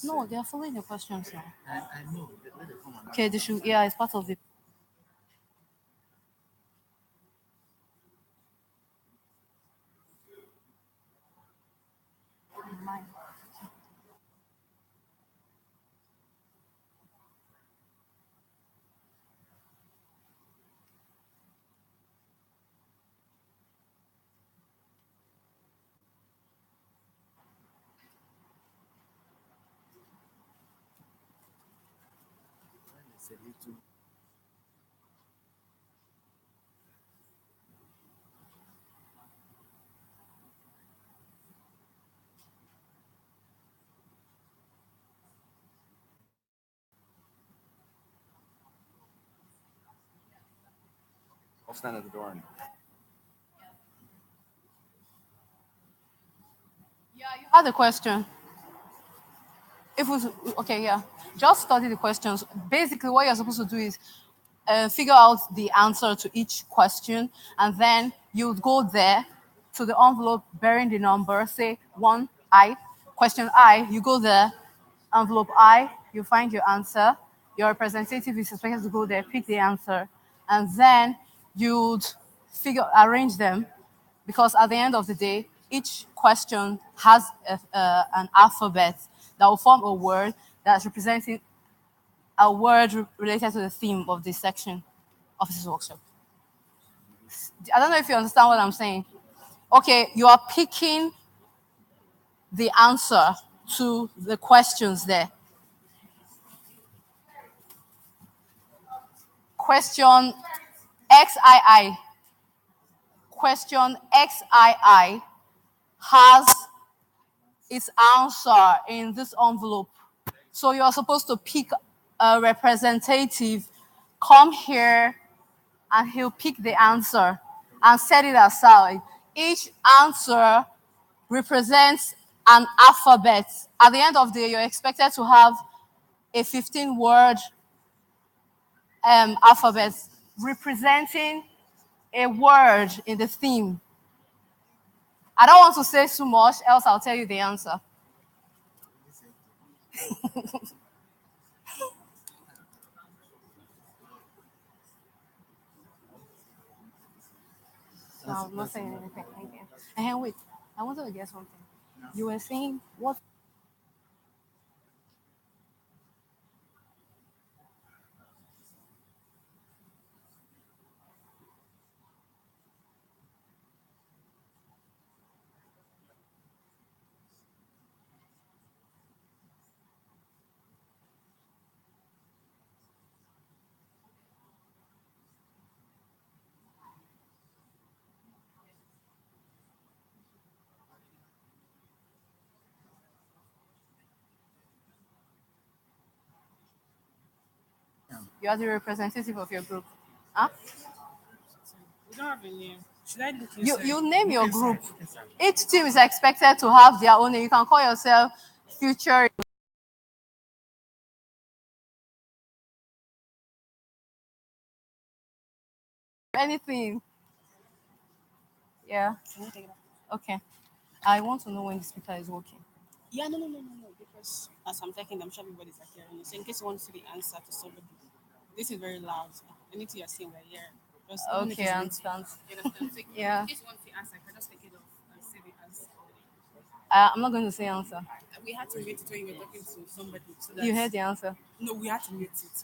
No, they are following the questions now. I know. Let them come and Okay, they should. Yeah, it's part of the. It's a little. I'll stand at the door. Yeah, you had the question. If it was okay, yeah, just study the questions. Basically, what you're supposed to do is figure out the answer to each question, and then you would go there to the envelope bearing the number. Say 1I, question I. You go there, envelope I. You find your answer. Your representative is expected to go there, pick the answer, and then you'd arrange them, because at the end of the day, each question has an alphabet that will form a word that's representing a word related to the theme of this section of this workshop. I don't know if you understand what I'm saying. Okay, you are picking the answer to the questions there. Question XII. Question XII has its answer in this envelope. So you're supposed to pick a representative, come here, and he'll pick the answer and set it aside. Each answer represents an alphabet. At the end of the day, you're expected to have a 15-word alphabet representing a word in the theme. I don't want to say too much, else I'll tell you the answer. No, I'm not saying anything. Thank you. And wait, I wanted to get something. You were saying what? You are the representative of your group. Huh? We don't have a name. Should I look You inside? you name your group. Each team is expected to have their own name. You can call yourself Future. Anything. Yeah. Can I take it off? Okay. I want to know when the speaker is working. Yeah, no. Because as I'm talking, I'm sure everybody's hearing you. So in case you want to see the answer to somebody, this is very loud. Anything you're saying, we're here. Just even if Okay, it's I written, understand. you understand? So Yeah. in case you want the answer, I can just take it off and say the answer. I'm not going to say answer. We had to mute it when you were talking to somebody. So that You heard the answer. No, we had to mute it.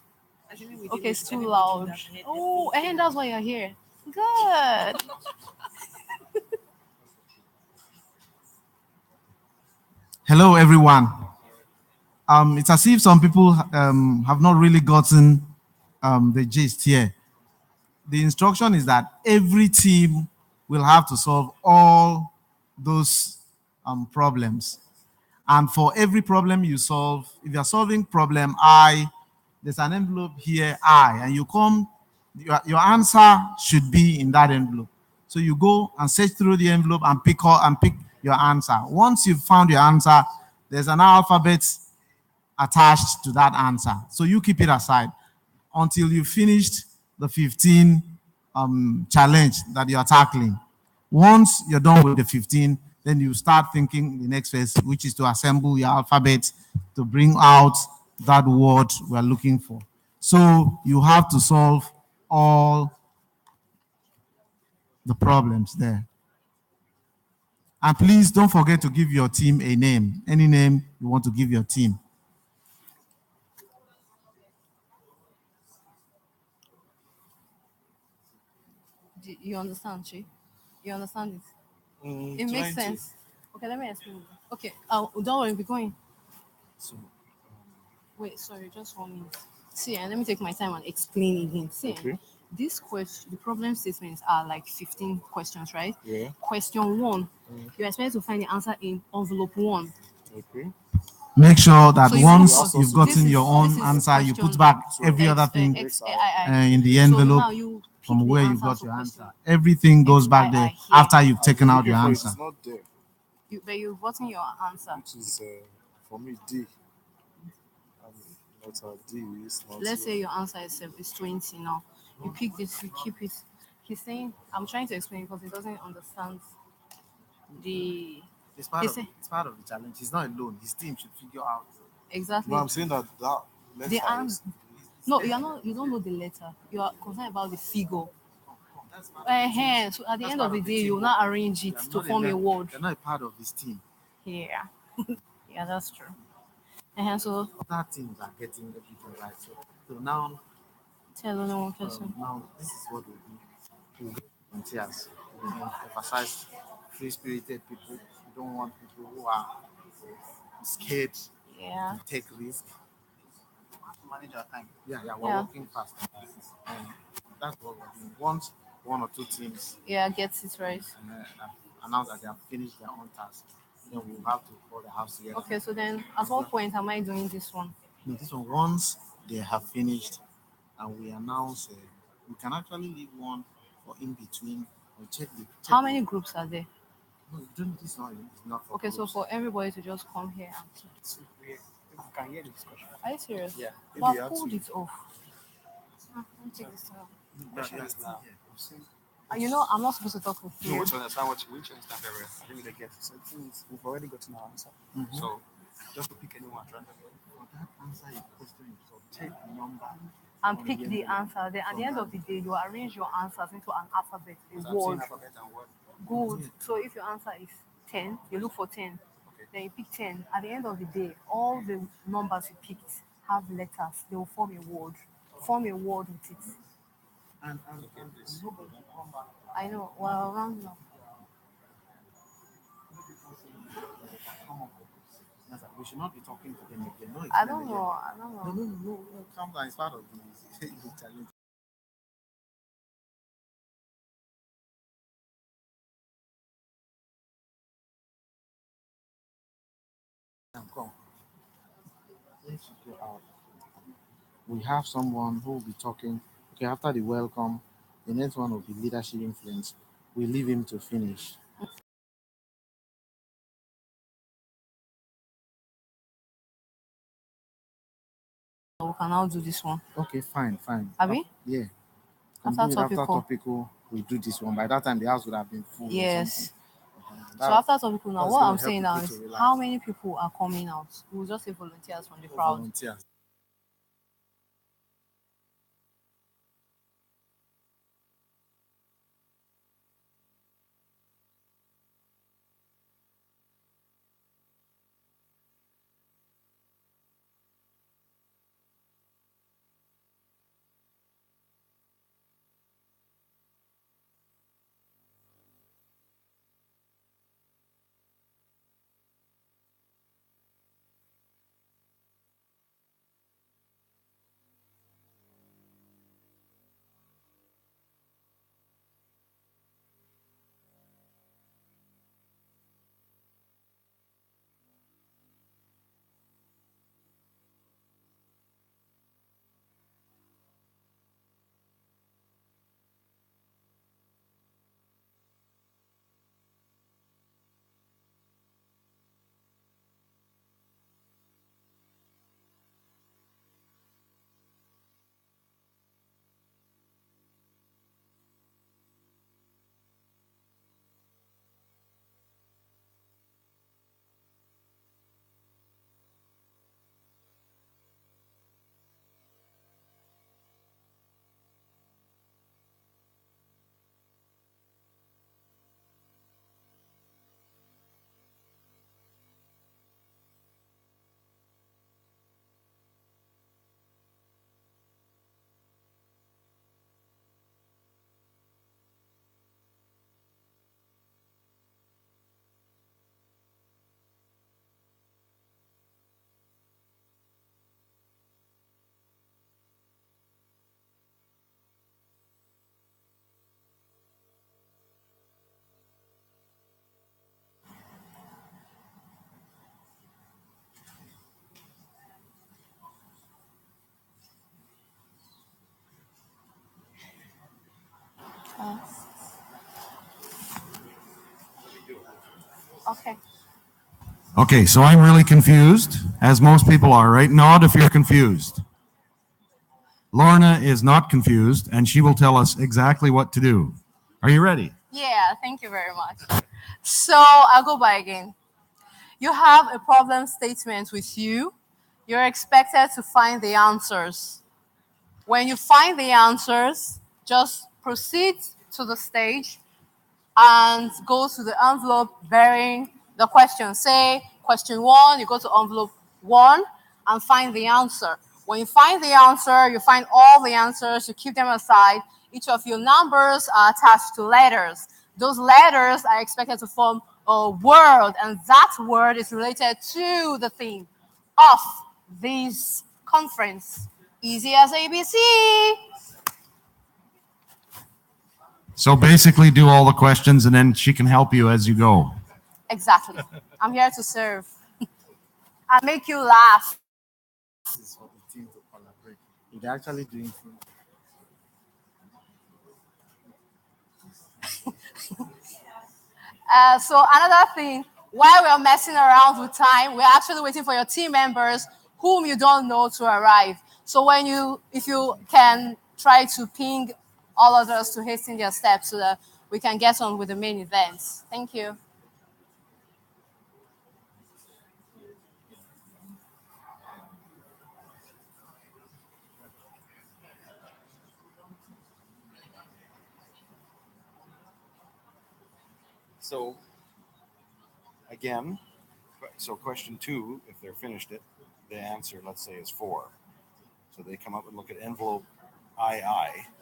Actually, we Okay, didn't. it's too Everybody loud. would have heard Oh, everything. and that's why you're here. Good. Hello, everyone. It's as if some people have not really gotten the gist here. The instruction is that every team will have to solve all those problems. And for every problem you solve, if you're solving problem I, there's an envelope here, I, and you come, your answer should be in that envelope. So you go and search through the envelope and pick your answer. Once you've found your answer, there's an alphabet attached to that answer. So you keep it aside until you finished the 15 challenge that you're tackling. Once you're done with the 15, then you start thinking the next phase, which is to assemble your alphabet to bring out that word we're looking for. So you have to solve all the problems there. And please don't forget to give your team a name, any name you want to give your team. You understand, Chi? You understand it? It makes sense. Okay, let me explain. Okay, don't worry, be going. So, Wait, sorry, just 1 minute. See, and let me take my time and explain again. See, Okay. this question, the problem statements are like 15 questions, right? Yeah. Question one, you're expected to find the answer in envelope one. Okay. Make sure that So you once look for- you've gotten this is- your own this is answer, you question put back every X, other thing XAII. in the So envelope now you pick from the where you answer got to your question. answer. Everything goes back there XII here. after you've taken out your Looking for it, answer. it's not there. But you've gotten your answer. Which is for me D. Not a D. It's not. Let's say your answer is 20 now. You pick this, you keep it. He's saying, I'm trying to explain because he doesn't understand the It's part of- it's part of the challenge. He's not alone. His team should figure out. exactly. No, I'm saying that letter The is no, you don't know the letter. You are concerned about the figure. So at the end of the day, you will not arrange it to form a word. You're not a part of this team. Yeah. Yeah, that's true. So Other teams are getting everything right. So now, tell only one person. now this is what we do. We get volunteers. We emphasize free-spirited people. We don't want people who are scared Yeah. to take risks. Manage our time. Yeah, we're Yeah. working fast. And that's what we're doing. Once one or two teams Yeah, gets it right. announce that they have finished their own task, then we'll have to call the house together. Okay, so then at what point am I doing this one? No, this one, once they have finished and we announce, we can actually leave one for in between or check the. How many groups are there? No, this one is not for Okay, so groups. for everybody to just come here and we can hear the discussion. are you serious? Yeah. But Maybe you I have pulled to. it off. Let me take this out. Question is now. And you know, I'm not supposed to talk with No, you. to understand what we understand very well. I think they get so the thing is we've already gotten our answer. So just to pick anyone randomly. For that answer your question, so take the number. And pick the answer. Then at the end of the day, you arrange your answers into an alphabet, a I'm saying word. alphabet and word. Good. So if your answer is 10, you look for 10. Okay. Then you pick 10. At the end of the day, all the numbers you picked have letters. They will form a word. Form a word with it. And nobody should come back. I know. Well, around now. Come up with this. Yes, sir. We should not be talking to them again. No, I don't know. I don't No, know. no, no, no. Calm down. It's part of the challenge. Come. Let's go out. We have someone who will be talking. Okay, after the welcome, the next one will be leadership influence. We leave him to finish. We can now do this one. Okay, fine. Abi? Yeah. After Continue topical. topical, we do this one. By that time, the house would have been full. or Yes. something. So That- after topical now, that's what gonna I'm help saying now people is to relax. how many people are coming out? We'll just say volunteers from the crowd. volunteers. Okay, so I'm really confused, as most people are, right? Nod if you're confused. Lorna is not confused, and she will tell us exactly what to do. Are you ready? Yeah, thank you very much. So I'll go by again. You have a problem statement with you. You're expected to find the answers. When you find the answers, just proceed to the stage and go to the envelope bearing the question. Say question 1, you go to envelope 1 and find the answer. When you find the answer, you find all the answers, you keep them aside. Each of your numbers are attached to letters. Those letters are expected to form a word, and that word is related to the theme of this conference. Easy as ABC. So basically, do all the questions, and then she can help you as you go. Exactly. I'm here to serve. I make you laugh. This is for the team to collaborate. They're actually doing things. So another thing, while we're messing around with time, we're actually waiting for your team members whom you don't know to arrive. So if you can try to ping all others to hasten their steps so that we can get on with the main events. Thank you. So again, so question 2, if they're finished it, the answer, let's say, is 4. So they come up and look at envelope II,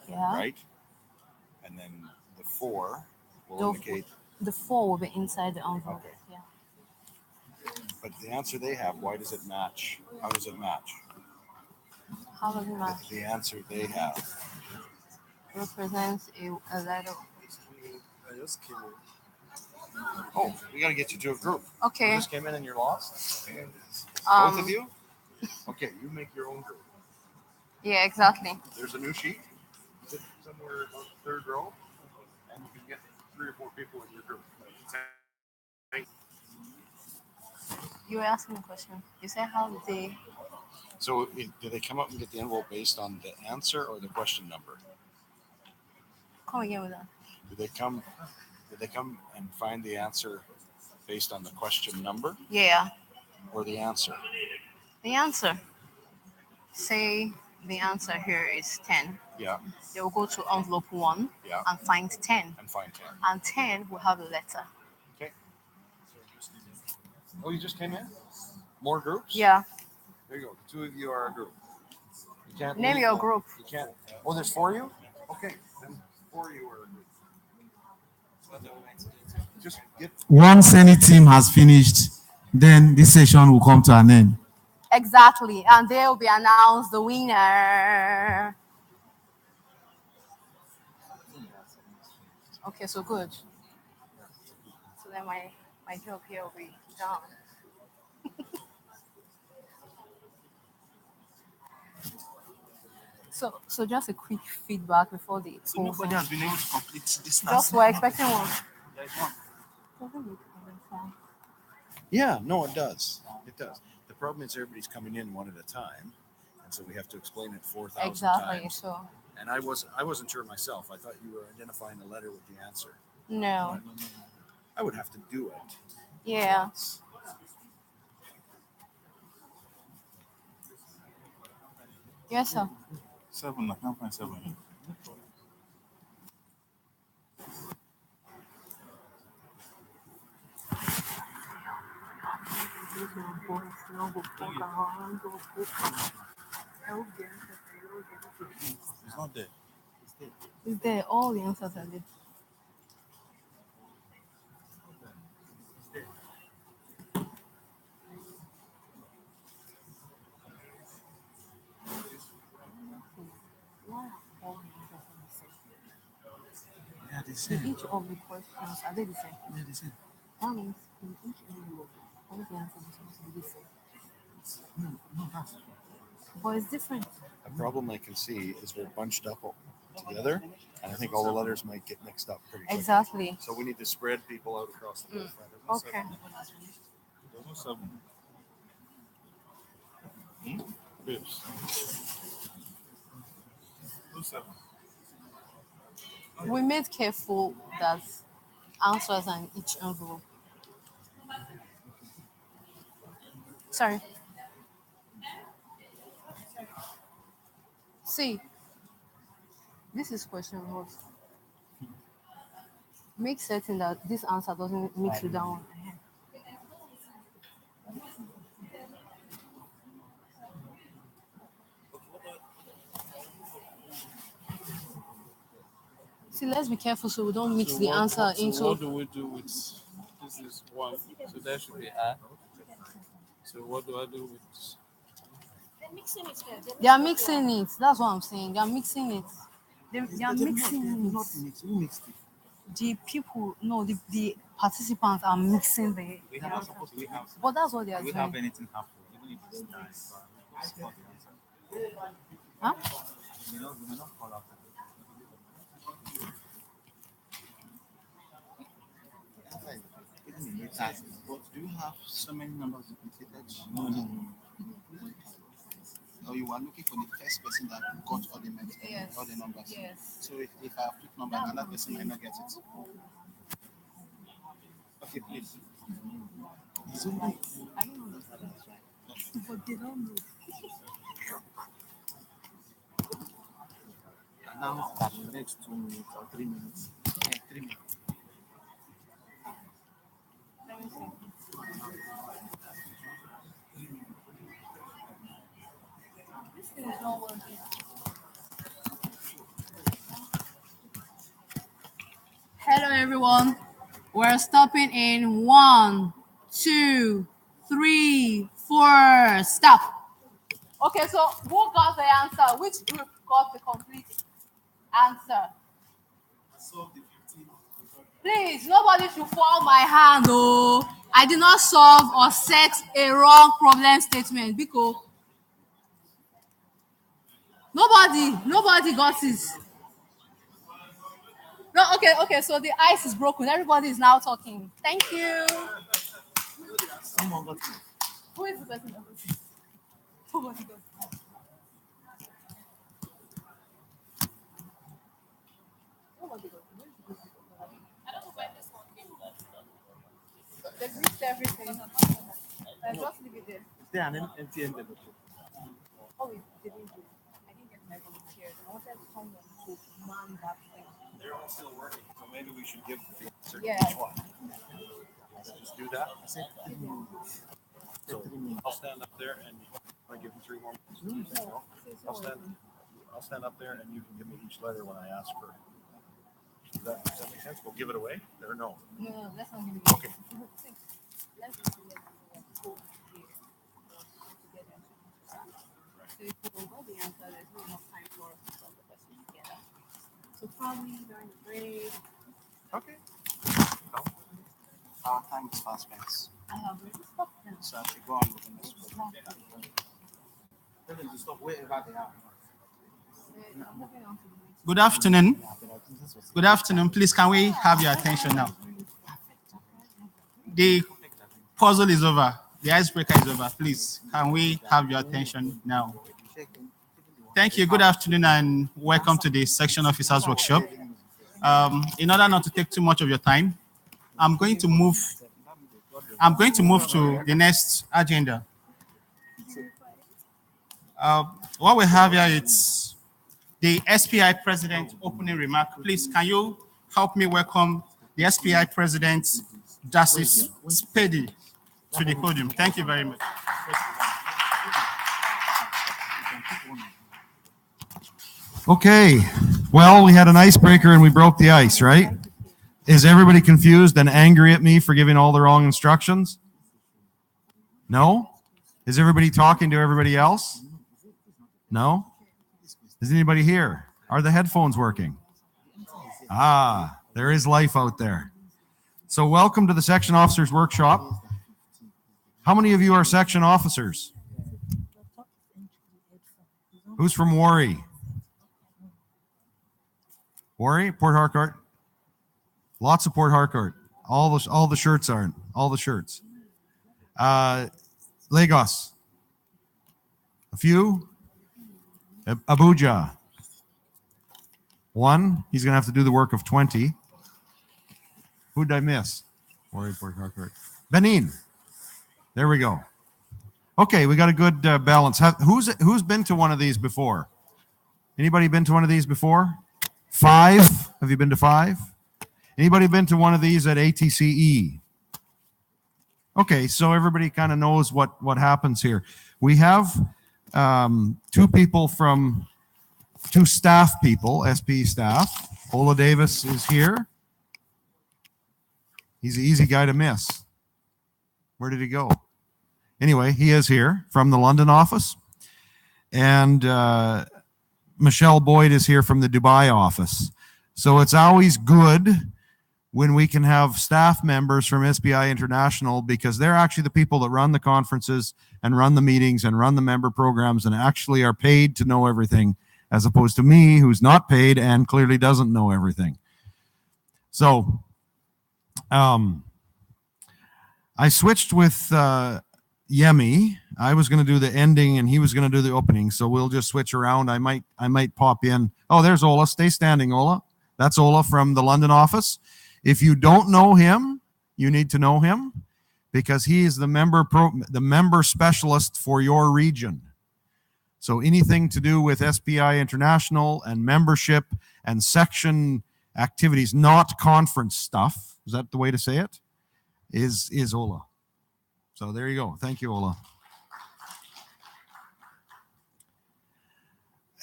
Yeah. right? And then the 4 will The- indicate, The 4 will be inside the envelope. Okay. Yeah. but the answer they have, why does it match? How does it match? How does it match? The answer they have. Represents a letter. I just came in. Oh, we got to get you to a group. You Okay. just came in and you're lost? Both of Um, you? Okay, you make your own group. yeah, exactly. There's a new sheet. Sit somewhere about the third row, and you can get 3 or 4 people in your group. You were asking a question. You said how did they? So, do they come up and get the envelope based on the answer or the question number? Come again with that. Do they come and find the answer based on the question number Yeah, or the answer? the answer. Say the answer here is 10. Yeah, They will go to envelope 1 yeah, and find 10. and find 10. And 10 will have a letter. Okay. Oh, you just came in? More groups? Yeah. There you go. The 2 of you are a group. You can't Name leave your that. group. You can't. Oh, there's 4 of you? Okay, then 4 of you are a group. Just get. Once any team has finished, then this session will come to an end. Exactly. And they will be announced the winner. Okay, so good. So then my job here will be done. So just a quick feedback before the So nobody has been able to complete this task. Just we're expecting one. There is one. Doesn't look very Yeah, no, it does. It does. The problem is everybody's coming in one at a time, and so we have to explain it 4,000 Exactly. times. So And I wasn't sure myself. I thought you were identifying the letter with the answer. no. I would have to do it. Yeah. Yes, sir. 7, I can't find 7. It's not there. Is there all the answers are there? Yeah, they So say. each of the questions are they the same? Yeah, they say. That means in each envelope, all the answers are supposed to be the same. No, that's But it's different. A problem I can see is we're bunched up together, and I think all the letters might get mixed up pretty quickly. Exactly. So we need to spread people out across the board. Okay. Who's 7? Babes. Who's 7? We made careful that answers are in each envelope. Sorry. See, this is question what? Make certain that this answer doesn't mix with that one. See, let's be careful so we don't mix the answer So into. what do we do with this? Is 1, so that should be R. So what do I do with this? They are mixing it. That's what I'm saying. They are mixing it. They are mixing it. Who mixed it? The people, no, the participants are mixing the. We have not supposed to. We have. But that's what they are We have doing. anything happen, even if it's time. It's not the answer. Huh? We may not call out. But do you have so many numbers duplicated? No. Or you are looking for the first person that got all the numbers, Yes. all the numbers. Yes. So if I have two numbers, another person might not get it. Okay, please. But they don't know. Now that the next 2 minutes or 3 minutes. Yeah, 3 minutes. Let me see. This thing is not working. Hello, everyone. We're stopping in 1, 2, 3, 4. Stop. Okay, so who got the answer? Which group got the complete answer? Please, nobody should fall my hand. Oh, I did not solve or set a wrong problem statement because nobody got it. No, okay. So the ice is broken. Everybody is now talking. Thank you. Someone got it. Who is the person that got it? Nobody got it. Nobody got it. Where is the person that got it? I don't know where this one came from. They've mixed everything. Just leave it there. Is there an empty envelope? Oh, it didn't do. I didn't get my volunteers. I wanted someone to man that thing. They're all still working, so maybe we should give the answer to Yeah. each one. Just do that. So I'll stand up there and I'll give you 3 more minutes. No? I'll stand up there and you can give me each letter when I ask for. Does that make sense? We'll give it away or no? No, let's not give it. Okay. Let's just let them go here. Together. So if we don't got the answer, there's not enough time for us to solve the question together. So probably during the break, Okay. Our time is fast spent. I have already stopped them. So I should go on with the next one. Tell them to stop wherever they are. I'm moving on to the next. Good afternoon. Good afternoon. Please, can we have your attention now? The puzzle is over. The icebreaker is over. Please, can we have your attention now? Thank you. Good afternoon and welcome to the Section Officers Workshop. In order not to take too much of your time, I'm going to move to the next agenda. What we have here is the SPI President opening remark. Please, can you help me welcome the SPI President, Darcy Spady, to the podium? Thank you very much. Okay, well, we had an icebreaker and we broke the ice, right? Is everybody confused and angry at me for giving all the wrong instructions? No? Is everybody talking to everybody else? No? Is anybody here? Are the headphones working? Ah, there is life out there. So welcome to the Section Officers Workshop. How many of you are section officers? Who's from Warri? Warri? Port Harcourt? Lots of Port Harcourt. All the shirts aren't. All the shirts. Lagos. A few. Abuja. 1. He's going to have to do the work of 20. Who did I miss? Benin. There we go. Okay, we got a good balance. Who's been to one of these before? Anybody been to one of these before? 5? Have you been to 5? Anybody been to one of these at ATCE? Okay, so everybody kind of knows what happens here. We have 2 staff people, SP staff. Ola Davis is here. He's an easy guy to miss. Where did he go? Anyway, he is here from the London office. And Michelle Boyd is here from the Dubai office. So it's always good when we can have staff members from SBI International, because they're actually the people that run the conferences and run the meetings and run the member programs and actually are paid to know everything, as opposed to me, who's not paid and clearly doesn't know everything. So I switched with Yemi. I was going to do the ending and he was going to do the opening. So we'll just switch around. I might pop in. Oh, there's Ola. Stay standing, Ola. That's Ola from the London office. If you don't know him, you need to know him, because he is the member specialist for your region. So anything to do with SBI International and membership and section activities, not conference stuff, is that the way to say it? Is Ola. So there you go. Thank you, Ola.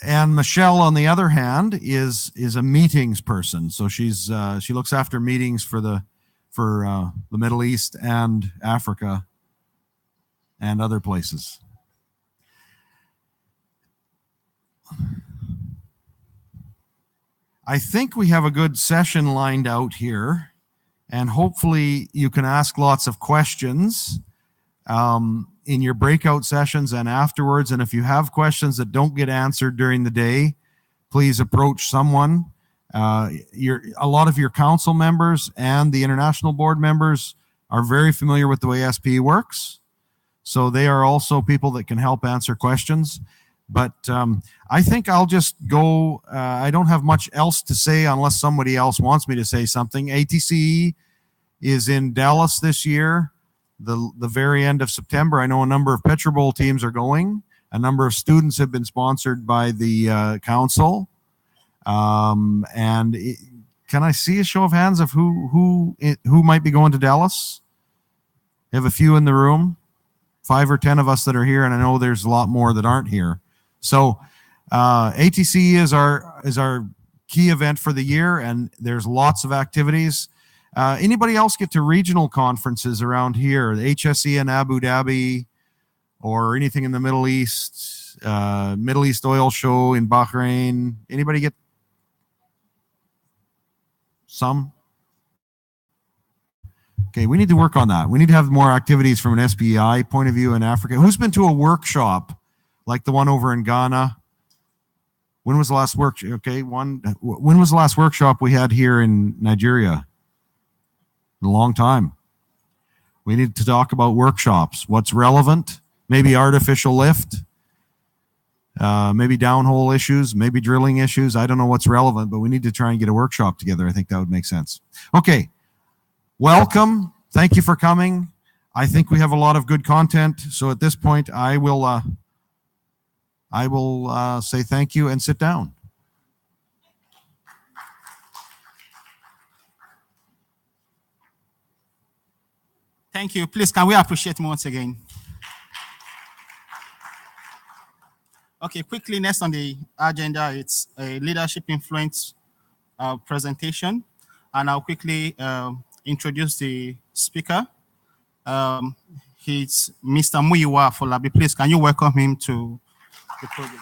And Michelle, on the other hand, is a meetings person. So she looks after meetings for the Middle East and Africa and other places. I think we have a good session lined out here, and hopefully you can ask lots of questions in your breakout sessions and afterwards. And if you have questions that don't get answered during the day, please approach someone. A lot of your council members and the international board members are very familiar with the way SPE works. So they are also people that can help answer questions. But I think I'll just go. I don't have much else to say unless somebody else wants me to say something. ATCE is in Dallas this year, the very end of September. I know a number of Petrobowl teams are going. A number of students have been sponsored by the council. Can I see a show of hands of who might be going to Dallas? We have a few in the room, 5 or 10 of us that are here, and I know there's a lot more that aren't here. So ATC is our key event for the year, and there's lots of activities. Anybody else get to regional conferences around here? The HSE in Abu Dhabi, or anything in the Middle East, Middle East Oil Show in Bahrain? Anybody get some? Okay, we need to work on that. We need to have more activities from an SPI point of view in Africa. Who's been to a workshop like the one over in Ghana? When was the last workshop? Okay, when was the last workshop we had here in Nigeria? A long time. We need to talk about workshops. What's relevant? Maybe artificial lift, maybe downhole issues, maybe drilling issues. I don't know what's relevant, but we need to try and get a workshop together. I think that would make sense. Okay, welcome. Thank you for coming. I think we have a lot of good content. So at this point, I will say thank you and sit down. Thank you. Please, can we appreciate him once again? Okay, quickly, next on the agenda, it's a leadership influence presentation. And I'll quickly introduce the speaker. He's Mr. Muyiwa Afolabi. Please, can you welcome him to the program?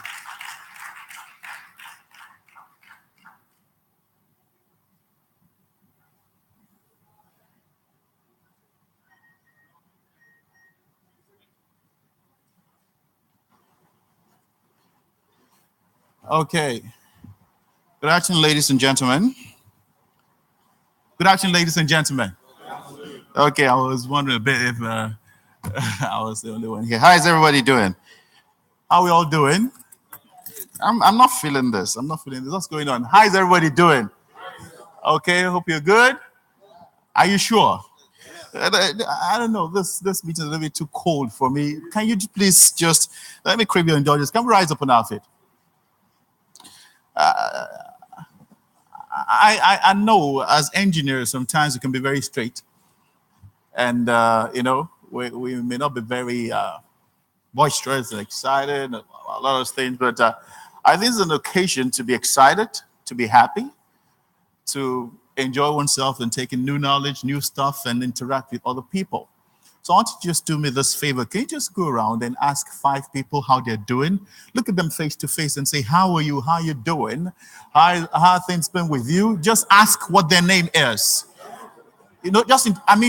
Okay. Good afternoon, ladies and gentlemen. Good afternoon, ladies and gentlemen. Okay, I was wondering a bit if I was the only one here. How is everybody doing? How we all doing? I'm not feeling this. I'm not feeling this. What's going on? How is everybody doing? Okay, hope you're good. Are you sure? I don't know. This meeting is a little bit too cold for me. Can you please just let me crave your indulgence? Can we rise up on our feet? I know as engineers sometimes we can be very straight, and we may not be very boisterous and excited and a lot of things, but I think it's an occasion to be excited, to be happy, to enjoy oneself and take in new knowledge, new stuff, and interact with other people. So I want you to just do me this favor. Can you just go around and ask 5 people how they're doing? Look at them face to face and say, how are you? How are you doing? How things been with you? Just ask what their name is. You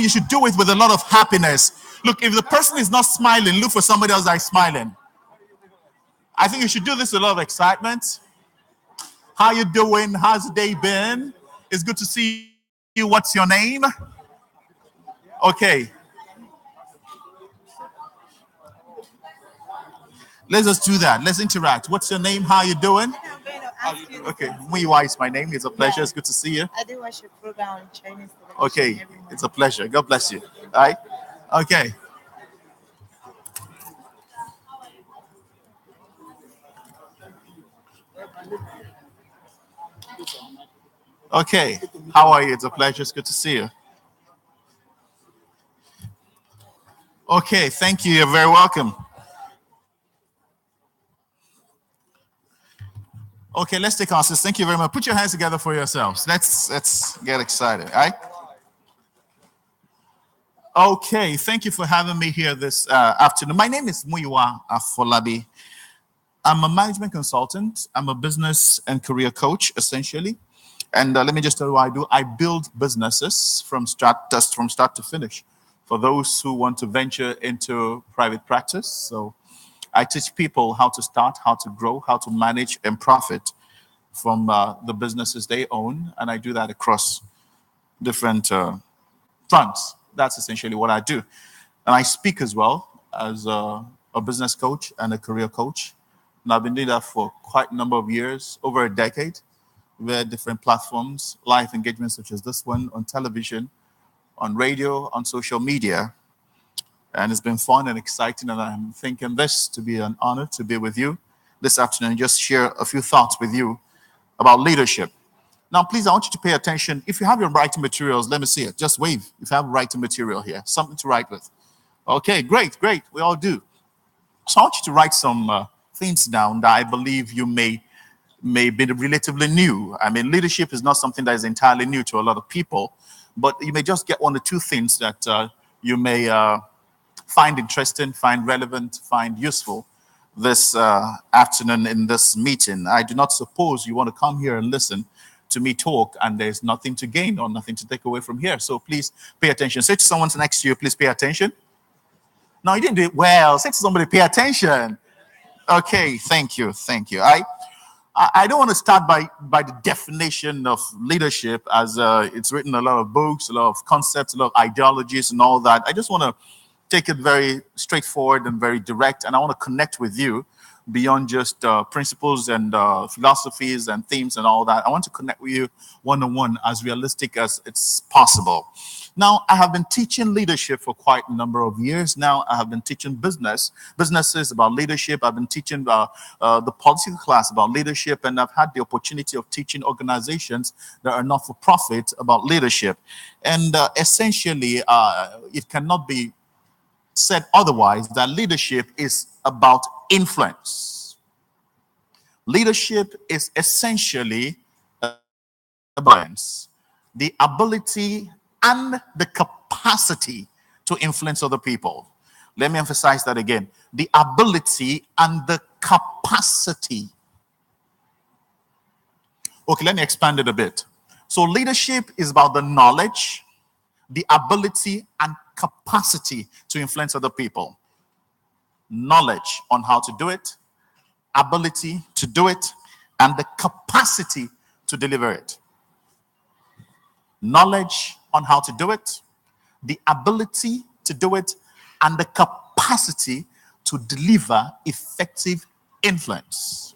should do it with a lot of happiness. Look, if the person is not smiling, look for somebody else that's smiling. I think you should do this with a lot of excitement. How you doing? How's the day been? It's good to see you. What's your name? Okay. Let's just do that. Let's interact. What's your name? How you doing? Okay. Muyiwa is my name. It's a pleasure. It's good to see you. I do watch your program on Chinese television. Okay. It's a pleasure. God bless you. All right. Okay. Okay. How are you? It's a pleasure. It's good to see you. Okay. Thank you. You're very welcome. Okay, let's take answers. Thank you very much. Put your hands together for yourselves. Let's get excited. All right. Okay, thank you for having me here this afternoon. My name is Muyiwa Afolabi. I'm a management consultant. I'm a business and career coach, essentially. And let me just tell you what I do. I build businesses from start to finish for those who want to venture into private practice. So I teach people how to start, how to grow, how to manage and profit from the businesses they own. And I do that across different fronts. That's essentially what I do. And I speak as well as a business coach and a career coach. And I've been doing that for quite a number of years, over a decade, with different platforms, live engagements such as this one, on television, on radio, on social media. And it's been fun and exciting, and I'm thinking this to be an honor to be with you this afternoon and just share a few thoughts with you about leadership. Now, please, I want you to pay attention. If you have your writing materials, let me see it. Just wave if you have writing material here, something to write with. Okay, great. We all do. So I want you to write some things down that I believe you may be relatively new. I mean, leadership is not something that is entirely new to a lot of people, but you may just get 1 or 2 things that you may find interesting, find relevant, find useful this afternoon in this meeting. I do not suppose you want to come here and listen to me talk and there's nothing to gain or nothing to take away from here. So please pay attention. Say to someone next to you, please pay attention. No, you didn't do it well. Say to somebody, pay attention. Okay, thank you. I don't want to start by the definition of leadership as it's written a lot of books, a lot of concepts, a lot of ideologies and all that. I just want to take it very straightforward and very direct, and I want to connect with you beyond just principles and philosophies and themes and all that. I want to connect with you one-on-one, as realistic as it's possible. Now, I have been teaching leadership for quite a number of years now. I have been teaching businesses about leadership. I've been teaching the political class about leadership, and I've had the opportunity of teaching organizations that are not for profit about leadership. And essentially, it cannot be said otherwise that leadership is about influence. Leadership is essentially balance, the ability and the capacity to influence other people. Let me emphasize that again. The ability and the capacity. Okay, let me expand it a bit. So leadership is about the knowledge, the ability and capacity to influence other people. Knowledge on how to do it, ability to do it, and the capacity to deliver it. Knowledge on how to do it, the ability to do it, and the capacity to deliver effective influence.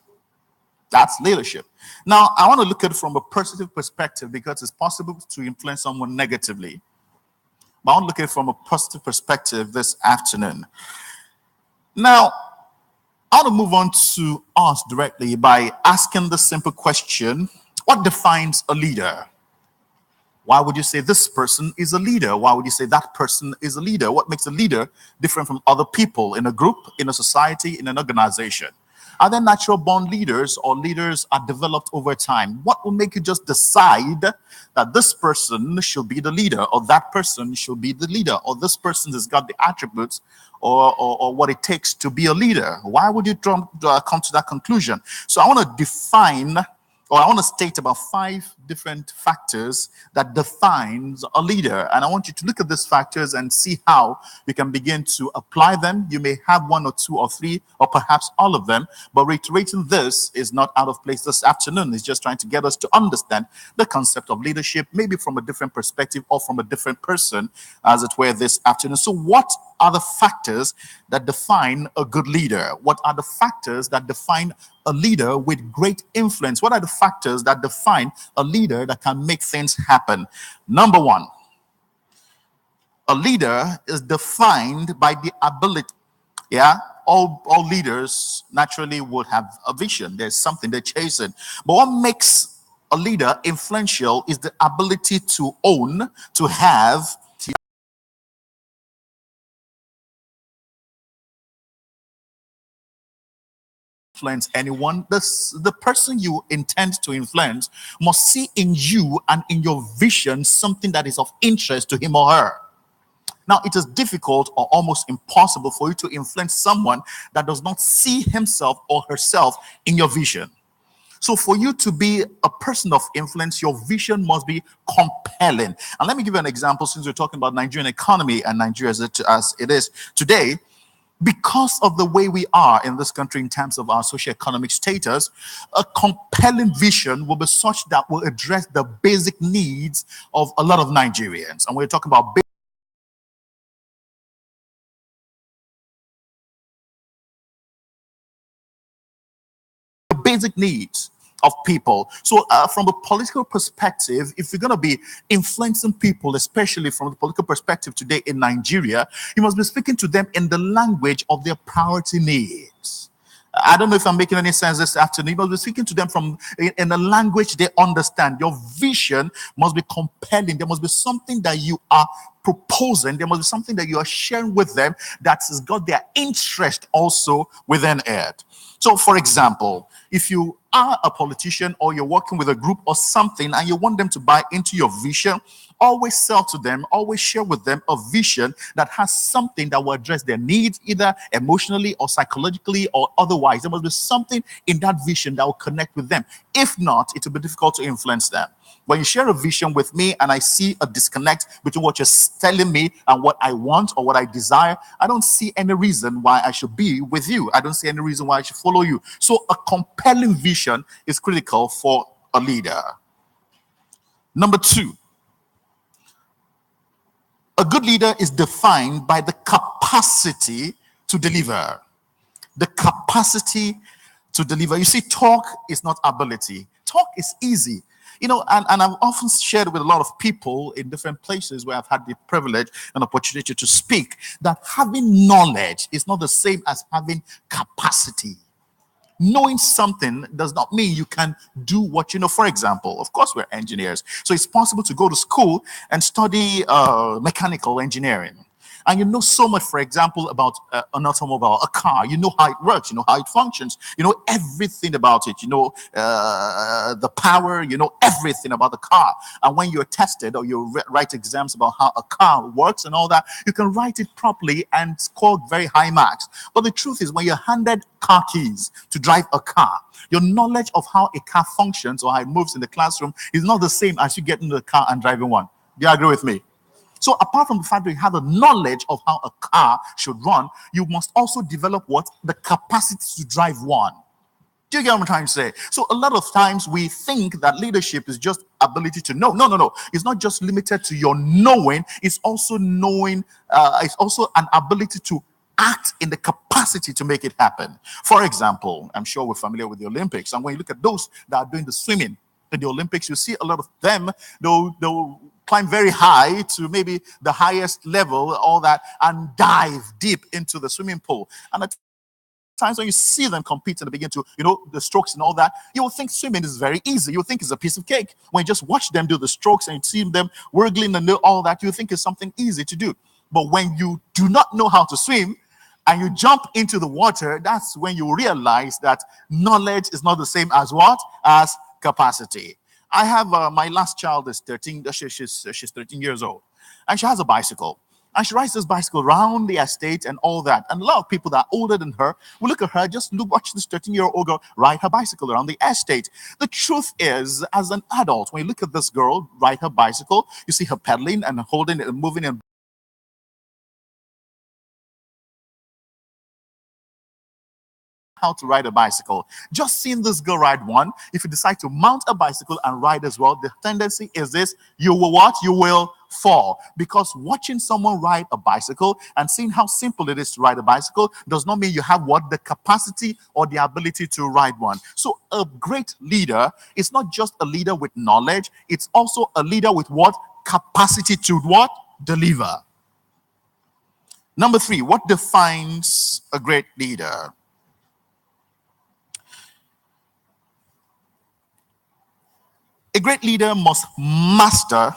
That's leadership. Now, I want to look at it from a positive perspective because it's possible to influence someone negatively. But I want to look at it from a positive perspective this afternoon. Now, I want to move on to us directly by asking the simple question, what defines a leader? Why would you say this person is a leader? Why would you say that person is a leader? What makes a leader different from other people in a group, in a society, in an organization? Are there natural born leaders or leaders are developed over time? What will make you just decide that this person should be the leader or that person should be the leader or this person has got the attributes or what it takes to be a leader? Why would you come to that conclusion? So I want to define, or I want to state about 5 different factors that defines a leader. And I want you to look at these factors and see how you can begin to apply them. You may have 1 or 2 or 3 or perhaps all of them, but reiterating this is not out of place this afternoon. It's just trying to get us to understand the concept of leadership, maybe from a different perspective or from a different person, as it were, this afternoon. So what are the factors that define a good leader? What are the factors that define a leader with great influence? What are the factors that define a leader that can make things happen? Number 1, a leader is defined by the ability. All leaders naturally would have a vision. There's something they're chasing. But what makes a leader influential is the ability to own, to have, influence anyone. The person you intend to influence must see in you and in your vision something that is of interest to him or her. Now, it is difficult or almost impossible for you to influence someone that does not see himself or herself in your vision. So for you to be a person of influence, your vision must be compelling. And let me give you an example, since we're talking about Nigerian economy and Nigeria as it is today. Because of the way we are in this country in terms of our socioeconomic status, a compelling vision will be such that will address the basic needs of a lot of Nigerians. And we're talking about basic needs of people. So from a political perspective, if you're going to be influencing people, especially from the political perspective today in Nigeria, you must be speaking to them in the language of their priority needs. I don't know if I'm making any sense this afternoon. You must be speaking to them in a language they understand. Your vision must be compelling. There must be something that you are proposing. There must be something that you are sharing with them that has got their interest also within it. So, for example, if you are a politician or you're working with a group or something and you want them to buy into your vision, always sell to them, always share with them a vision that has something that will address their needs, either emotionally or psychologically or otherwise. There must be something in that vision that will connect with them. If not, it will be difficult to influence them. When you share a vision with me and I see a disconnect between what you're telling me and what I want or what I desire, I don't see any reason why I should be with you. I don't see any reason why I should follow you. So a compelling vision is critical for a leader. Number 2, a good leader is defined by the capacity to deliver. The capacity to deliver. You see, talk is not ability. Talk is easy. You know, and I've often shared with a lot of people in different places where I've had the privilege and opportunity to speak that having knowledge is not the same as having capacity. Knowing something does not mean you can do what you know. For example, of course, we're engineers. So it's possible to go to school and study mechanical engineering. And you know so much, for example, about an automobile, a car. You know how it works. You know how it functions. You know everything about it. You know the power. You know everything about the car. And when you're tested or you write exams about how a car works and all that, you can write it properly and score very high marks. But the truth is, when you're handed car keys to drive a car, your knowledge of how a car functions or how it moves in the classroom is not the same as you get into the car and driving one. Do you agree with me? So apart from the fact that you have the knowledge of how a car should run, you must also develop what? The capacity to drive one. Do you get what I'm trying to say? So a lot of times we think that leadership is just ability to know. No. It's not just limited to your knowing. It's also knowing. It's also an ability to act in the capacity to make it happen. For example, I'm sure we're familiar with the Olympics. And when you look at those that are doing the swimming in the Olympics, you see a lot of them, they'll climb very high to maybe the highest level, all that, and dive deep into the swimming pool. And at times when you see them compete and begin to, the strokes and all that, you will think swimming is very easy. You will think it's a piece of cake. When you just watch them do the strokes and you see them wiggling and all that, you think it's something easy to do. But when you do not know how to swim and you jump into the water, that's when you realize that knowledge is not the same as what? As capacity. I have my last child is 13. She's 13 years old, and she has a bicycle. And she rides this bicycle around the estate and all that. And a lot of people that are older than her will look at her, watch this 13-year-old girl ride her bicycle around the estate. The truth is, as an adult, when you look at this girl ride her bicycle, you see her pedaling and holding it and moving and how to ride a bicycle. Just seeing this girl ride one, if you decide to mount a bicycle and ride as well, the tendency is this: you will what? You will fall. Because watching someone ride a bicycle and seeing how simple it is to ride a bicycle does not mean you have what? The capacity or the ability to ride one. So a great leader is not just a leader with knowledge, it's also a leader with what? Capacity to what? Deliver. Number 3, what defines a great leader? A great leader must master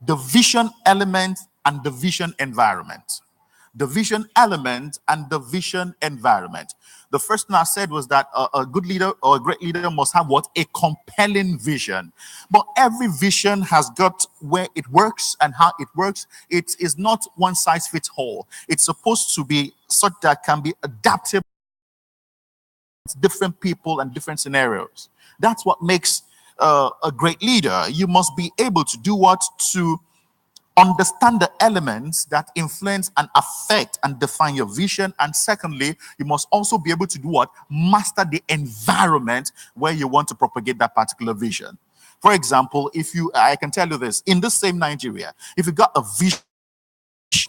the vision element and the vision environment. The vision element and the vision environment. The first thing I said was that a good leader or a great leader must have what? A compelling vision. But every vision has got where it works and how it works. It is not one size fits all. It's supposed to be such that can be adaptable to different people and different scenarios. That's what makes a great leader. You must be able to do what? To understand the elements that influence and affect and define your vision. And secondly, you must also be able to do what? Master the environment where you want to propagate that particular vision. For example, I can tell you this, in the same Nigeria, if you got a vision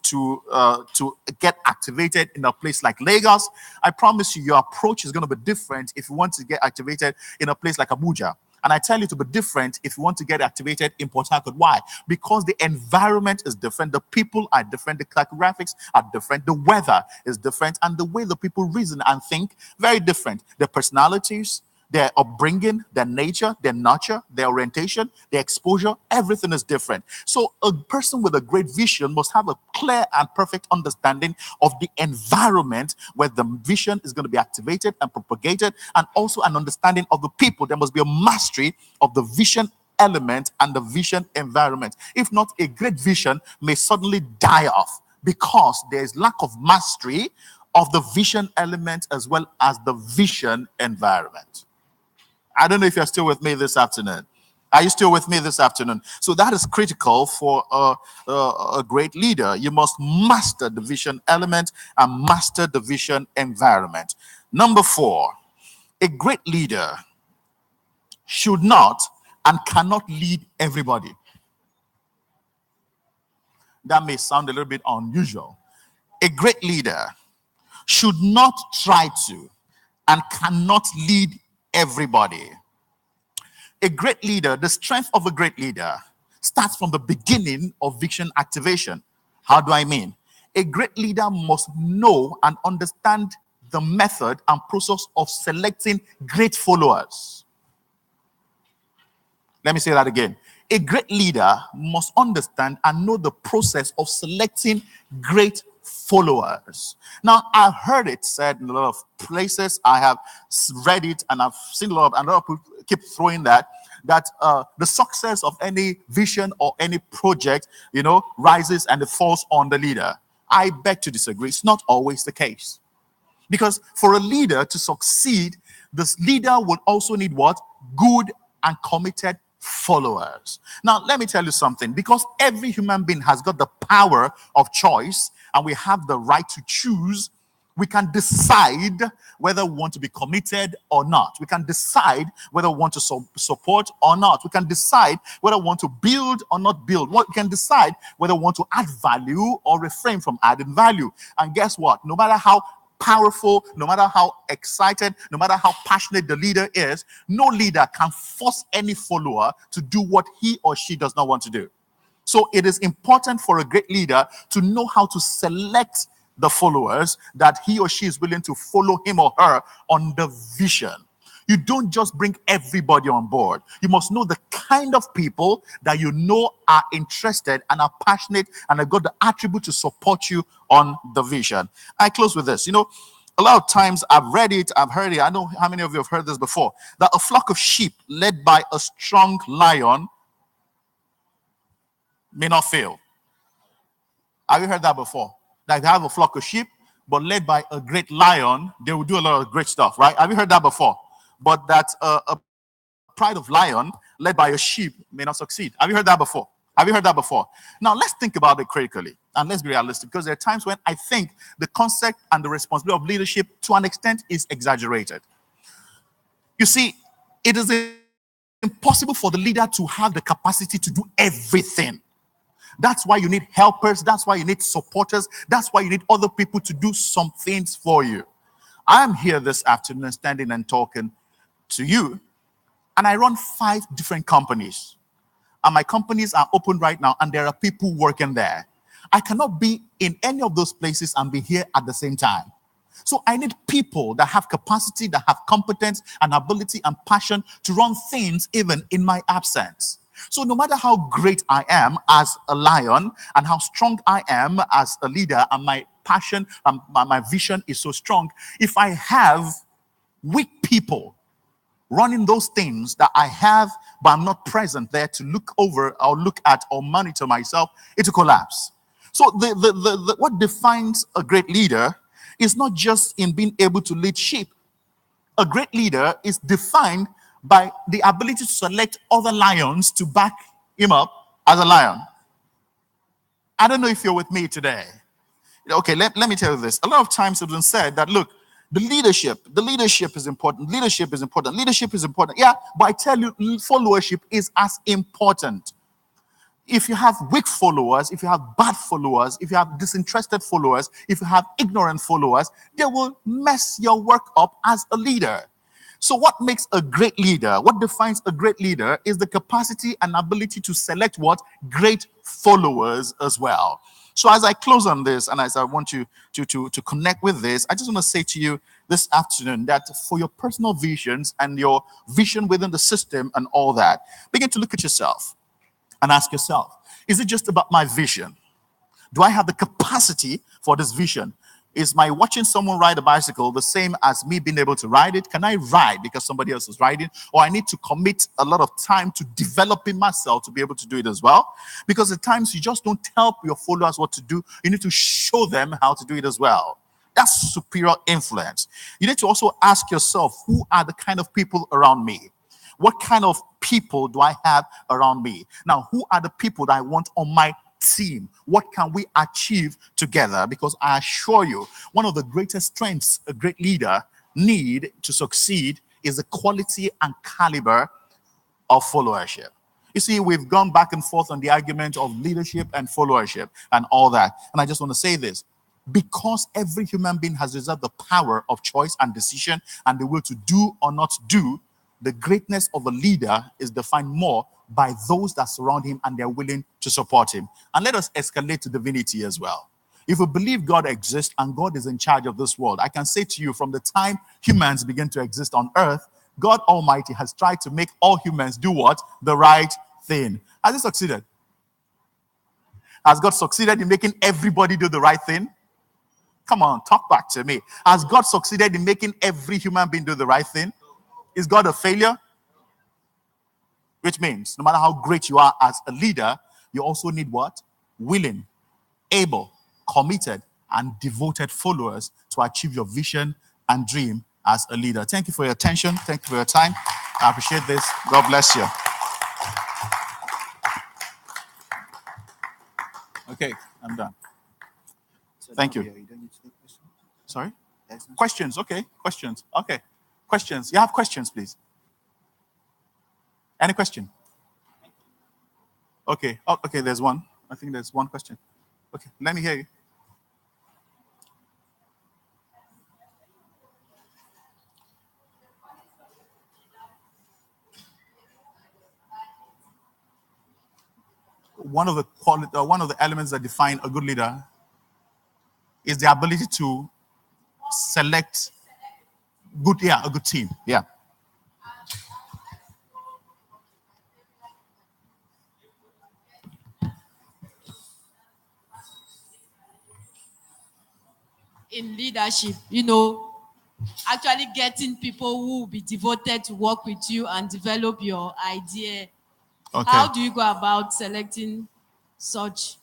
to get activated in a place like Lagos, I promise you, your approach is going to be different if you want to get activated in a place like Abuja. And I tell you to be different if you want to get activated in Port Harcourt. Why? Because the environment is different, the people are different, the characteristics are different, the weather is different, and the way the people reason and think, very different. Their personalities, their upbringing, their nature, their nurture, their orientation, their exposure, everything is different. So a person with a great vision must have a clear and perfect understanding of the environment where the vision is going to be activated and propagated, and also an understanding of the people. There must be a mastery of the vision element and the vision environment. If not, a great vision may suddenly die off because there is lack of mastery of the vision element as well as the vision environment. I don't know if you're still with me this afternoon. Are you still with me this afternoon? So that is critical for a great leader. You must master the vision element and master the vision environment. Number 4, a great leader should not and cannot lead everybody. That may sound a little bit unusual. A great leader should not try to and cannot lead everybody. A great leader, the strength of a great leader starts from the beginning of vision activation. How do I mean? A great leader must know and understand the method and process of selecting great followers. Let me say that again. A great leader must understand and know the process of selecting great followers. Now, I've heard it said in a lot of places. I have read it and I've seen a lot of people keep throwing that the success of any vision or any project, rises and it falls on the leader. I beg to disagree. It's not always the case. Because for a leader to succeed, this leader would also need what? Good and committed followers. Now, let me tell you something. Because every human being has got the power of choice and we have the right to choose, We can decide whether we want to be committed or not. We can decide whether we want to support or not. We can decide whether we want to build or not build. We can decide whether we want to add value or refrain from adding value. And guess what? No matter how powerful, no matter how excited, no matter how passionate the leader is, no leader can force any follower to do what he or she does not want to do. So it is important for a great leader to know how to select the followers that he or she is willing to follow him or her on the vision. You don't just bring everybody on board. You must know the kind of people that you know are interested and are passionate and have got the attribute to support you on the vision. I close with this. You know, a lot of times I've read it, I've heard it. I know how many of you have heard this before. That a flock of sheep led by a strong lion may not fail. Have you heard that before? Like they have a flock of sheep, but led by a great lion, they will do a lot of great stuff, right? Have you heard that before? But that a pride of lion led by a sheep may not succeed. Have you heard that before? Have you heard that before? Now, let's think about it critically and let's be realistic, because there are times when I think the concept and the responsibility of leadership to an extent is exaggerated. You see, it is impossible for the leader to have the capacity to do everything. That's why you need helpers. That's why you need supporters. That's why you need other people to do some things for you. I am here this afternoon standing and talking to you, and I run 5 different companies. And my companies are open right now, and there are people working there. I cannot be in any of those places and be here at the same time. So I need people that have capacity, that have competence and ability and passion to run things even in my absence. So no matter how great I am as a lion and how strong I am as a leader, and my passion and my vision is so strong, if I have weak people running those things that I have, but I'm not present there to look over or look at or monitor myself, it will collapse. So what defines a great leader is not just in being able to lead sheep. A great leader is defined by the ability to select other lions to back him up as a lion. I don't know if you're with me today. Okay, let me tell you this. A lot of times it's been said that, look, the leadership is important. Leadership is important. Leadership is important. Yeah, but I tell you, followership is as important. If you have weak followers, if you have bad followers, if you have disinterested followers, if you have ignorant followers, they will mess your work up as a leader. So what makes a great leader, what defines a great leader is the capacity and ability to select what? Great followers as well. So as I close on this, and as I want you to connect with this, I just want to say to you this afternoon that for your personal visions and your vision within the system and all that, begin to look at yourself and ask yourself, is it just about my vision? Do I have the capacity for this vision? Is my watching someone ride a bicycle the same as me being able to ride it? Can I ride because somebody else is riding? Or I need to commit a lot of time to developing myself to be able to do it as well? Because at times you just don't tell your followers what to do. You need to show them how to do it as well. That's superior influence. You need to also ask yourself, who are the kind of people around me? What kind of people do I have around me? Now, who are the people that I want on my team? What can we achieve together? Because I assure you, one of the greatest strengths a great leader need to succeed is the quality and caliber of followership. You see, we've gone back and forth on the argument of leadership and followership and all that. And I just want to say this. Because every human being has reserved the power of choice and decision and the will to do or not do, the greatness of a leader is defined more by those that surround him and they're willing to support him. And let us escalate to divinity as well. If we believe God exists and God is in charge of this world, I can say to you, from the time humans begin to exist on earth, God Almighty has tried to make all humans do what? The right thing. Has he succeeded? Has God succeeded in making everybody do the right thing? Come on, talk back to me. Has God succeeded in making every human being do the right thing? Is God a failure? Which means no matter how great you are as a leader, you also need what? Willing, able, committed, and devoted followers to achieve your vision and dream as a leader. Thank you for your attention. Thank you for your time. I appreciate this. God bless you. Okay, I'm done. Thank you. Sorry? Questions, okay. Questions, okay. Questions. You have questions, please. Any question? Okay. Oh, okay, there's one. I think there's one question. Okay, let me hear you. One of the elements that define a good leader is the ability to select a good team. Yeah. In leadership, actually getting people who will be devoted to work with you and develop your idea. Okay. How do you go about selecting such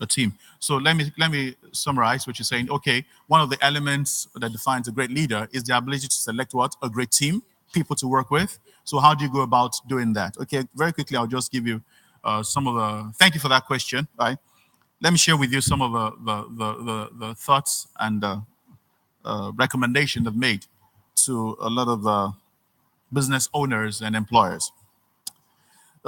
a team? So let me summarize what you're saying. Okay, one of the elements that defines a great leader is the ability to select what? A great team, people to work with. So how do you go about doing that? Okay, very quickly, I'll just give you some of the. Thank you for that question. Right. Let me share with you some of the thoughts and recommendations I've made to a lot of business owners and employers.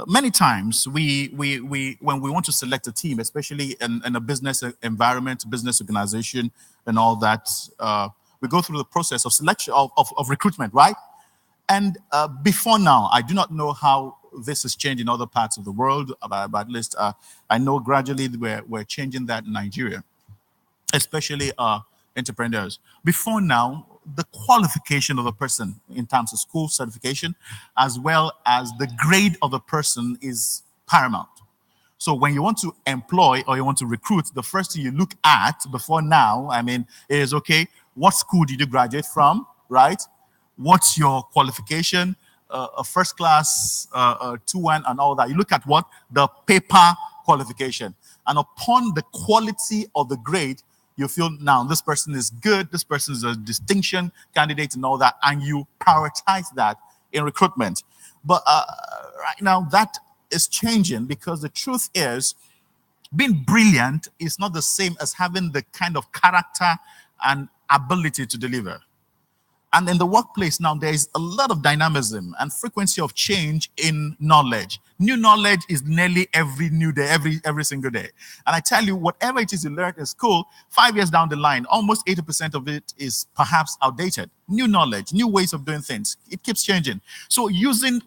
Many times, we when we want to select a team, especially in a business environment, business organization, and all that, we go through the process of selection of recruitment, right? And before now, I do not know how this has changed in other parts of the world, but at least I know gradually we're changing that in Nigeria, especially entrepreneurs. Before now, the qualification of the person in terms of school certification, as well as the grade of the person, is paramount. So when you want to employ or you want to recruit, the first thing you look at before now, is, okay, what school did you graduate from, right? What's your qualification, a first class, 2-1 and all that. You look at what? The paper qualification. And upon the quality of the grade, you feel now this person is good, this person is a distinction candidate and all that, and you prioritize that in recruitment. But right now that is changing, because the truth is, being brilliant is not the same as having the kind of character and ability to deliver. And in the workplace now, there is a lot of dynamism and frequency of change in knowledge. New knowledge is nearly every new day, every single day. And I tell you, whatever it is you learned in school, 5 years down the line, almost 80% of it is perhaps outdated. New knowledge, new ways of doing things, it keeps changing. So using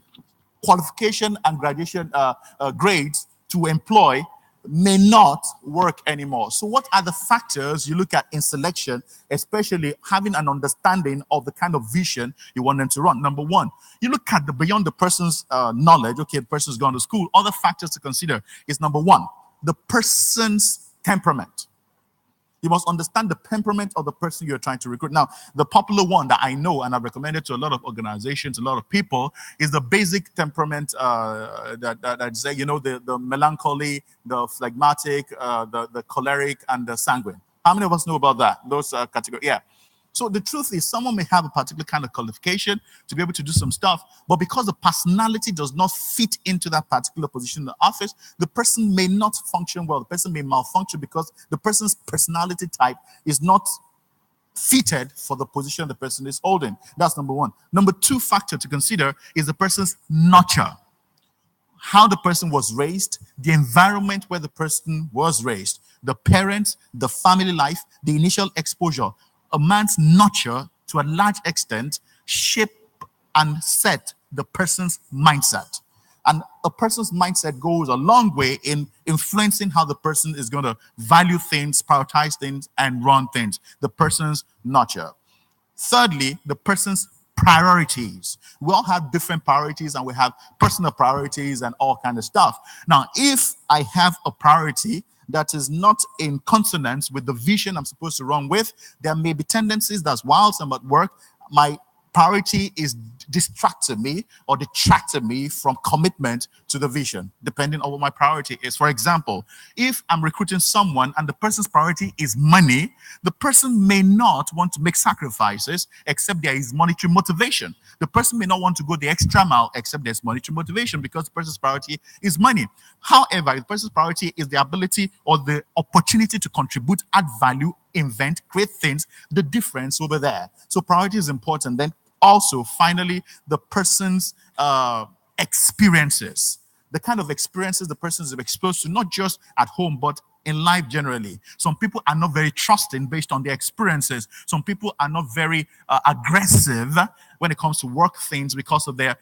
qualification and graduation grades to employ may not work anymore. So what are the factors you look at in selection, especially having an understanding of the kind of vision you want them to run? Number one, you look at beyond the person's knowledge. Okay, the person's gone to school. Other factors to consider is, number one, the person's temperament. You must understand the temperament of the person you're trying to recruit. Now, the popular one that I know and I've recommended to a lot of organizations, a lot of people, is the basic temperament that say, the melancholy, the phlegmatic, the choleric, and the sanguine. How many of us know about that? Those categories. Yeah. So the truth is, someone may have a particular kind of qualification to be able to do some stuff, but because the personality does not fit into that particular position in the office, the person may not function well. The person may malfunction because the person's personality type is not fitted for the position the person is holding. That's number one. Number two factor to consider is the person's nurture. How the person was raised, the environment where the person was raised, the parents, the family life, the initial exposure. A man's nurture, to a large extent, shape and set the person's mindset. And a person's mindset goes a long way in influencing how the person is going to value things, prioritize things, and run things. The person's nurture. Thirdly, the person's priorities. We all have different priorities, and we have personal priorities and all kind of stuff. Now, if I have a priority that is not in consonance with the vision I'm supposed to run with, there may be tendencies that whilst I'm at work, my priority is distracted me or detracted me from commitment to the vision, depending on what my priority is. For example, if I'm recruiting someone and the person's priority is money, the person may not want to make sacrifices except there is monetary motivation. The person may not want to go the extra mile except there's monetary motivation because the person's priority is money. However, if the person's priority is the ability or the opportunity to contribute, add value, invent, create things, the difference over there. So priority is important. Then also, finally, the person's experiences, the kind of experiences the person is exposed to, not just at home, but in life generally. Some people are not very trusting based on their experiences. Some people are not very aggressive when it comes to work things because of their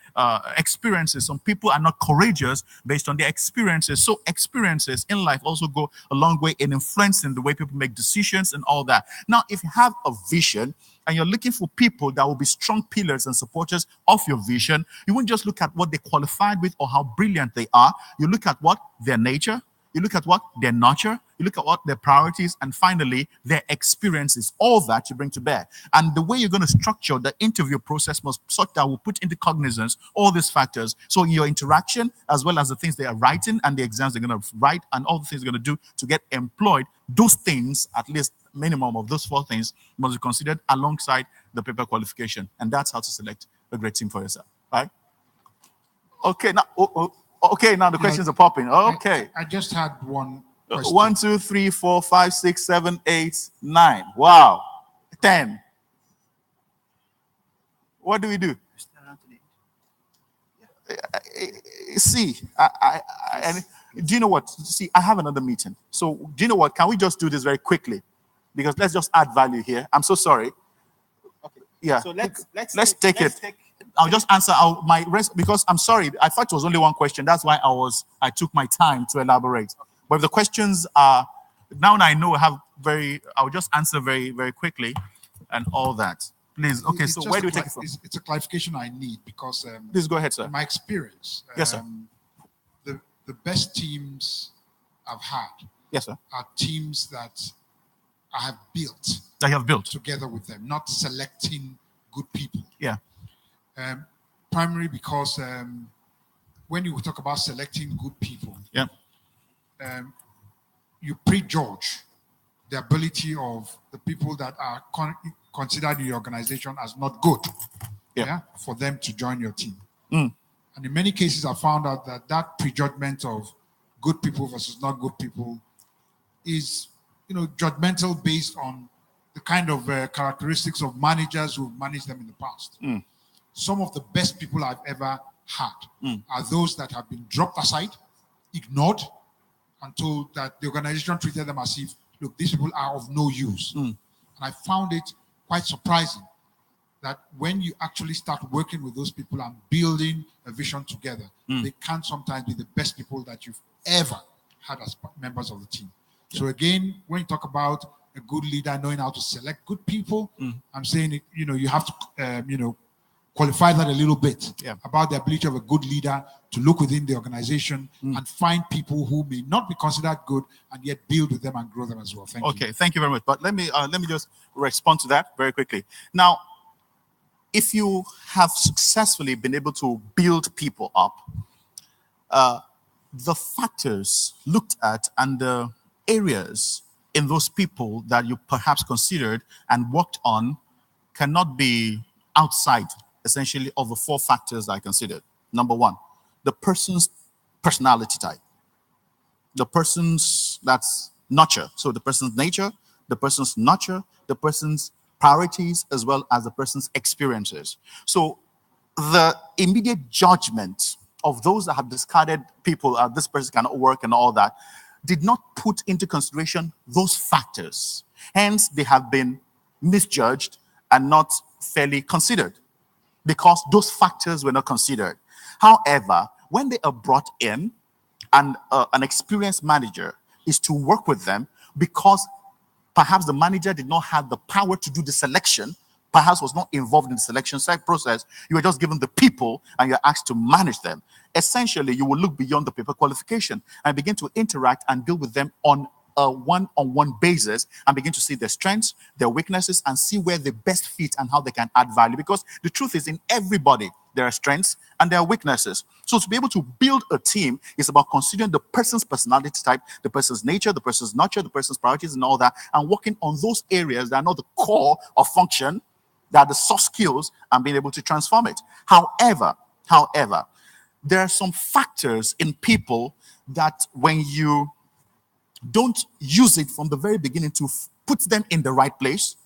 experiences. Some people are not courageous based on their experiences. So experiences in life also go a long way in influencing the way people make decisions and all that. Now, if you have a vision and you're looking for people that will be strong pillars and supporters of your vision, you won't just look at what they qualified with or how brilliant they are. You look at what their nature, you look at what their nurture, you look at what their priorities, and finally, their experiences. All that you bring to bear. And the way you're going to structure the interview process must such that will put into cognizance all these factors. So in your interaction, as well as the things they are writing and the exams they're going to write and all the things they're going to do to get employed, those things, at least minimum of those 4 things, must be considered alongside the paper qualification. And that's how to select a great team for yourself. Right? Okay, now... Okay, now the questions are popping. Okay. I just had one question. 1, 2, 3, 4, 5, 6, 7, 8, 9. Wow. 10. What do we do? See, do you know what? See, I have another meeting. So, do you know what? Can we just do this very quickly? Because let's just add value here. I'm so sorry. Okay. Yeah. So let's take it. I'll just answer my rest because I'm sorry. I thought it was only one question. That's why I took my time to elaborate. But if the questions are now I know I'll just answer very, very quickly and all that. Please. Okay. So where do we take it from? It's a clarification I need because please go ahead, sir. In my experience, yes, sir. The best teams I've had, yes, sir, are teams that I have built. That you have built together with them, not selecting good people. Yeah. Primarily because when you talk about selecting good people, yeah, you prejudge the ability of the people that are considered in your organization as not good, yeah, for them to join your team. Mm. And in many cases, I found out that prejudgment of good people versus not good people is, judgmental based on the kind of characteristics of managers who've managed them in the past. Mm. Some of the best people I've ever had are those that have been dropped aside, ignored, and told that the organization treated them as if, look, these people are of no use. And I found it quite surprising that when you actually start working with those people and building a vision together, they can sometimes be the best people that you've ever had as members of the team. So again, when you talk about a good leader knowing how to select good people, I'm saying, you have to, qualify that a little bit about the ability of a good leader to look within the organization and find people who may not be considered good and yet build with them and grow them as well. Thank you. Okay, thank you very much. But let me just respond to that very quickly. Now, if you have successfully been able to build people up, the factors looked at and the areas in those people that you perhaps considered and worked on cannot be outside essentially of the 4 factors I considered. Number 1, the person's personality type, the person's nurture. So the person's nature, the person's nurture, the person's priorities, as well as the person's experiences. So the immediate judgment of those that have discarded people, this person cannot work and all that, did not put into consideration those factors. Hence, they have been misjudged and not fairly considered because those factors were not considered. However, when they are brought in and an experienced manager is to work with them because perhaps the manager did not have the power to do the selection, perhaps was not involved in the selection process, you were just given the people and you're asked to manage them. Essentially, you will look beyond the paper qualification and begin to interact and deal with them on a one-on-one basis and begin to see their strengths, their weaknesses, and see where they best fit and how they can add value. Because the truth is, in everybody, there are strengths and there are weaknesses. So to be able to build a team is about considering the person's personality type, the person's nature, the person's nurture, the person's priorities, and all that, and working on those areas that are not the core of function, that are the soft skills, and being able to transform it. However, there are some factors in people that when you don't use it from the very beginning to put them in the right place,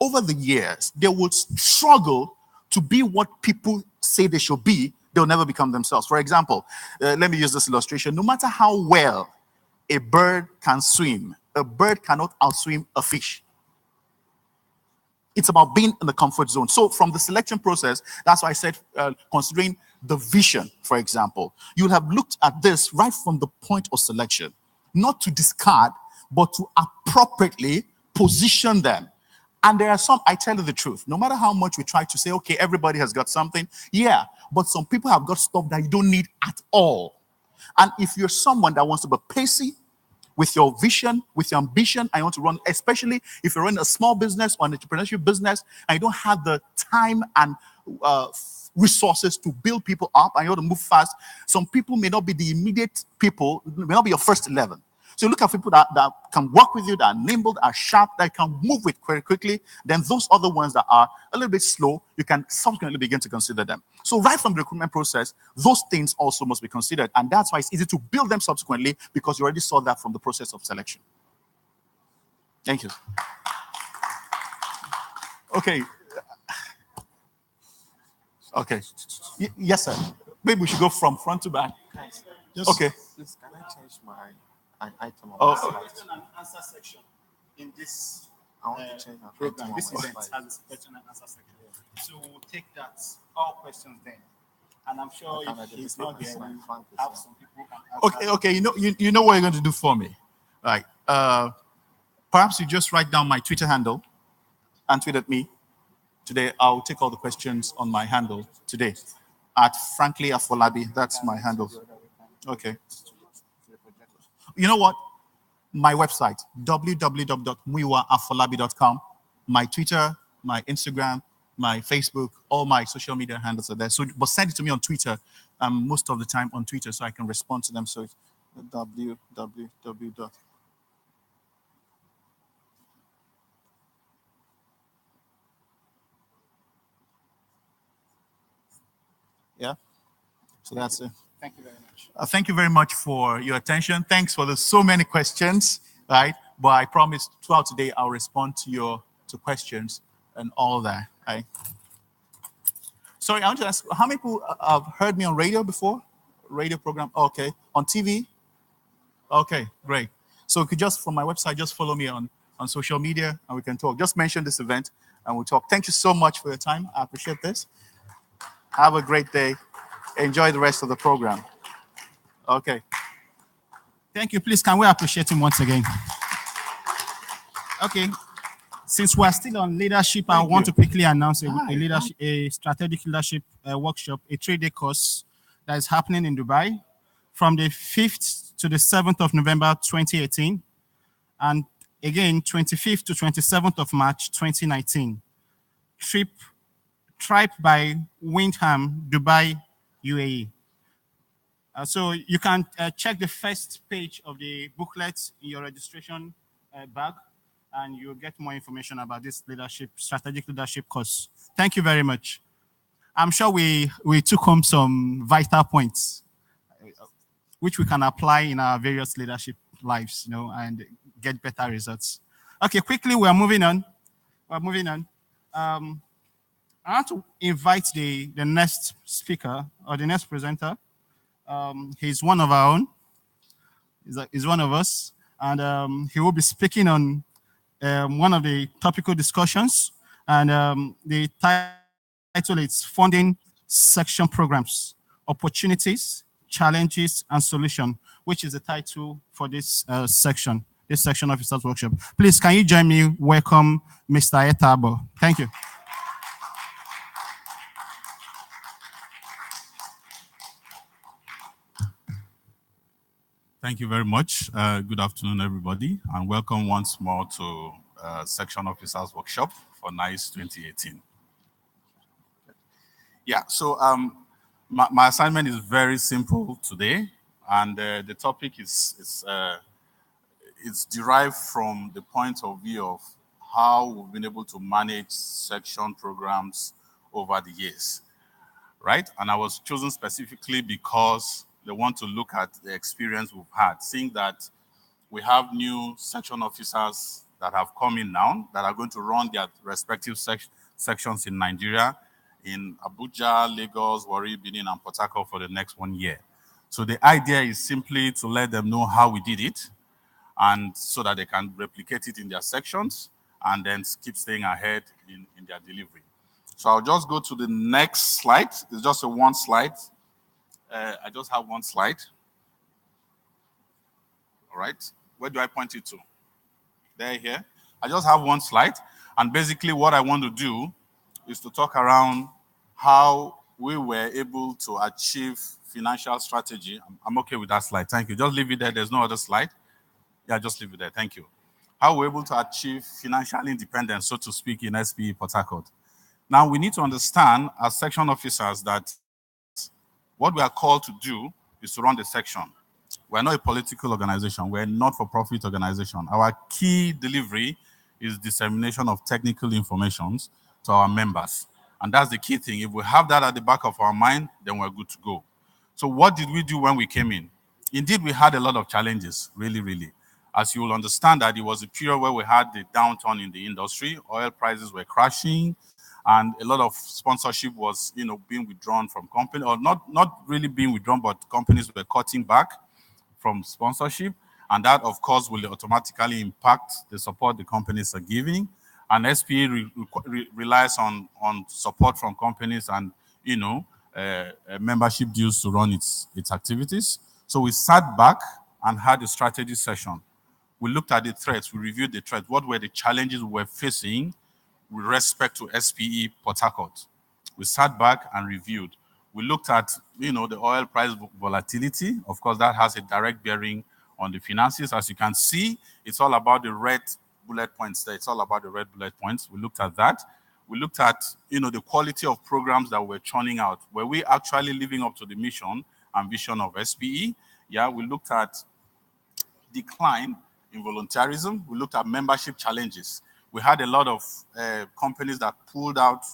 over the years, they will struggle to be what people say they should be. They'll never become themselves. For example, let me use this illustration. No matter how well a bird can swim, a bird cannot outswim a fish. It's about being in the comfort zone. So from the selection process, that's why I said, considering the vision, for example, you'll have looked at this right from the point of selection, not to discard, but to appropriately position them. And there are some, I tell you the truth, no matter how much we try to say, okay, everybody has got something, yeah, but some people have got stuff that you don't need at all. And if you're someone that wants to be pacey, with your vision, with your ambition, and you want to run, especially if you're in a small business or an entrepreneurship business, and you don't have the time and resources to build people up, and you want to move fast, some people may not be the immediate people, may not be your first 11. So you look at people that can work with you, that are nimble, that are sharp, that can move with very quickly. Then those other ones that are a little bit slow, you can subsequently begin to consider them. So right from the recruitment process, those things also must be considered. And that's why it's easy to build them subsequently, because you already saw that from the process of selection. Thank you. Okay. Okay. Yes, sir. Maybe we should go from front to back. Okay. Please, can I change an item on Oh. my slide? Question and answer section in this I want to change an program. item This on my event slide. has a question and answer section. So we'll take that, all questions then. And I'm sure Can I if do he's this not by there, myself? we'll have some people who can answer. Okay. You know what you're going to do for me, right? Perhaps you just write down my Twitter handle and tweet at me. Today, I'll take all the questions on my handle today at Frankly Afolabi. That's my handle. Okay. You know what? My website, www.muiwaafolabi.com. My Twitter, my Instagram, my Facebook, all my social media handles are there. So, but send it to me on Twitter. I'm most of the time on Twitter, so I can respond to them. So it's www. Yeah. So that's it. Thank you very much. Thank you very much for your attention. Thanks for the so many questions, right? But I promise throughout today I'll respond to questions and all that. Right? Sorry, I want to ask, how many people have heard me on radio before? Radio program? Okay. On TV? Okay, great. So you could just, from my website, just follow me on social media and we can talk. Just mention this event and we'll talk. Thank you so much for your time. I appreciate this. Have a great day. Enjoy the rest of the program. Okay. Thank you. Please, can we appreciate him once again? Okay. Since we're still on leadership, I want to quickly announce a strategic leadership workshop, a 3-day course that is happening in Dubai from the 5th to the 7th of November 2018, and again 25th to 27th of March 2019. Tribe by Windham, Dubai, UAE. So you can check the first page of the booklet in your registration bag, and you'll get more information about this strategic leadership course. Thank you very much. I'm sure we took home some vital points, which we can apply in our various leadership lives, and get better results. Okay, quickly, we're moving on. I want to invite the next speaker or the next presenter. He's one of our own. He's one of us, and he will be speaking on one of the topical discussions, and the title is Funding Section Programs, Opportunities, Challenges, and Solution, which is the title for this section of Officers Workshop. Please, can you join me? Welcome Mr. Etabo. Thank you. Thank you very much. Good afternoon, everybody, and welcome once more to Section Officers Workshop for NICE 2018. Yeah, so my assignment is very simple today, and the topic is derived from the point of view of how we've been able to manage section programs over the years, right? And I was chosen specifically because they want to look at the experience we've had, seeing that we have new section officers that have come in now that are going to run their respective sections in Nigeria, in Abuja, Lagos, Warri, Benin, and Port Harcourt for the next 1 year. So the idea is simply to let them know how we did it, and so that they can replicate it in their sections and then keep staying ahead in their delivery. So I'll just go to the next slide. It's just a one slide. I just have one slide. All right. Where do I point it to? There, here. I just have one slide. And basically what I want to do is to talk around how we were able to achieve financial strategy. I'm okay with that slide. Thank you. Just leave it there. There's no other slide. Yeah, just leave it there. Thank you. How we're able to achieve financial independence, so to speak, in SPE Port Harcourt. Now, we need to understand as section officers that what we are called to do is to run the section. We're not a political organization. We're a not-for-profit organization. Our key delivery is dissemination of technical information to our members. And that's the key thing. If we have that at the back of our mind, then we're good to go. So what did we do when we came in? Indeed, we had a lot of challenges, really, really. As you will understand that it was a period where we had the downturn in the industry. Oil prices were crashing, and a lot of sponsorship was, being withdrawn from company, or not really being withdrawn, but companies were cutting back from sponsorship. And that, of course, will automatically impact the support the companies are giving. And SPE relies on support from companies and, membership dues to run its activities. So we sat back and had a strategy session. We looked at the threats, we reviewed the threats. What were the challenges we were facing with respect to SPE Port Harcourt? We sat back and reviewed. We looked at, the oil price volatility. Of course, that has a direct bearing on the finances. As you can see, it's all about the red bullet points there. It's all about the red bullet points. We looked at that. We looked at, the quality of programs that we're churning out. Were we actually living up to the mission and vision of SPE? Yeah, we looked at decline in volunteerism. We looked at membership challenges. We had a lot of companies that pulled out,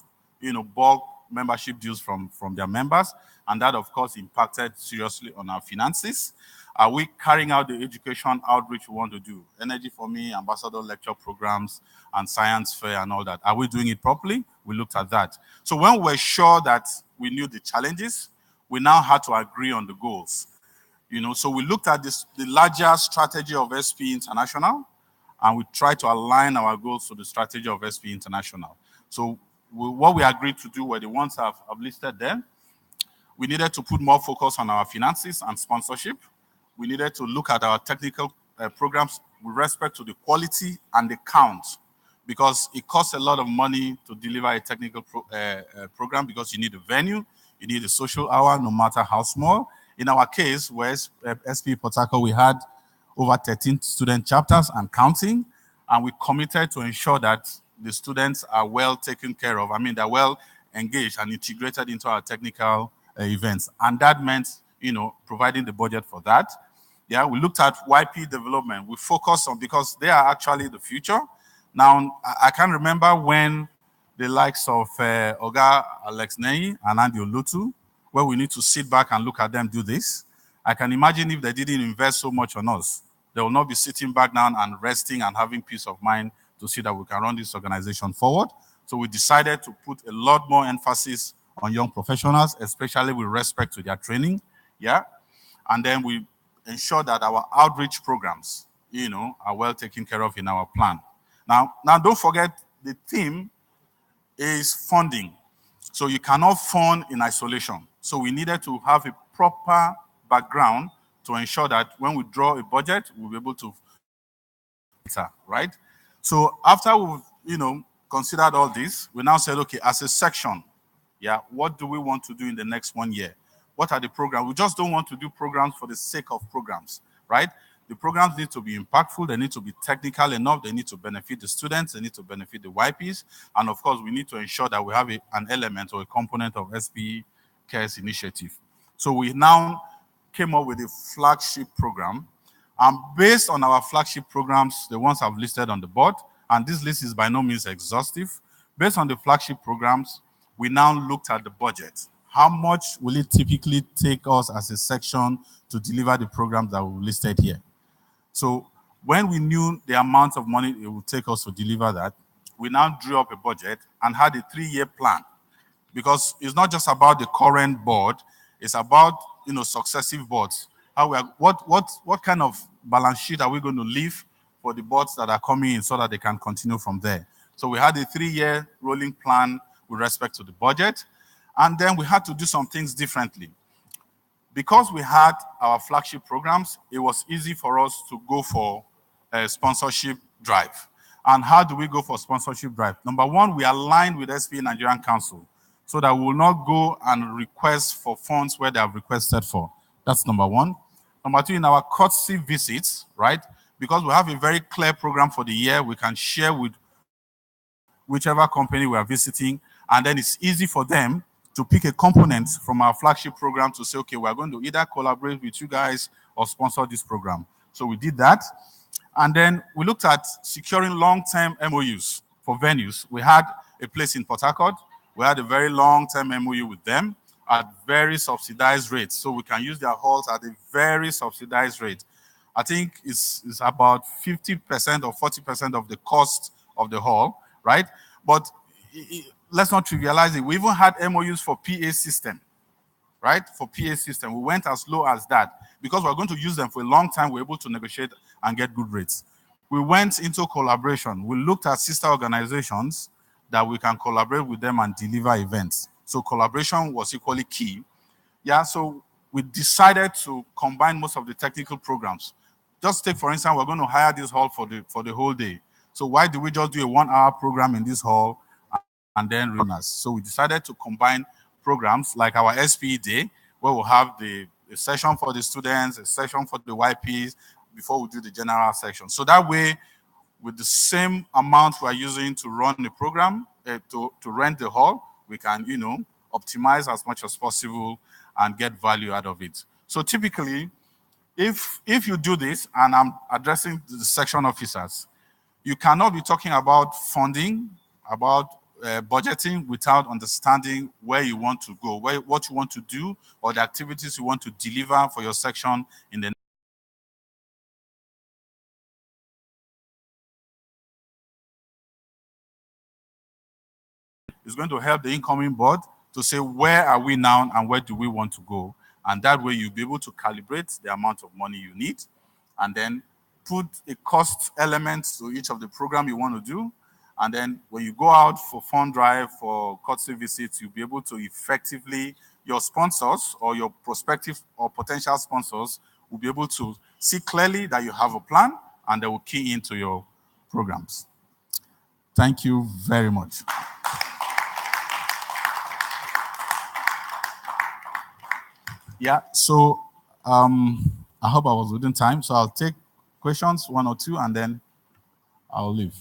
bulk membership dues from their members, and that, of course, impacted seriously on our finances. Are we carrying out the education outreach we want to do? Energy for Me, ambassador lecture programs, and science fair and all that. Are we doing it properly? We looked at that. So when we're sure that we knew the challenges, we now had to agree on the goals. So we looked at the larger strategy of SPE International, and we tried to align our goals to the strategy of SPE International. So what we agreed to do were the ones I've listed there. We needed to put more focus on our finances and sponsorship. We needed to look at our technical programs with respect to the quality and the count, because it costs a lot of money to deliver a technical program, because you need a venue, you need a social hour, no matter how small. In our case, where SPE Port Harcourt, we had over 13 student chapters and counting, and we committed to ensure that the students are well taken care of. I mean, they're well engaged and integrated into our technical events. And that meant, providing the budget for that. Yeah, we looked at YP development. We focused on, because they are actually the future. Now, I can't remember when the likes of Oga Alex Ney and Andy Olutu, where we need to sit back and look at them do this. I can imagine if they didn't invest so much on us, they will not be sitting back down and resting and having peace of mind to see that we can run this organization forward. So we decided to put a lot more emphasis on young professionals, especially with respect to their training. Yeah. And then we ensure that our outreach programs, are well taken care of in our plan. Now don't forget, the theme is funding. So you cannot fund in isolation. So we needed to have a proper background to ensure that when we draw a budget, we'll be able to, right? So after we've, considered all this, we now said, okay, as a section, yeah, what do we want to do in the next 1 year? What are the programs? We just don't want to do programs for the sake of programs. right? The programs need to be impactful, they need to be technical enough, they need to benefit the students, they need to benefit the YPs, and of course, we need to ensure that we have an element or a component of SPE Cares initiative. So we now came up with a flagship program, and based on our flagship programs, the ones I've listed on the board, and this list is by no means exhaustive, based on the flagship programs, we now looked at the budget. How much will it typically take us as a section to deliver the programs that we listed here? So when we knew the amount of money it would take us to deliver that, we now drew up a budget and had a 3-year plan. Because it's not just about the current board, it's about successive boards. How we are, what kind of balance sheet are we going to leave for the boards that are coming in so that they can continue from there? So we had a 3-year rolling plan with respect to the budget, and then we had to do some things differently. Because we had our flagship programs, it was easy for us to go for a sponsorship drive. And how do we go for sponsorship drive? Number one, we aligned with SPE Nigerian Council so that we will not go and request for funds where they have requested for. That's number one. Number two, in our courtesy visits, right? Because we have a very clear program for the year, we can share with whichever company we are visiting, and then it's easy for them to pick a component from our flagship program to say, okay, we're going to either collaborate with you guys or sponsor this program. So we did that. And then we looked at securing long-term MOUs for venues. We had a place in Port Harcourt. We had a very long-term MOU with them at very subsidized rates. So we can use their halls at a very subsidized rate. I think it's about 50% or 40% of the cost of the hall, right? But let's not trivialize it. We even had MOUs for PA system, right? For PA system. We went as low as that. Because we're going to use them for a long time, we're able to negotiate and get good rates. We went into collaboration. We looked at sister organizations that we can collaborate with them and deliver events. So collaboration was equally key. Yeah, so we decided to combine most of the technical programs. Just take, for instance, we're going to hire this hall for the whole day. So why do we just do a 1-hour program in this hall and then runners? So we decided to combine programs like our SPE Day, where we'll have a session for the students, a session for the YPs, before we do the general section. So that way, with the same amount we're using to run the program, to rent the hall, we can, optimize as much as possible and get value out of it. So typically, if you do this, and I'm addressing the section officers, you cannot be talking about funding, about budgeting without understanding where you want to go, what you want to do, or the activities you want to deliver for your section in the It's going to help the incoming board to say, where are we now and where do we want to go? And that way you'll be able to calibrate the amount of money you need and then put a cost element to each of the program you want to do. And then when you go out for fund drive, for courtesy visits, you'll be able to effectively, your sponsors or your prospective or potential sponsors will be able to see clearly that you have a plan and they will key into your programs. Thank you very much. Yeah, so I hope I was within time. So I'll take questions, 1 or 2, and then I'll leave.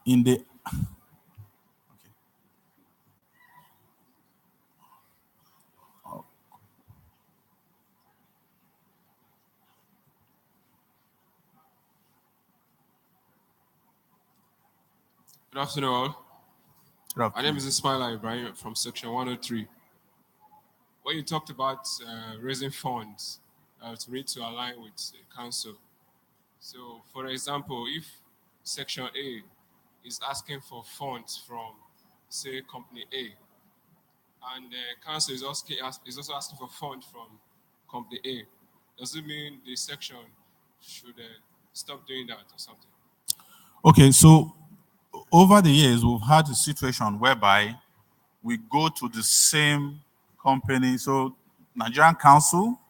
In the Good afternoon, all. Good afternoon. My name is Ismaila Ibrahim from Section 103. When you talked about raising funds to align with the council. So, for example, if Section A is asking for funds from, say, Company A, and the council is also asking for funds from Company A, does it mean the section should stop doing that or something? Okay, so over the years, we've had a situation whereby we go to the same company. So Nigerian Council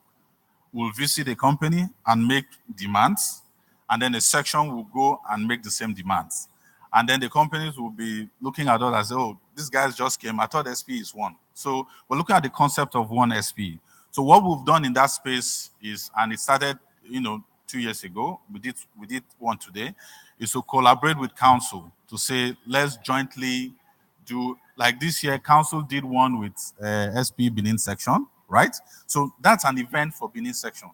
will visit a company and make demands, and then a section will go and make the same demands. And then the companies will be looking at us as, oh, these guys just came. I thought SP is one. So we're looking at the concept of one SP. So what we've done in that space is, and it started, 2 years ago, we did one today, is to collaborate with council to say, let's jointly do, like this year, council did one with SP Benin section, right? So that's an event for Benin section,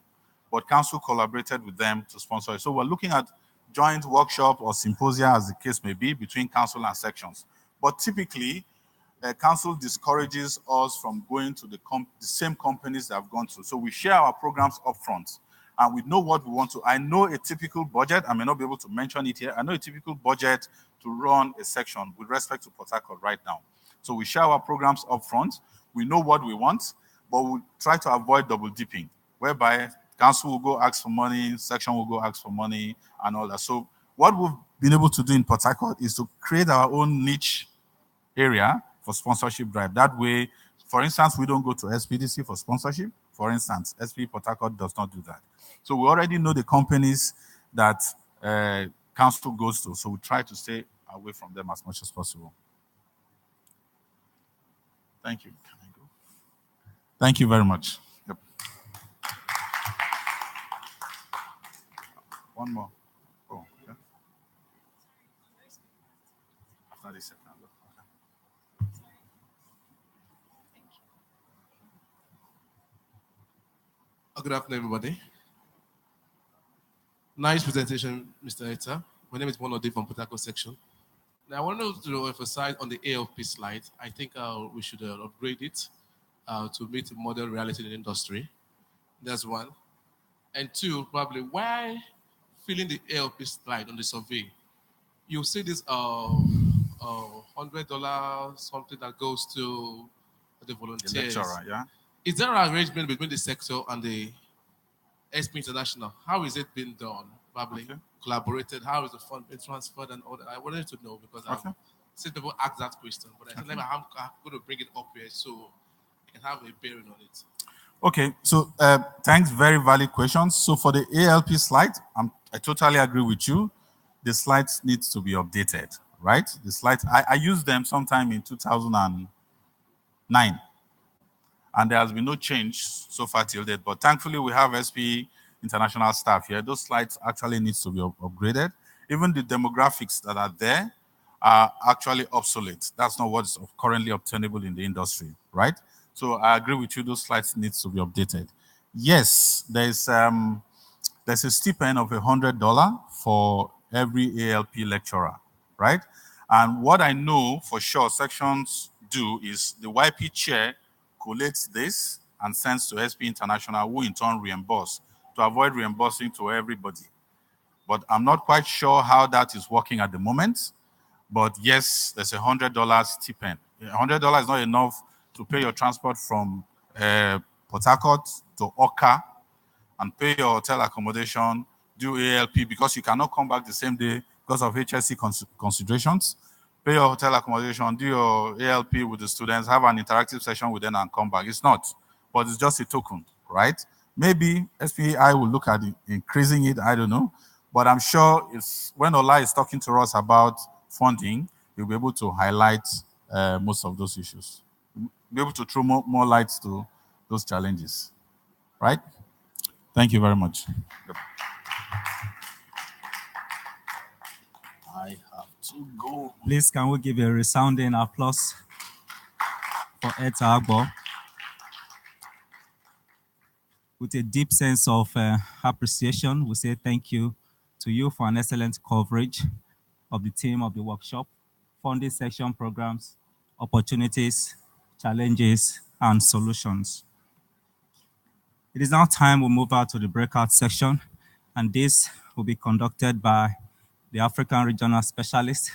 but council collaborated with them to sponsor it. So we're looking at joint workshop or symposia, as the case may be, between council and sections. But typically, council discourages us from going to the same companies that have gone to. So we share our programs upfront, and we know what we want to. I know a typical budget. I may not be able to mention it here. I know a typical budget to run a section with respect to Port Harcourt right now. So we share our programs upfront. We know what we want, but we try to avoid double dipping, whereby council will go ask for money, section will go ask for money, and all that. So what we've been able to do in Port Harcourt is to create our own niche area for sponsorship drive. That way, for instance, we don't go to SPDC for sponsorship. For instance, SP Port Harcourt does not do that. So we already know the companies that council goes to, so we try to stay away from them as much as possible. Thank you. Can I go? Thank you very much. Yep. One more. Oh, okay. After this second. Good afternoon, everybody. Nice presentation, Mr. Eta. My name is Monode from Port Harcourt section. Now, I wanted to emphasize on the ALP slide. I think we should upgrade it to meet modern reality in the industry. That's one. And two, probably, why filling the ALP slide on the survey? You see this $100 something that goes to the volunteers. The lecturer, yeah. Is there an arrangement between the sector and the SP International? How is it being done? Probably collaborated. How is the fund being transferred and all that? I wanted to know because I've seen people ask that question, but I said, I'm going to bring it up here so I can have a bearing on it. Okay, so thanks, very valid questions. So for the ALP slide, I totally agree with you. The slides need to be updated, right? The slides, I used them sometime in 2009. And there has been no change so far till date. But thankfully, we have SP International staff here. Those slides actually need to be upgraded. Even the demographics that are there are actually obsolete. That's not what's currently obtainable in the industry, right? So I agree with you, those slides need to be updated. Yes, there's a stipend of $100 for every ALP lecturer, right? And what I know for sure sections do is the YP chair collates this and sends to SP International, who in turn reimburse, to avoid reimbursing to everybody. But I'm not quite sure how that is working at the moment. But yes, there's $100 stipend. $100 is not enough to pay your transport from Port Harcourt to Oka and pay your hotel accommodation, do ALP, because you cannot come back the same day because of HSC considerations. Pay your hotel accommodation, do your ALP with the students, have an interactive session with them and come back. It's not, but it's just a token, right? Maybe SPI will look at increasing it, I don't know. But I'm sure when Ola is talking to us about funding, he'll be able to highlight most of those issues. Be able to throw more lights to those challenges, right? Thank you very much. Yep. I have to go. Please, can we give a resounding applause for Eta Agbo? With a deep sense of appreciation, we say thank you to you for an excellent coverage of the theme of the workshop, funding section programs, opportunities, challenges, and solutions. It is now time we move out to the breakout section, and this will be conducted by the African Regional Specialist,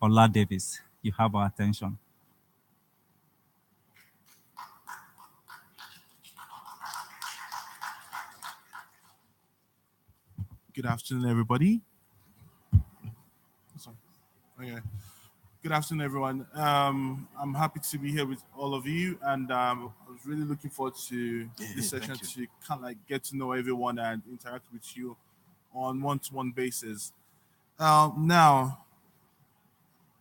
Ola Davis. You have our attention. Good afternoon, everybody. Sorry. Okay. Good afternoon, everyone. I'm happy to be here with all of you, and I was really looking forward to this session to kind of like get to know everyone and interact with you on one-to-one basis. Now,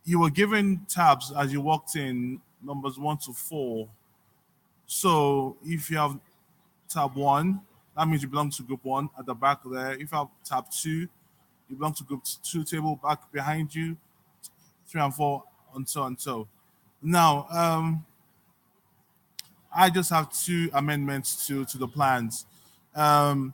you were given tabs as you walked in, numbers 1 to 4. So if you have tab 1, that means you belong to group 1 at the back there. If you have tab 2, you belong to group 2 table back behind you, 3 and 4, and so and so. Now, I just have 2 amendments to the plans, because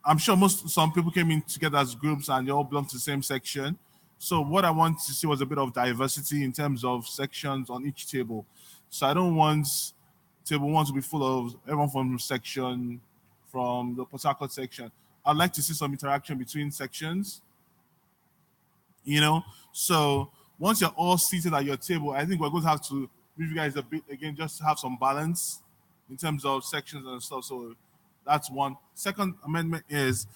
I'm sure some people came in together as groups and they all belong to the same section. So what I want to see was a bit of diversity in terms of sections on each table. So I don't want table 1 to be full of everyone from the Port Harcourt section. I'd like to see some interaction between sections, So once you're all seated at your table, I think we're going to have to give you guys a bit again, just to have some balance in terms of sections and stuff. So that's one. Second amendment is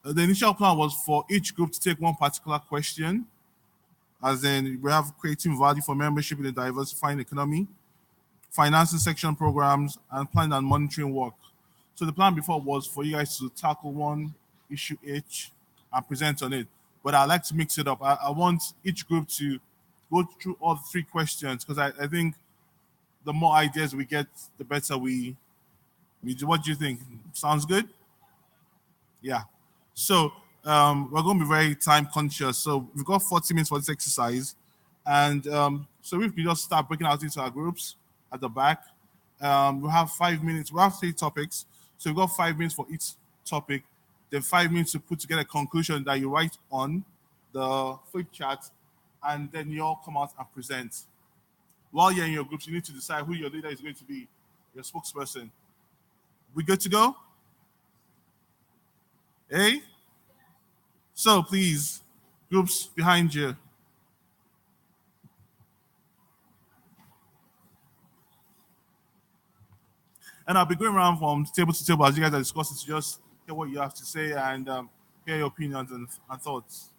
the initial plan was for each group to take one particular question, as in we have creating value for membership in a diversifying economy, financing section programs, and planning and monitoring work. So the plan before was for you guys to tackle one issue each and present on it. But I like to mix it up. I want each group to go through all 3 questions, because I think the more ideas we get, the better we do. What do you think? Sounds good? Yeah. So we're going to be very time conscious. So we've got 40 minutes for this exercise. And so we can just start breaking out into our groups at the back. We'll have 5 minutes. We'll have 3 topics. So we've got 5 minutes for each topic. Then 5 minutes to put together a conclusion that you write on the flip chart. And then you all come out and present. While you're in your groups, you need to decide who your leader is going to be, your spokesperson. We good to go? Hey? So please, groups behind you. And I'll be going around from table to table as you guys are discussing to just hear what you have to say and hear your opinions and thoughts.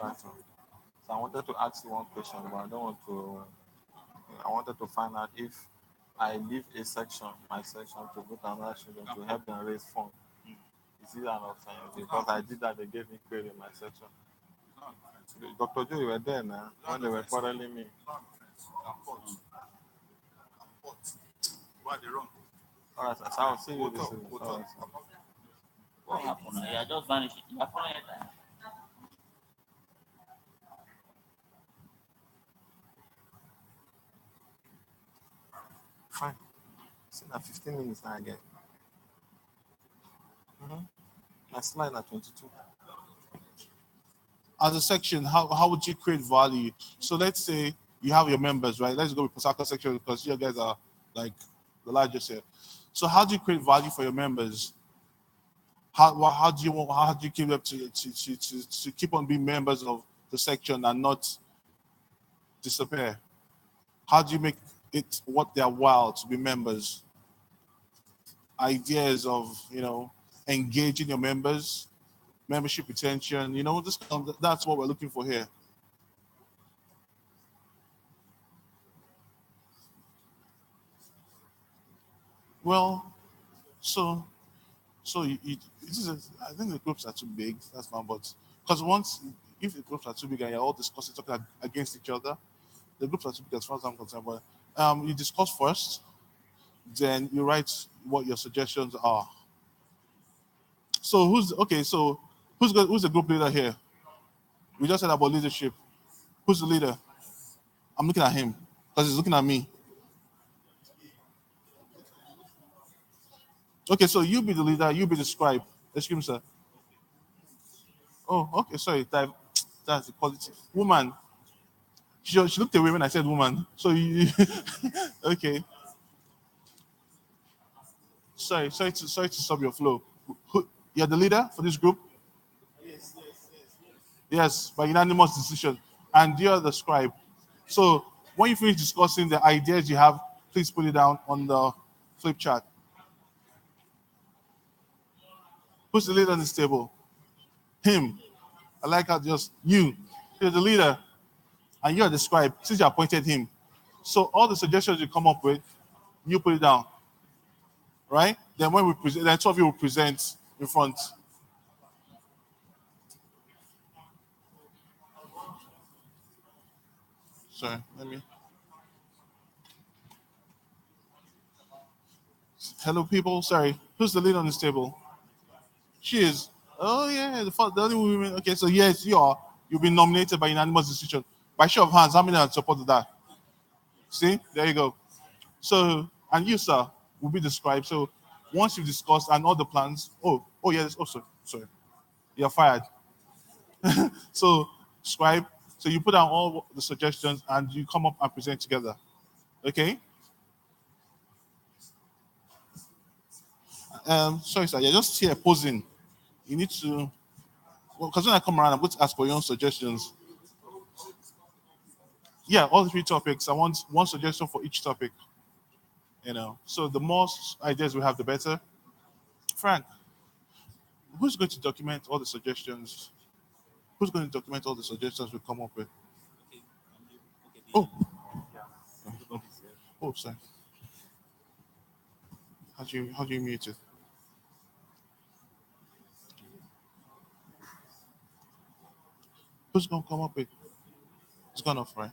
Right. So I wanted to ask you one question, but I don't want to. I wanted to find out if I leave my section, to go to another student to help them raise funds. Is it an option? Because I did that, they gave me query in my section. Dr. Joe, you were there now when they were quarreling me. All right, so I'll see you this evening. What happened? You are just vanishing. You are following it. fine. See now 15 minutes now again. My slide at 22. As a section, how would you create value? So let's say you have your members, right? Let's go with Posaka section because you guys are like the largest here. So how do you create value for your members? How do you keep them to keep on being members of the section and not disappear? How do you make it what they're while to be members? Ideas of engaging your members, membership retention, that's what we're looking for here. Well, so I think the groups are too big. That's not, but because if the groups are too big and you're all discussing, talking against each other, the groups are too big as far as I'm concerned. But you discuss first, then you write what your suggestions are. So who's the group leader here? We just said about leadership. Who's the leader? I'm looking at him because he's looking at me. Okay, so you be the leader, you be the scribe. Excuse me, sir. Oh, okay, sorry. That's equality. Woman. She looked away when I said woman. So you okay. Sorry to stop your flow. You're the leader for this group? Yes, by unanimous decision. And you're the scribe. So when you finish discussing the ideas you have, please put it down on the flip chart. Who's the leader on this table? Him. I like how you're the leader, and you're the scribe since you appointed him. So all the suggestions you come up with, you put it down. Right? Then when we present, then two of you will present in front. Sorry, Hello, people. Sorry, who's the leader on this table? She is. Oh yeah, the only woman. Okay, so yes, you are. You've been nominated by unanimous decision. By show of hands, how many are supported that? See, there you go. So, and you, sir, will be the scribe. So, once you've discussed and all the plans, yes, sorry, you're fired. So, scribe. So you put down all the suggestions and you come up and present together. Okay. Sorry, sir. You're just here posing. You need to. Because when I come around, I'm going to ask for your own suggestions. Yeah, all 3 topics. I want one suggestion for each topic. So the more ideas we have, the better. Frank, who's going to document all the suggestions? Who's going to document all the suggestions we come up with? Oh, sorry. How do you mute it? Who's going to come up with? It's gone off, right?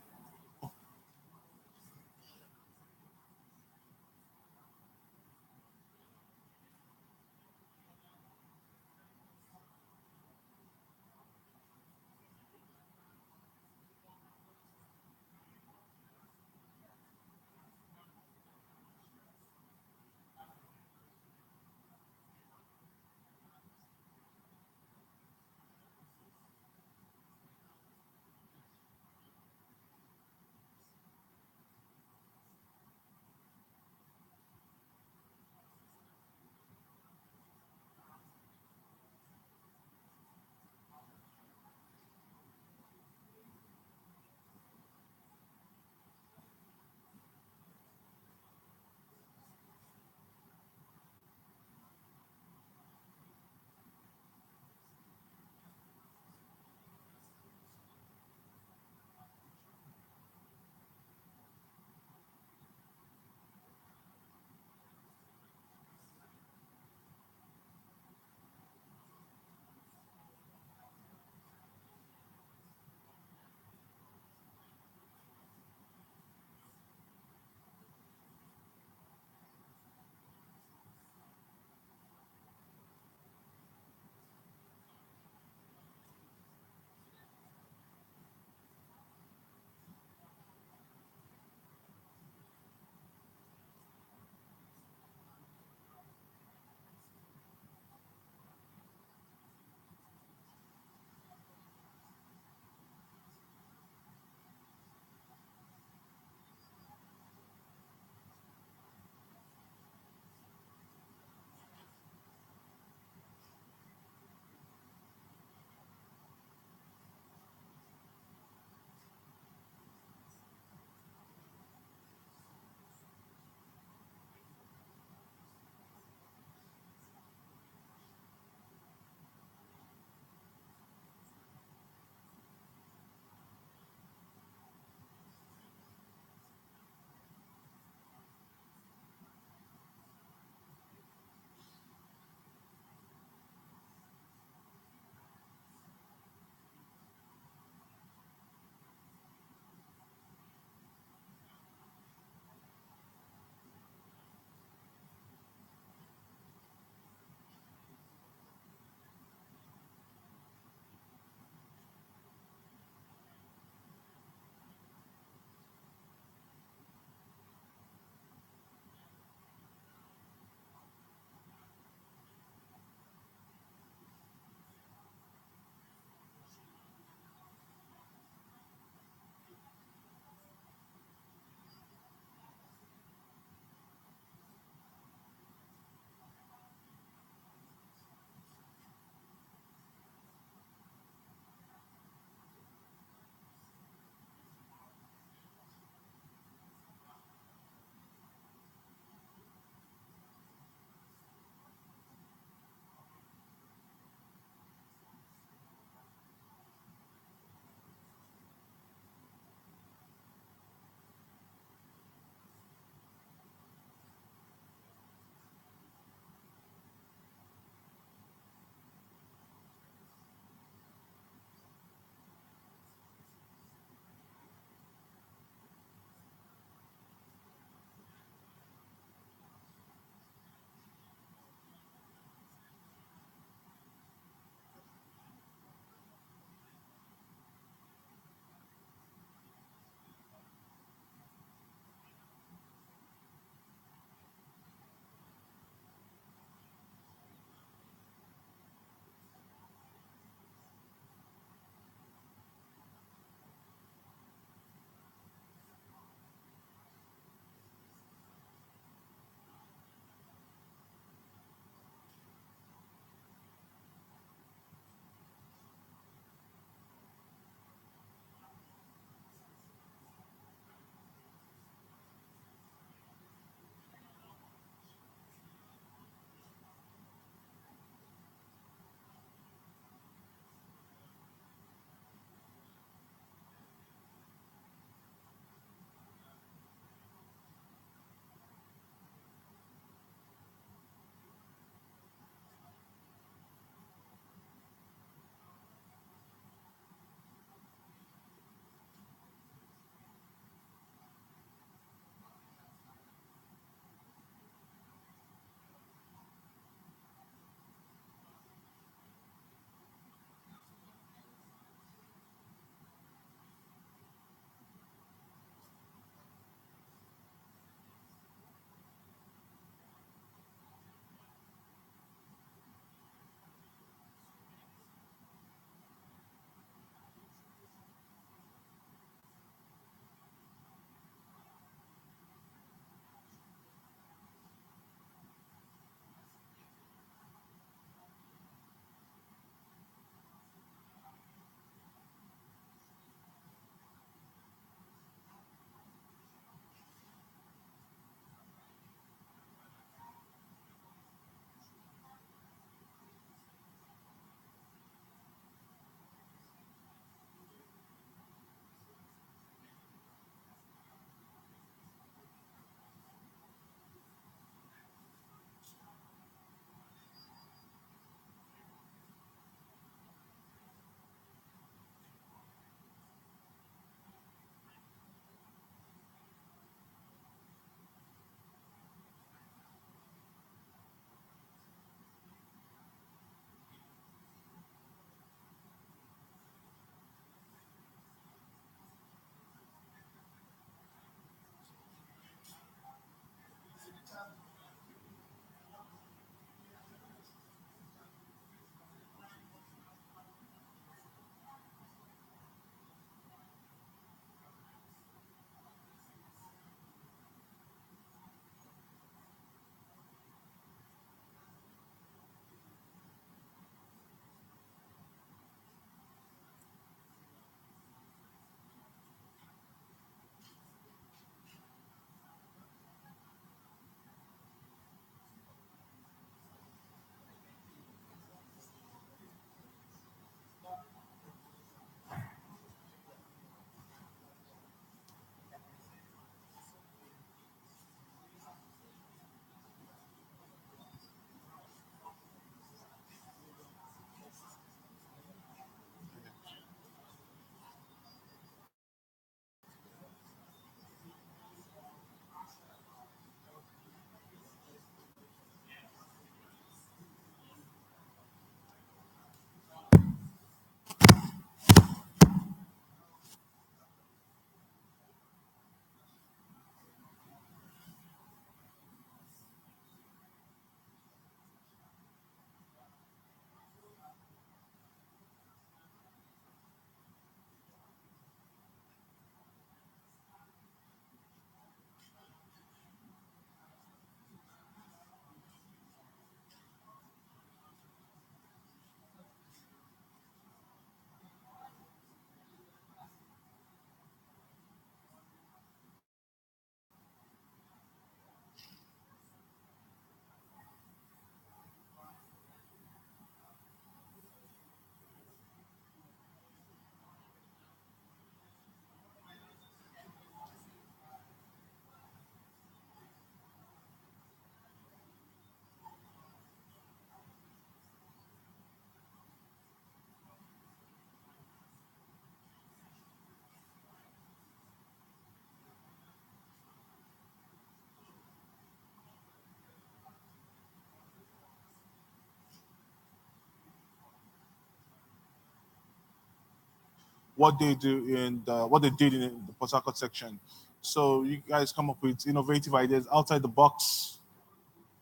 what they do in what they did in the Port Harcourt section. So you guys come up with innovative ideas, outside the box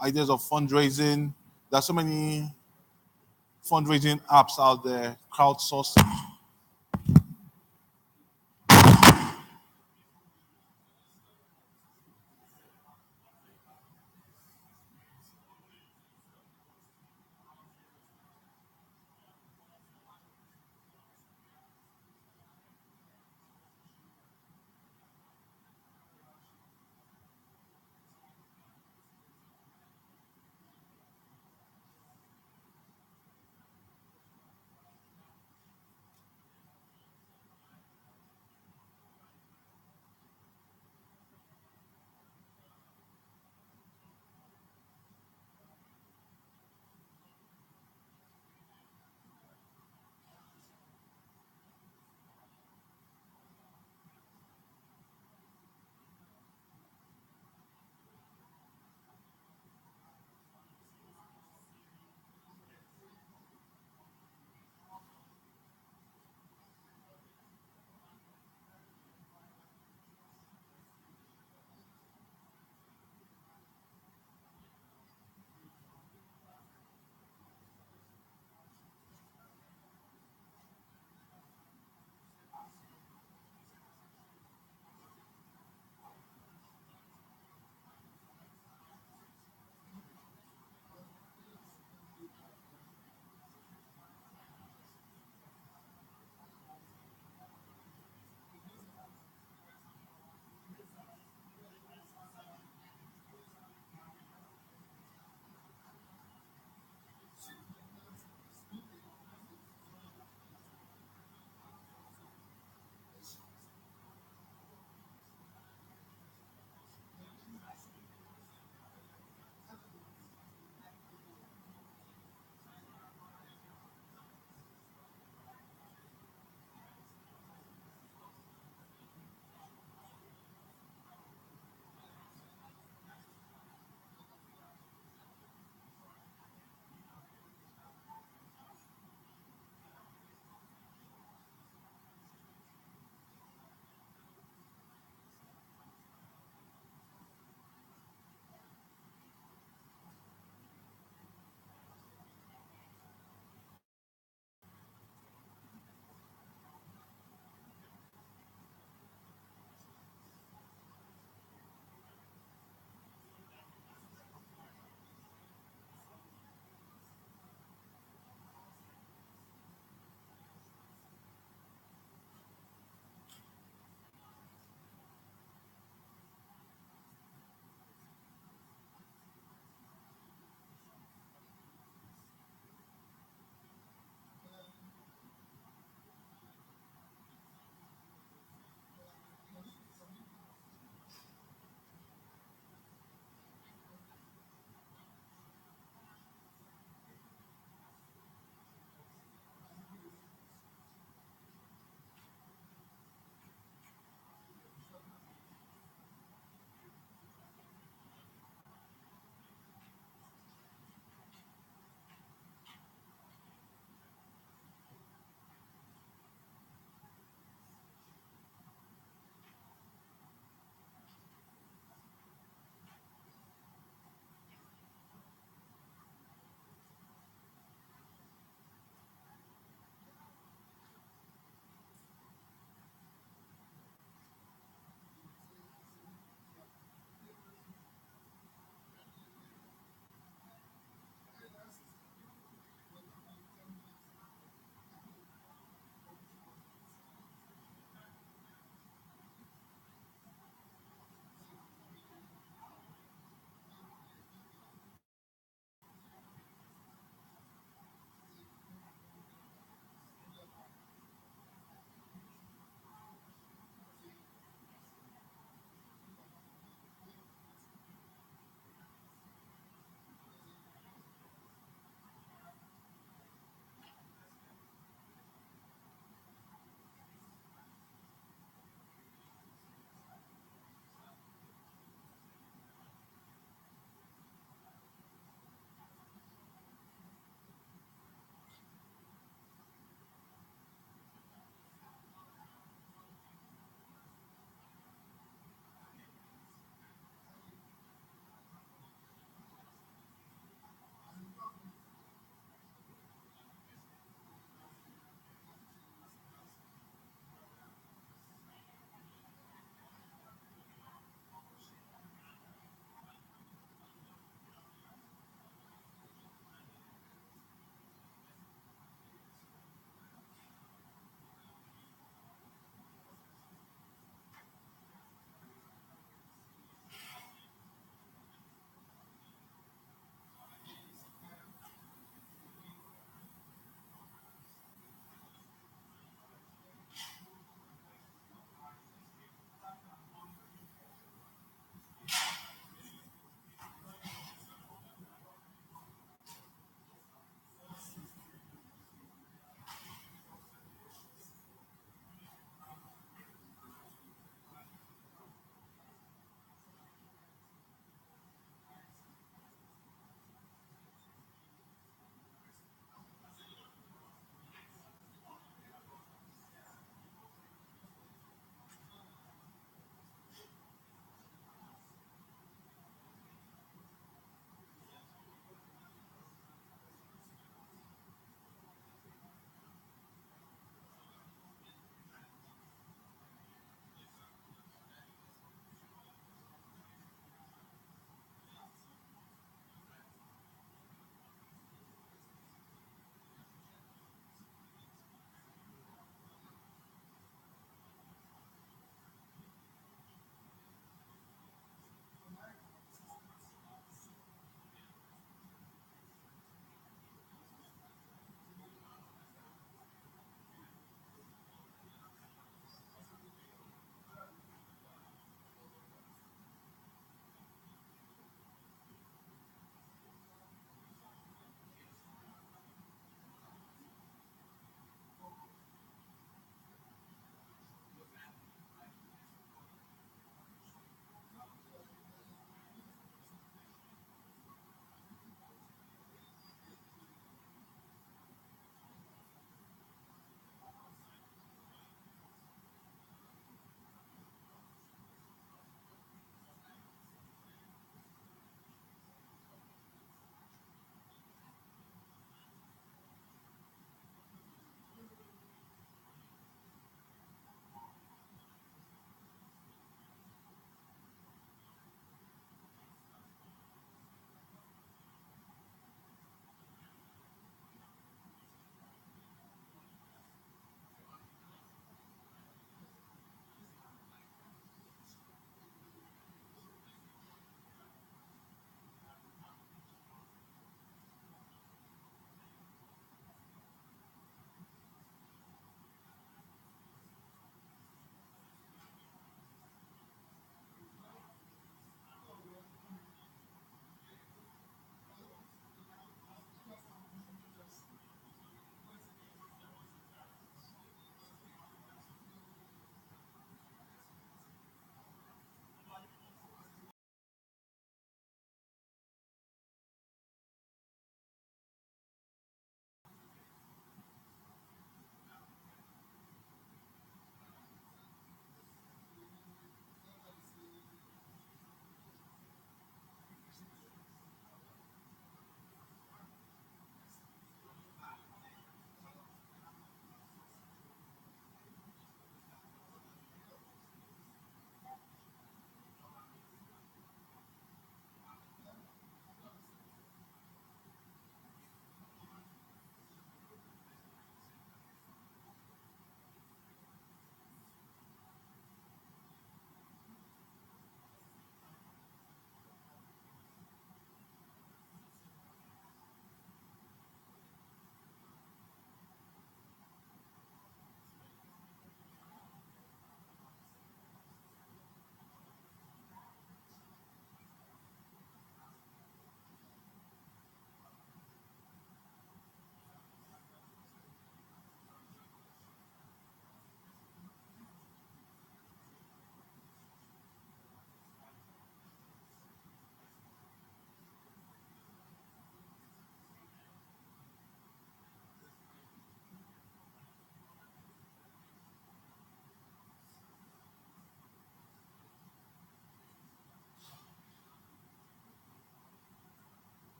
ideas of fundraising. There's so many fundraising apps out there, crowdsourcing.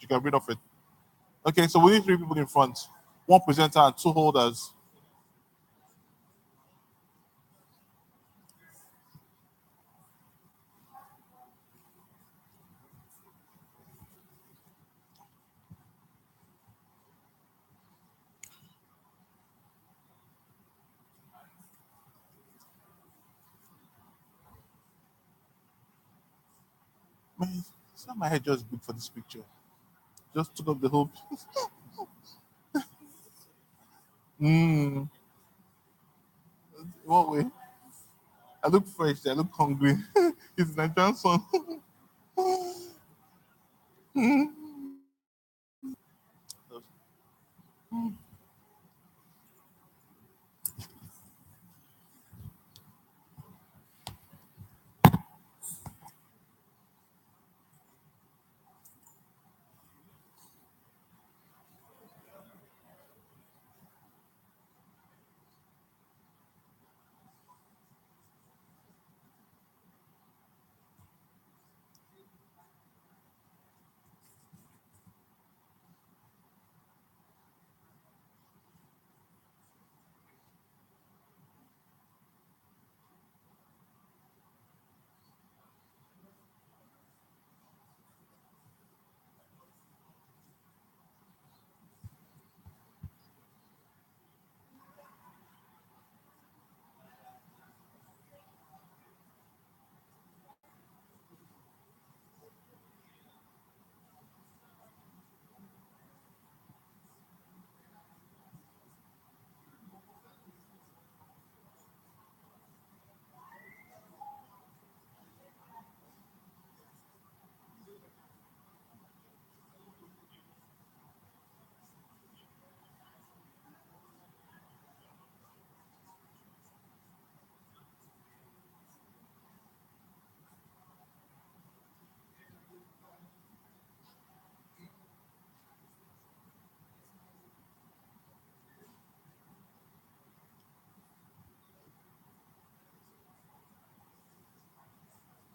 You can read off it. Okay, so we need 3 people in front, 1 presenter and 2 holders. Man, it's not my head just big for this picture. Just took up the whole. What way? I look fresh. I look hungry. It's Nigerian son.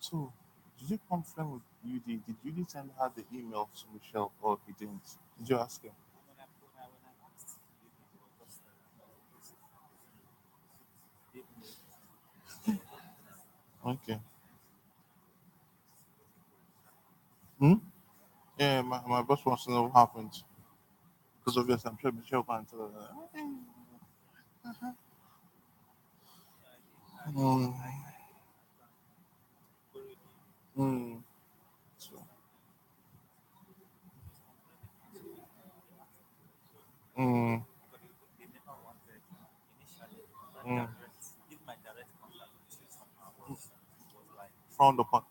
So, did you confirm with UD? Did UD send her the email to Michelle or he didn't? Did you ask him? Okay. Hmm? Yeah, my boss wants to know what happened. Because obviously, I'm sure Michelle can't tell her. Mm. Mm. So, mm. Mm. Frowned upon.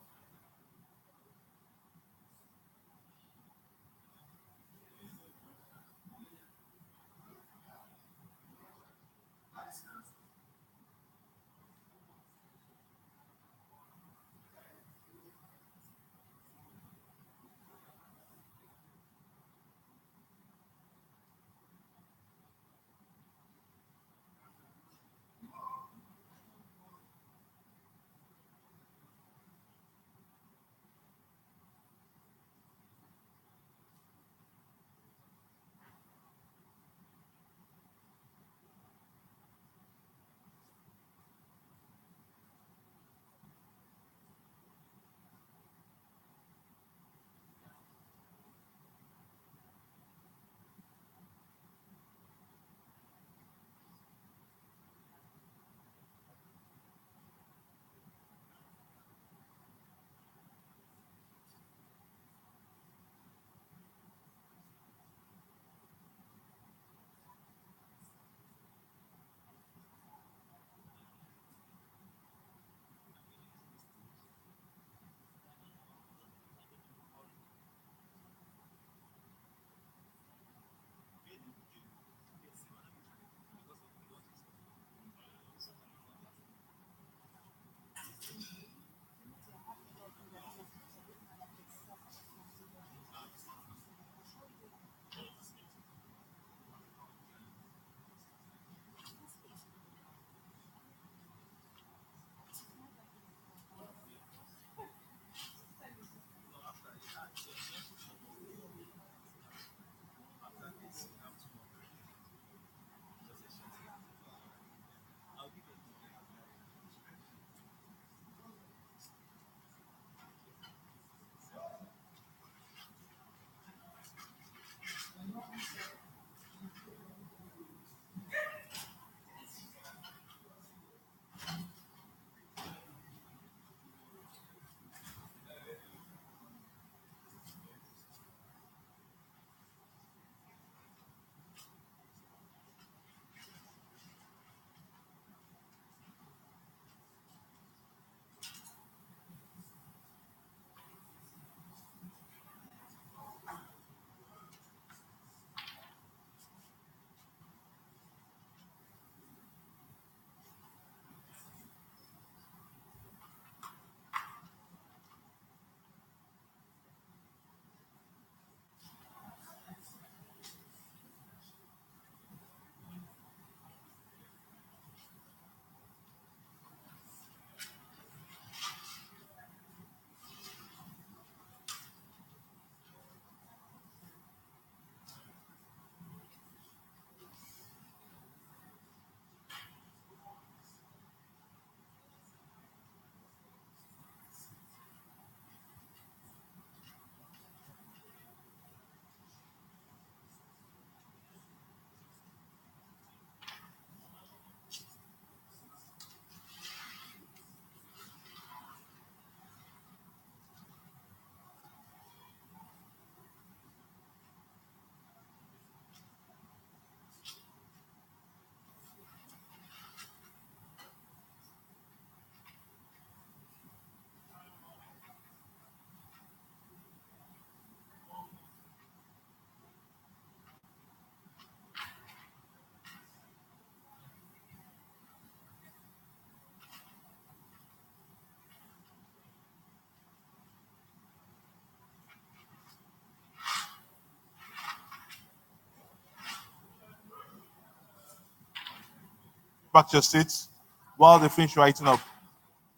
back to your seats while they finish writing up.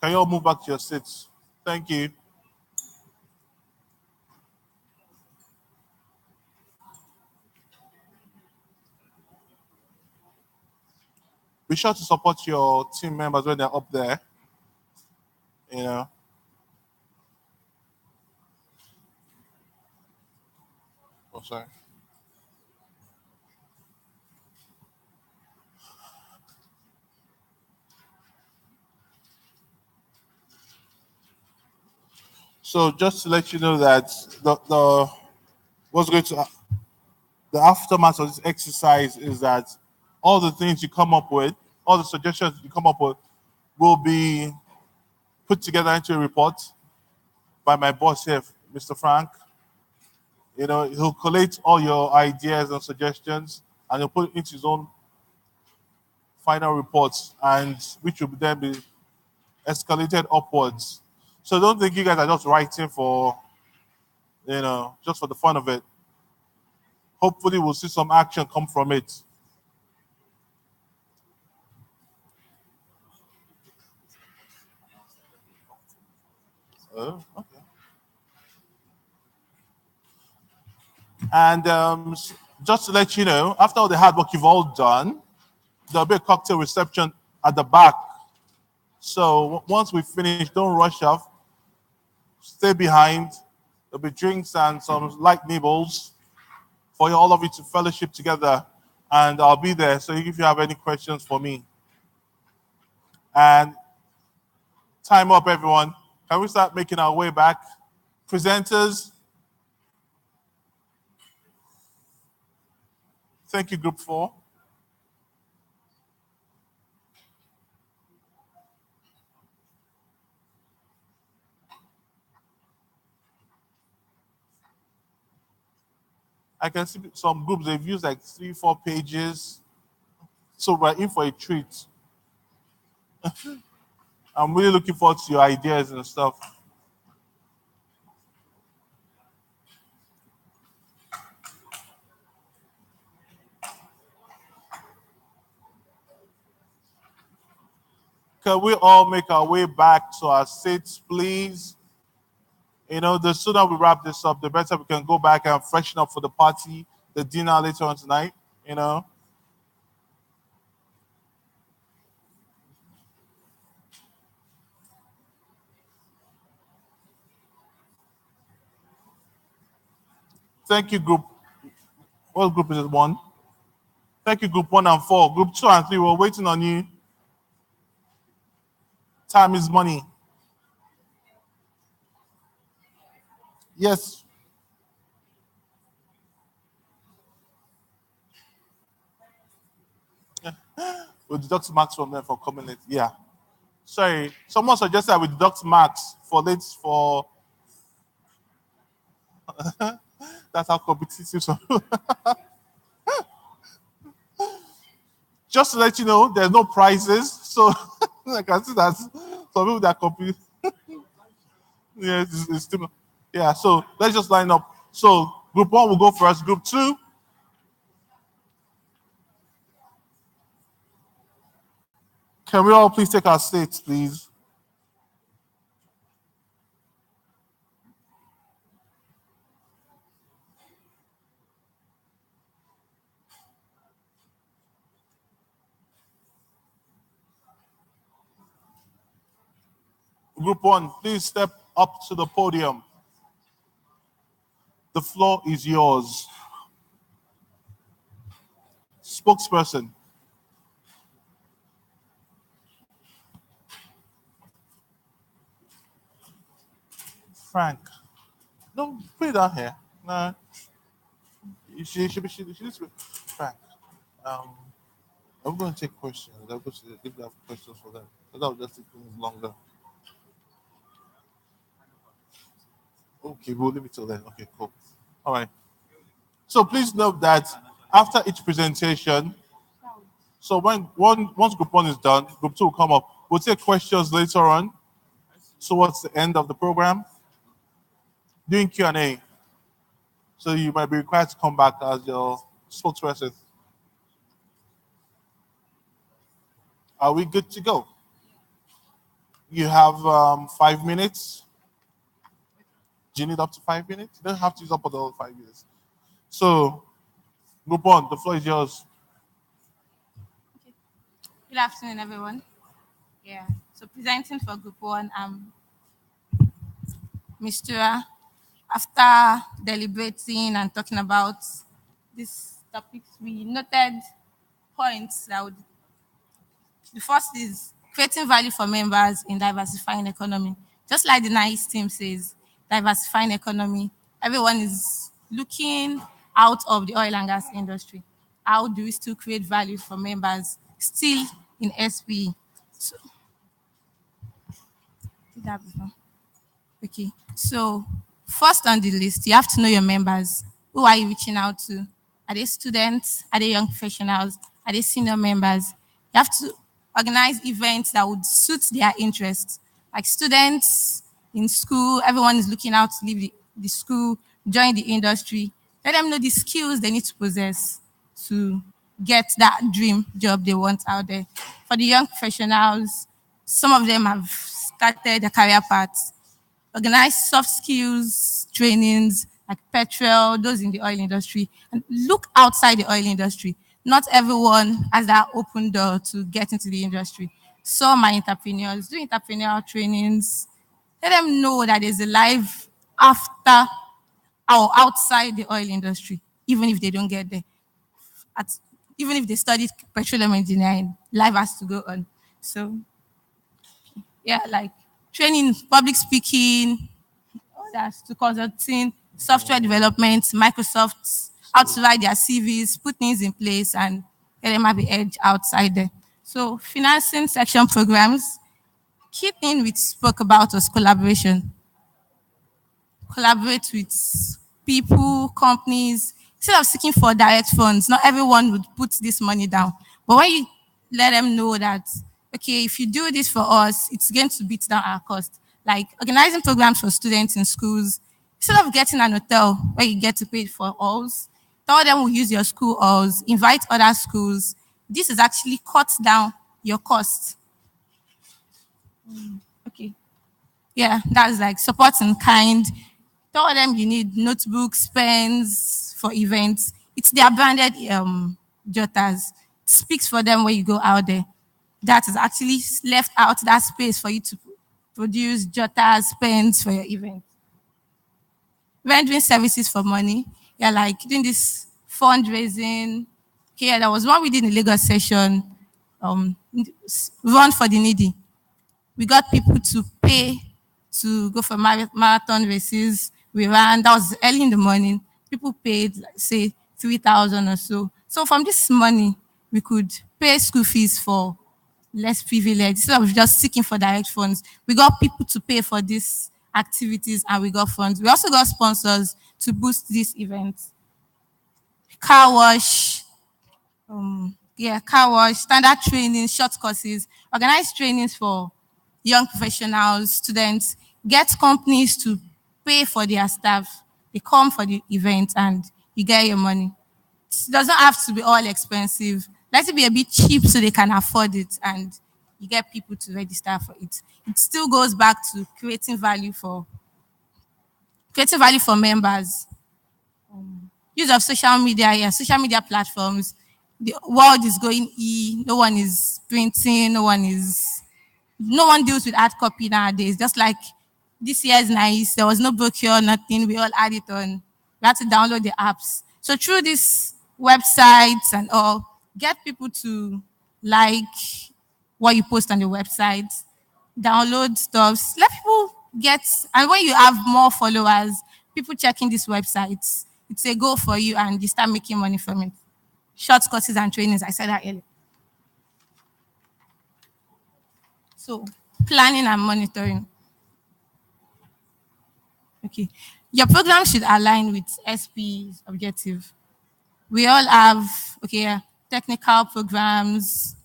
Can you all move back to your seats? Thank you. Be sure to support your team members when they're up there. You know. Oh, sorry. So just to let you know that the what's going to the aftermath of this exercise is that all the things you come up with, all the suggestions you come up with, will be put together into a report by my boss here, Mr. Frank. You know, he'll collate all your ideas and suggestions, and he'll put it into his own final reports, and which will then be escalated upwards. So don't think you guys are just writing for, you know, just for the fun of it. Hopefully we'll see some action come from it. Oh, okay. And just to let you know, after all the hard work you've all done, there'll be a cocktail reception at the back. So once we finish, don't rush off. Stay behind. There'll be drinks and some light nibbles for all of you to fellowship together. And I'll be there. So if you have any questions for me. And time up, everyone. Can we start making our way back? Presenters. Thank you, Group 4. I can see some groups, they've used like 3-4 pages. So we're in for a treat. I'm really looking forward to your ideas and stuff. Can we all make our way back to our seats, please? You know, the sooner we wrap this up, the better we can go back and freshen up for the party, the dinner later on tonight, you know. Thank you, group. What group is it? 1? Thank you, group 1 and 4. Group 2 and 3, we're waiting on you. Time is money. Yes. We'll deduct marks from them for coming late. Yeah. Sorry. Someone suggested we deduct marks for late for. That's how competitive. Just to let you know, there's no prizes. So I can see that some people that compete. Yeah, it's still. Yeah, so let's just line up. So group 1 will go first. Group 2. Can we all please take our seats, please? Group 1, please step up to the podium. The floor is yours. Spokesperson. Frank. No, put it down here. No. She needs to be Frank. I'm going to take questions. I'm going to if you have questions for them. But that will just take things longer. Okay, we'll leave it till then. Okay, cool. All right. So please note that after each presentation, so once group 1 is done, group 2 will come up. We'll take questions later on towards the end of the program, doing Q&A. So you might be required to come back as your spokesperson. Are we good to go? You have 5 minutes. Do you need up to 5 minutes? You don't have to use up all the whole 5 minutes. So, group one, the floor is yours. Good afternoon, everyone. Yeah. So presenting for Group 1, Mistura. After deliberating and talking about these topics, we noted points that would. The first is creating value for members in diversifying economy. Just like the NICE team says, diversifying economy. Everyone is looking out of the oil and gas industry. How do we still create value for members still in SPE? So, did that before? Okay. So first on the list, you have to know your members. Who are you reaching out to? Are they students? Are they young professionals? Are they senior members? You have to organize events that would suit their interests. Like students in school, everyone is looking out to leave the school, join the industry. Let them know the skills they need to possess to get that dream job they want out there. For the young professionals, some of them have started their career paths. Organize soft skills trainings like petrol, those in the oil industry, and look outside the oil industry. Not everyone has that open door to get into the industry. Some are entrepreneurs, do entrepreneurial trainings. Let them know that there's a life after or outside the oil industry, even if they don't get there. Even if they studied petroleum engineering, life has to go on. So, yeah, like training, public speaking, that's to consulting, software development, Microsoft, how to write their CVs, put things in place, and get them have the edge outside there. So financing section programs, key thing we spoke about was collaboration. Collaborate with people, companies. Instead of seeking for direct funds, not everyone would put this money down. But when you let them know that, okay, if you do this for us, it's going to beat down our cost. Like organizing programs for students in schools, instead of getting an hotel where you get to pay for halls, tell them we'll use your school halls, invite other schools. This is actually cuts down your cost. Okay. Yeah, that's like support in kind. Tell them you need notebooks, pens for events. It's their branded jotters. It speaks for them when you go out there. That is actually left out that space for you to produce jotters, pens for your event. Rendering services for money. Yeah, like doing this fundraising. Okay, yeah, there was one we did in Lagos session. Run for the needy. We got people to pay to go for marathon races. We ran, that was early in the morning. People paid, like, say, 3,000 or so. So from this money, we could pay school fees for less privileged. Instead of just seeking for direct funds, we got people to pay for these activities and we got funds. We also got sponsors to boost these events. Car wash, car wash, standard training, short courses, organized trainings for young professionals, students, get companies to pay for their staff. They come for the event and you get your money. It doesn't have to be all expensive. Let it be a bit cheap so they can afford it and you get people to register for it. It still goes back to creating value for members. Use of social media, social media platforms. The world is going no one is printing, no one deals with hard copy nowadays. Just like this year is NICE, there was no brochure, nothing. We all had it on. We had to download the apps. So through these websites and all, get people to like what you post on the website, download stuff, let people get, and when you have more followers, people checking these websites, it's a goal for you and you start making money from it. Short courses and trainings, I said that earlier. So, planning and monitoring. Okay. Your program should align with SP's objective. We all have, technical programs,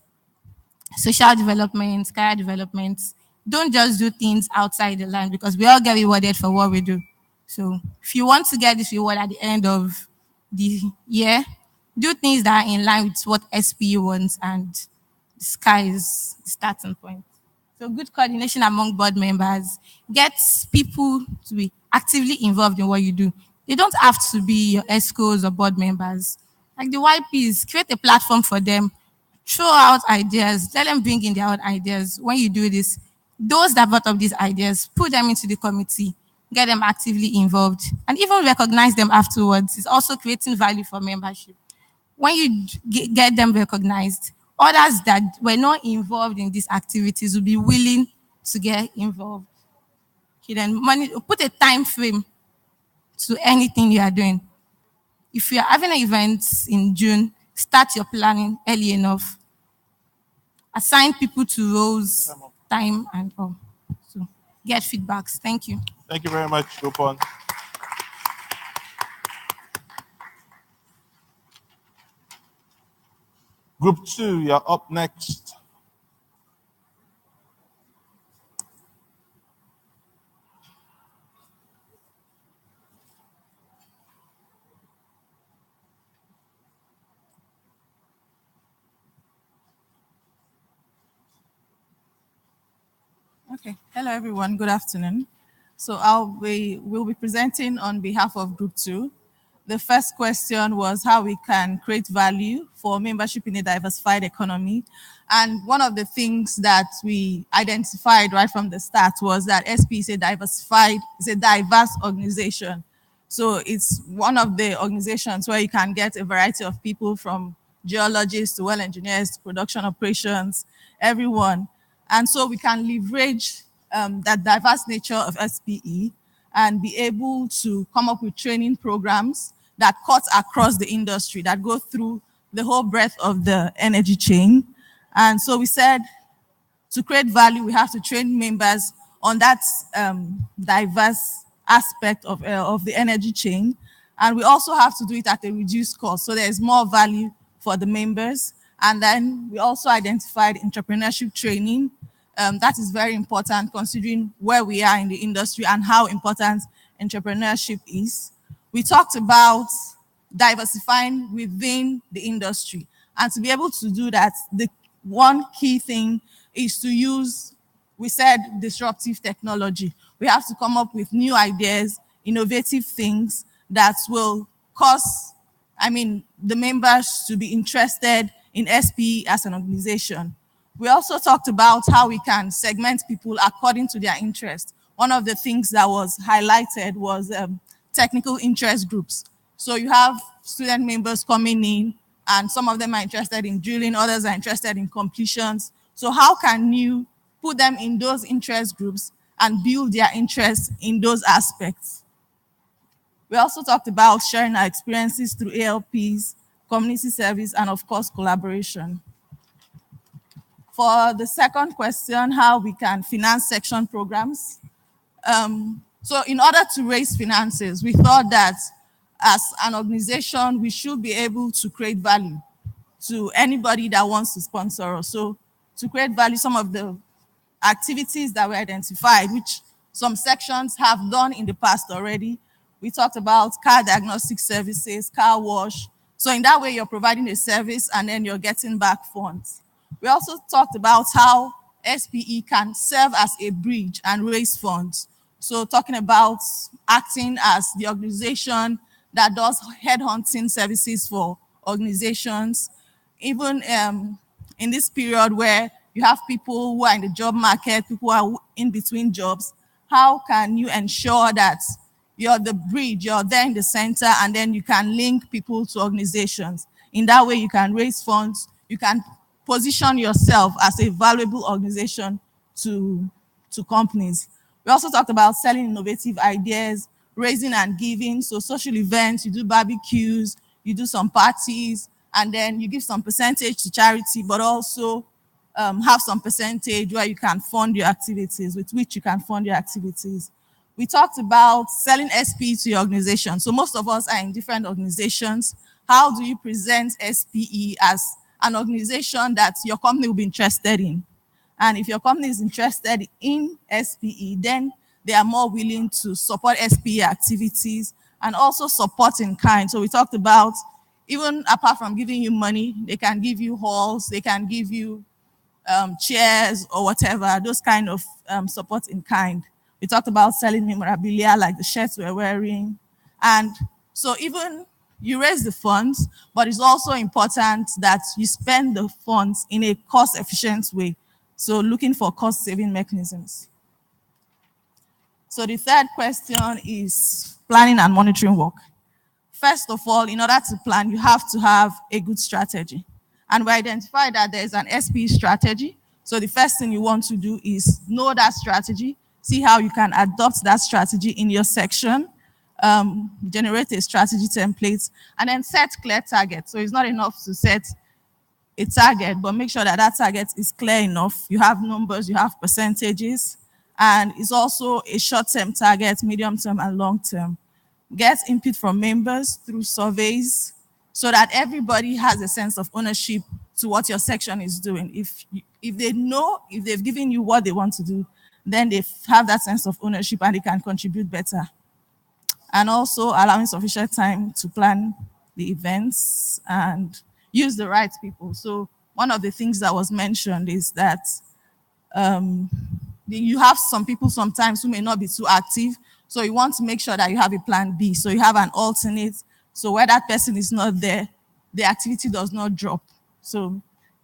social development, career development. Don't just do things outside the line because we all get rewarded for what we do. So, if you want to get this reward at the end of the year, do things that are in line with what SPE wants and the sky is the starting point. So good coordination among board members gets people to be actively involved in what you do. They don't have to be your ESCOs or board members. Like the YPs, create a platform for them, throw out ideas, let them bring in their own ideas. When you do this, those that brought up these ideas, put them into the committee, get them actively involved, and even recognize them afterwards. It's also creating value for membership. When you get them recognized, others that were not involved in these activities will be willing to get involved. Okay, then put a time frame to anything you are doing. If you are having an event in June, start your planning early enough. Assign people to roles, time, and all. So get feedbacks. Thank you. Thank you very much, Gopon. Group 2, you're up next. Okay. Hello, everyone. Good afternoon. So we'll be presenting on behalf of Group 2. The first question was how we can create value for membership in a diversified economy. And one of the things that we identified right from the start was that SP is a diverse organization. So it's one of the organizations where you can get a variety of people, from geologists to well engineers to production operations, everyone. And so we can leverage that diverse nature of SPE and be able to come up with training programs that cut across the industry, that go through the whole breadth of the energy chain. And so we said, to create value, we have to train members on that diverse aspect of the energy chain. And we also have to do it at a reduced cost, so there's more value for the members. And then we also identified entrepreneurship training. That is very important considering where we are in the industry and how important entrepreneurship is. We talked about diversifying within the industry. And to be able to do that, the one key thing is to use, we said, disruptive technology. We have to come up with new ideas, innovative things that will cause, the members to be interested in SPE as an organization. We also talked about how we can segment people according to their interest. One of the things that was highlighted was technical interest groups. So you have student members coming in, and some of them are interested in drilling, others are interested in completions. So how can you put them in those interest groups and build their interest in those aspects? We also talked about sharing our experiences through ALPs, community service, and of course, collaboration. For the second question, how we can finance section programs. So in order to raise finances, we thought that as an organization, we should be able to create value to anybody that wants to sponsor us. So to create value, some of the activities that we identified, which some sections have done in the past already. We talked about car diagnostic services, car wash. So in that way, you're providing a service and then you're getting back funds. We also talked about how SPE can serve as a bridge and raise funds. So talking about acting as the organization that does headhunting services for organizations, even in this period where you have people who are in the job market, people who are in between jobs, how can you ensure that you're the bridge, you're there in the center, and then you can link people to organizations? In that way, you can raise funds, you can position yourself as a valuable organization to companies. We also talked about selling innovative ideas, raising and giving. So social events, you do barbecues, you do some parties, and then you give some percentage to charity, but also have some percentage where you can fund your activities, with which you can fund your activities. We talked about selling SPE to your organization. So most of us are in different organizations. How do you present SPE as an organization that your company will be interested in? And if your company is interested in SPE, then they are more willing to support SPE activities and also support in kind. So we talked about, even apart from giving you money, they can give you halls, they can give you chairs or whatever, those kind of support in kind. We talked about selling memorabilia like the shirts we're wearing. And so even you raise the funds, but it's also important that you spend the funds in a cost-efficient way. So looking for cost-saving mechanisms. So the third question is planning and monitoring work. First of all, in order to plan, you have to have a good strategy. And we identified that there's an SPE strategy. So the first thing you want to do is know that strategy, see how you can adopt that strategy in your section, generate a strategy template, and then set clear targets. So it's not enough to set a target, but make sure that that target is clear enough. You have numbers, you have percentages, and it's also a short-term target, medium-term, and long-term. Get input from members through surveys so that everybody has a sense of ownership to what your section is doing. If they know, if they've given you what they want to do, then they have that sense of ownership and they can contribute better. And also allowing sufficient time to plan the events and use the right people. So one of the things that was mentioned is that you have some people sometimes who may not be too active. So you want to make sure that you have a plan B. So you have an alternate. So where that person is not there, the activity does not drop. So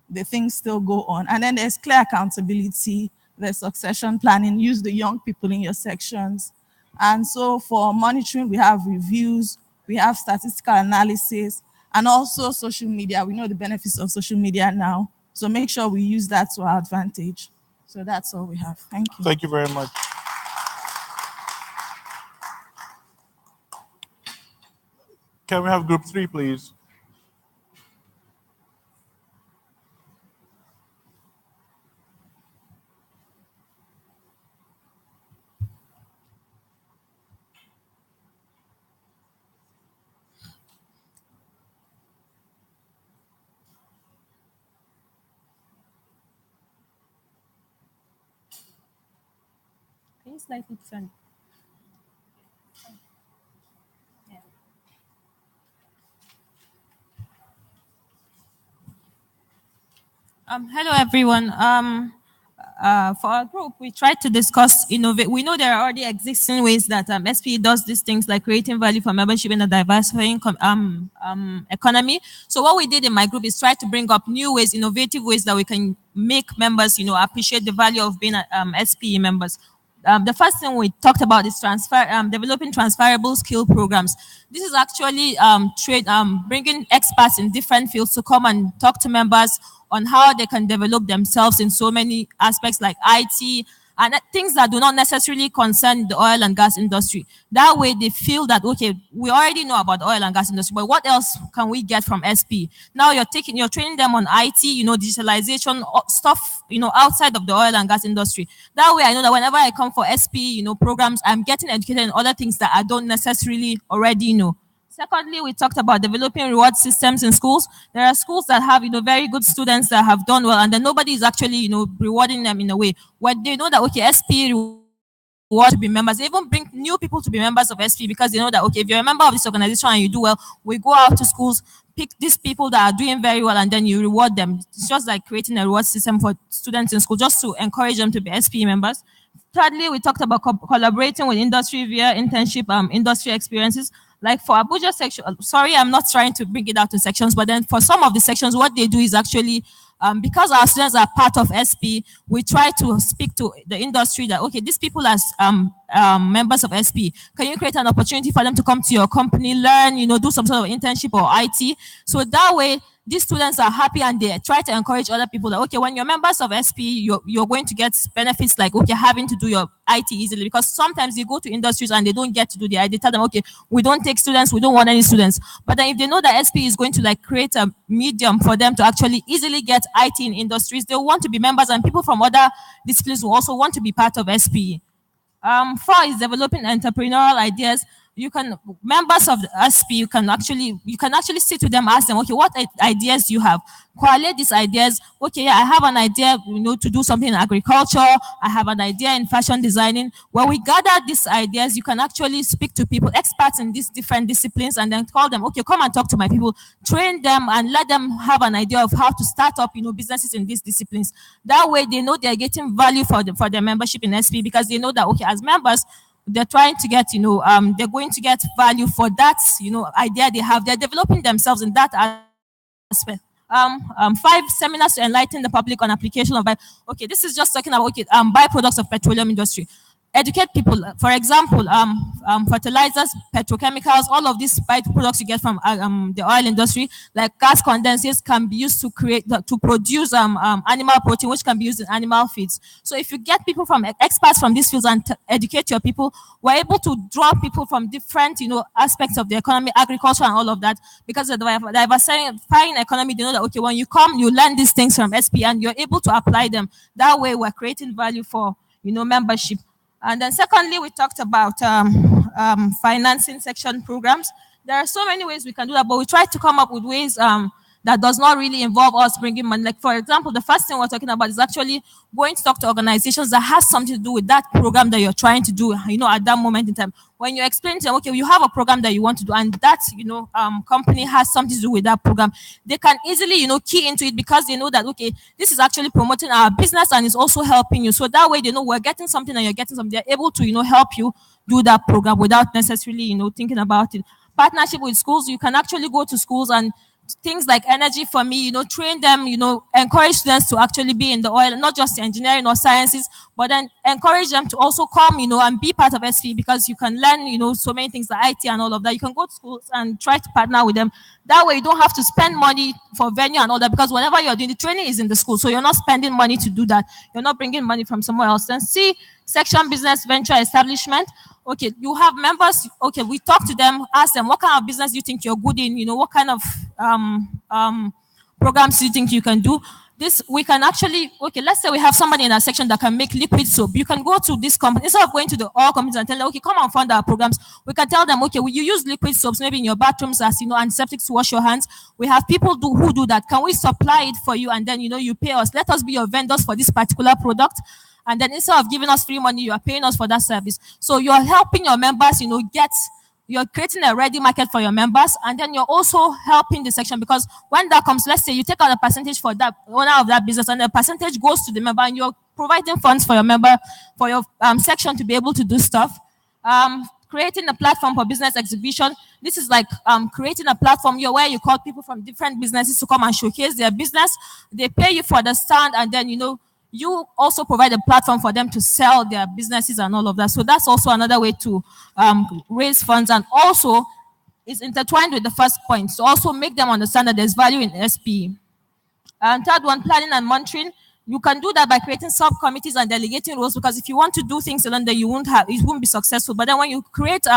the things still go on. And then there's clear accountability, there's succession planning, use the young people in your sections. And so for monitoring, we have reviews, we have statistical analysis, and also social media. We know the benefits of social media now. So make sure we use that to our advantage. So that's all we have. Thank you. Thank you very much. Can we have group 3, please? Can you slightly turn? Hello, everyone. For our group, we tried to discuss innovate. We know there are already existing ways that SPE does these things like creating value for membership in a diversifying economy. So what we did in my group is try to bring up new ways, innovative ways that we can make members, appreciate the value of being SPE members. The first thing we talked about is developing transferable skill programs. This is actually bringing experts in different fields to come and talk to members on how they can develop themselves in so many aspects like IT and things that do not necessarily concern the oil and gas industry. That way they feel that, okay, we already know about the oil and gas industry, but what else can we get from SP? Now you're training them on IT, digitalization stuff, outside of the oil and gas industry. That way I know that whenever I come for SP, programs, I'm getting educated in other things that I don't necessarily already know. Secondly, we talked about developing reward systems in schools. There are schools that have, very good students that have done well, and then nobody is actually, rewarding them in a way where they know that, okay, SP reward to be members. They even bring new people to be members of SP because they know that, okay, if you're a member of this organization and you do well, we go out to schools, pick these people that are doing very well, and then you reward them. It's just like creating a reward system for students in school just to encourage them to be SP members. Thirdly, we talked about collaborating with industry via internship, industry experiences. Like for Abuja section, sorry, I'm not trying to bring it out to sections, but then for some of the sections, what they do is actually, because our students are part of SP, we try to speak to the industry that, okay, these people as members of SP, can you create an opportunity for them to come to your company, learn, do some sort of internship or IT? So that way, these students are happy and they try to encourage other people that, okay, when you're members of SP, you're going to get benefits like, okay, having to do your IT easily, because sometimes you go to industries and they don't get to do the IT. They tell them, okay, we don't take students, we don't want any students. But then if they know that SP is going to create a medium for them to actually easily get IT in industries, they want to be members, and people from other disciplines will also want to be part of SP. 4 is developing entrepreneurial ideas. you can, members of the SP, you can actually sit with them, ask them, okay, what ideas do you have? Correlate these ideas. Okay, yeah, I have an idea, to do something in agriculture. I have an idea in fashion designing. When we gather these ideas, you can actually speak to people, experts in these different disciplines, and then call them, okay, come and talk to my people, train them, and let them have an idea of how to start up, businesses in these disciplines. That way, they know they're getting value for their membership in SP, because they know that, okay, as members, they're trying to get, they're going to get value for that, idea they have. They're developing themselves in that aspect. 5 seminars to enlighten the public on application of okay, this is just talking about byproducts of petroleum industry. Educate people. For example, fertilizers, petrochemicals, all of these byproducts you get from the oil industry, like gas condensates, can be used to produce animal protein, which can be used in animal feeds. So if you get people from experts from these fields and educate your people, we're able to draw people from different, aspects of the economy, agriculture, and all of that. Because of the diversifying economy, they know that, okay, when you come, you learn these things from SP and you're able to apply them. That way, we're creating value for, membership. And then secondly, we talked about financing section programs. There are so many ways we can do that, but we try to come up with ways that does not really involve us bringing money. Like, for example, the first thing we're talking about is actually going to talk to organizations that has something to do with that program that you're trying to do, at that moment in time. When you explain to them, okay, you have a program that you want to do, and that, company has something to do with that program, they can easily, key into it, because they know that, okay, this is actually promoting our business and is also helping you. So that way they know we're getting something and you're getting something. They're able to, help you do that program without necessarily, thinking about it. Partnership with schools, you can actually go to schools and things like Energy for Me, train them, encourage students to actually be in the oil, not just engineering or sciences, but then encourage them to also come, and be part of SP, because you can learn, so many things like IT and all of that. You can go to schools and try to partner with them. That way you don't have to spend money for venue and all that, because whenever you're doing the training is in the school, so you're not spending money to do that. You're not bringing money from somewhere else. Then C, section business venture establishment. Okay, you have members. Okay, we talk to them, ask them, what kind of business do you think you're good in? What kind of programs do you think you can do? This, we can actually, okay, let's say we have somebody in our section that can make liquid soap. You can go to this company, instead of going to the oil companies and tell them, okay, come and fund our programs. We can tell them, okay, you use liquid soaps maybe in your bathrooms as, antiseptic to wash your hands. We have people who do that. Can we supply it for you? And then, you pay us. Let us be your vendors for this particular product. And then instead of giving us free money, you are paying us for that service. So you're helping your members, you're creating a ready market for your members, and then you're also helping the section, because when that comes, let's say you take out a percentage for that owner of that business, and the percentage goes to the member, and you're providing funds for your member, for your section to be able to do stuff. Creating a platform for business exhibition. This is like creating a platform where you call people from different businesses to come and showcase their business. They pay you for the stand, and then, you also provide a platform for them to sell their businesses and all of that. So that's also another way to raise funds, and also is intertwined with the first point. So also make them understand that there's value in SP. And third one, planning and monitoring. You can do that by creating subcommittees and delegating roles, because if you want to do things alone, then it won't be successful. But then when you create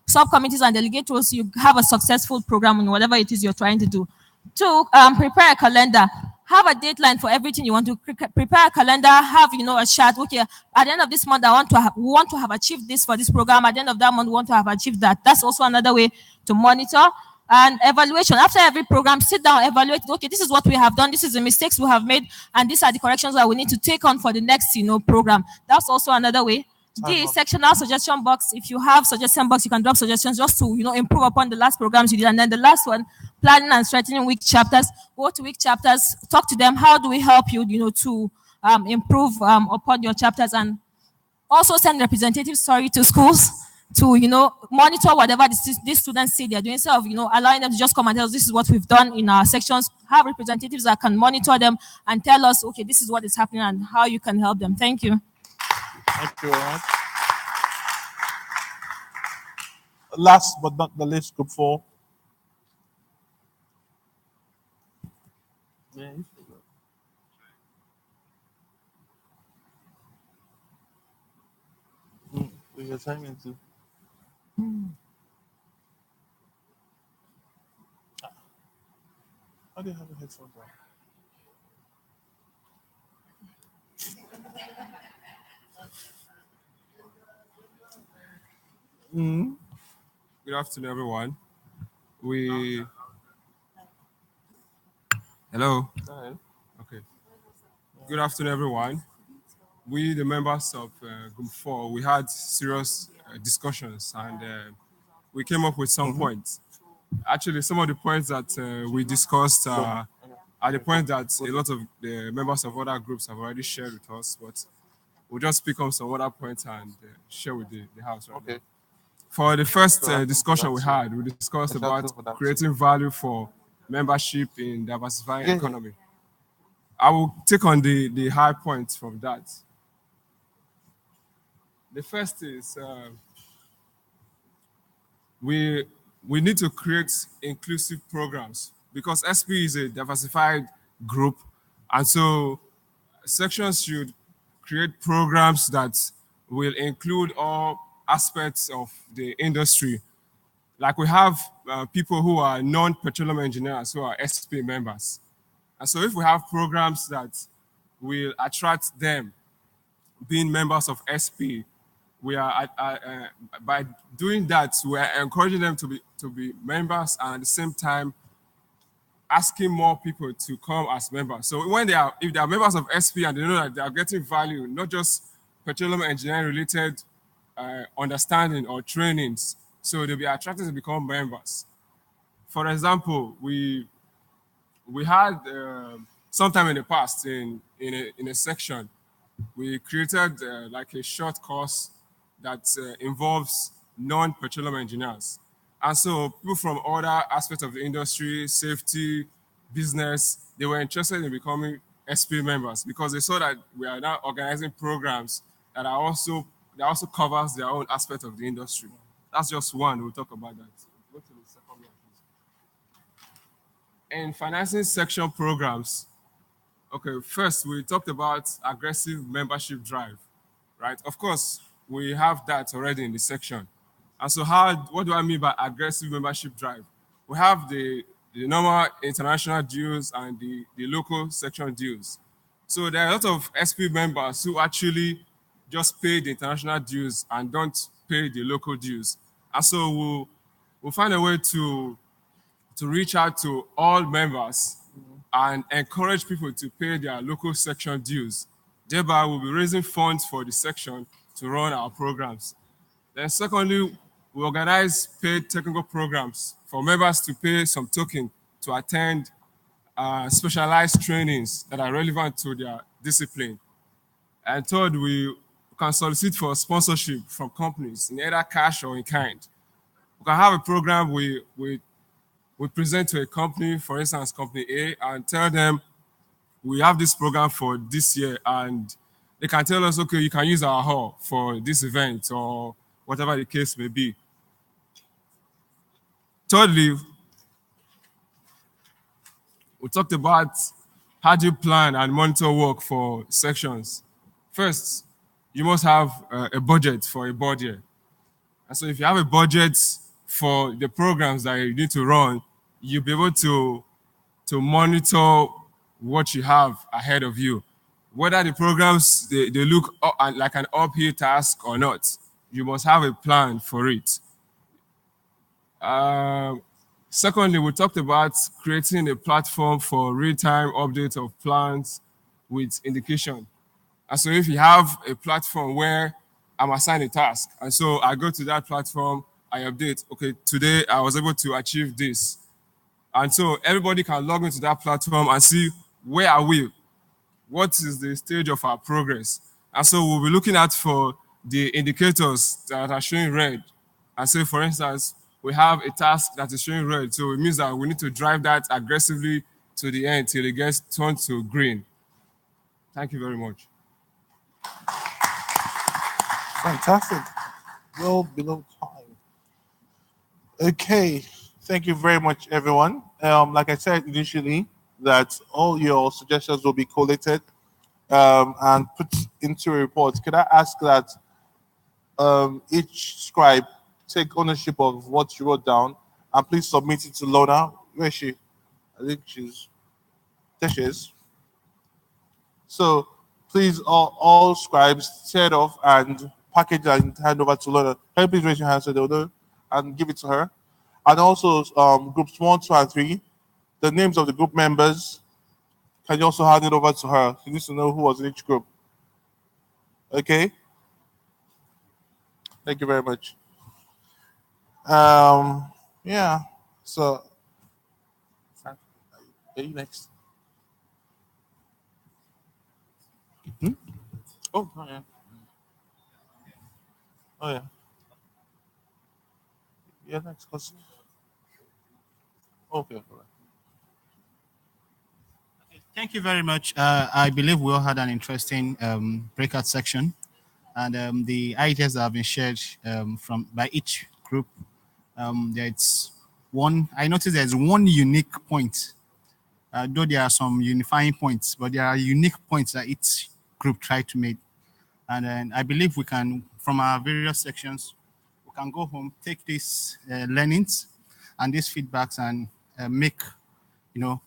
subcommittees and delegate roles, you have a successful program in whatever it is you're trying to do. 2, prepare a calendar. Have a deadline for everything you want to prepare a calendar. Have a chart. Okay, at the end of this month, we want to have achieved this for this program. At the end of that month, we want to have achieved that. That's also another way to monitor. And evaluation. After every program, sit down, evaluate. Okay, this is what we have done. This is the mistakes we have made, and these are the corrections that we need to take on for the next program. That's also another way. The sectional suggestion box. If you have suggestion box, you can drop suggestions just to improve upon the last programs you did. And then the last one, planning and strengthening weak chapters. Go to weak chapters, talk to them. How do we help you, to improve upon your chapters, and also send representatives, to schools to monitor whatever these students say they're doing, instead of allowing them to just come and tell us this is what we've done in our sections. Have representatives that can monitor them and tell us, okay, this is what is happening and how you can help them. Thank you. Thank you very much. Last but not the least, group 4. Yeah, your time into. How do you have a headphone on? Good afternoon, everyone. We. Hello. Go ahead. Okay. Good afternoon, everyone. We, the members of Group 4, we had serious discussions and we came up with some points. Actually, some of the points that we discussed are the points that a lot of the members of other groups have already shared with us, but we'll just pick up some other points and share with the House right now. For the first discussion we had, we discussed about creating value for membership in diversifying economy. I will take on the high points from that. The first is we need to create inclusive programs because SP is a diversified group, and so sections should create programs that will include all aspects of the industry. Like we have people who are non-petroleum engineers who are SP members. And so if we have programs that will attract them being members of SP, we are by doing that, we are encouraging them to be members and at the same time asking more people to come as members. So when if they are members of SP and they know that they are getting value, not just petroleum engineering related understanding or trainings, so they'll be attracted to become members. For example, we had sometime in the past in a section, we created like a short course that involves non-petroleum engineers. And so people from other aspects of the industry, safety, business, they were interested in becoming SP members because they saw that we are now organizing programs that also covers their own aspect of the industry. That's just one. We'll talk about that. Go to the second one, please. In financing section programs, okay, first we talked about aggressive membership drive, right? Of course, we have that already in the section. And so what do I mean by aggressive membership drive? We have the normal international dues and the local section dues. So there are a lot of SP members who actually just pay the international dues and don't pay the local dues. And so we'll find a way to reach out to all members and encourage people to pay their local section dues. Thereby, we'll be raising funds for the section to run our programs. Then secondly, we organize paid technical programs for members to pay some token to attend specialized trainings that are relevant to their discipline. And third, we can solicit for sponsorship from companies in either cash or in kind. We can have a program we present to a company, for instance, company A, and tell them we have this program for this year, and they can tell us, okay, you can use our hall for this event or whatever the case may be. Thirdly, we talked about how do you plan and monitor work for sections. First, you must have a budget for a board year. And so if you have a budget for the programs that you need to run, you'll be able to monitor what you have ahead of you. Whether the programs, they look like an uphill task or not, you must have a plan for it. Secondly, we talked about creating a platform for real-time updates of plans with indication. And so if you have a platform where I'm assigned a task, and so I go to that platform, I update, okay, today I was able to achieve this. And so everybody can log into that platform and see where are we, what is the stage of our progress. And so we'll be looking at for the indicators that are showing red. And say, for instance, we have a task that is showing red. So it means that we need to drive that aggressively to the end till it gets turned to green. Thank you very much. Fantastic. Well below time. Okay. Thank you very much, everyone. Like I said initially, that all your suggestions will be collated and put into a report. Could I ask that each scribe take ownership of what you wrote down and please submit it to Lona? Where is she? I think there she is. So please, all scribes, tear it off and package and hand over to Lona. Can you please raise your hand so they'll know? and give it to her. And also groups 1, 2, and 3, the names of the group members. Can you also hand it over to her? She needs to know who was in each group. Okay? Thank you very much. Yeah, so, are you next? Hmm? Oh, yeah. Oh, yeah. Yeah, next question. Okay, all right. Thank you very much. I believe we all had an interesting breakout section, and the ideas that have been shared from by each group. There's one. I noticed there's one unique point. Though there are some unifying points, but there are unique points that each group tried to make, and then I believe we can, from our various sections, we can go home, take these learnings and these feedbacks, and make, you know.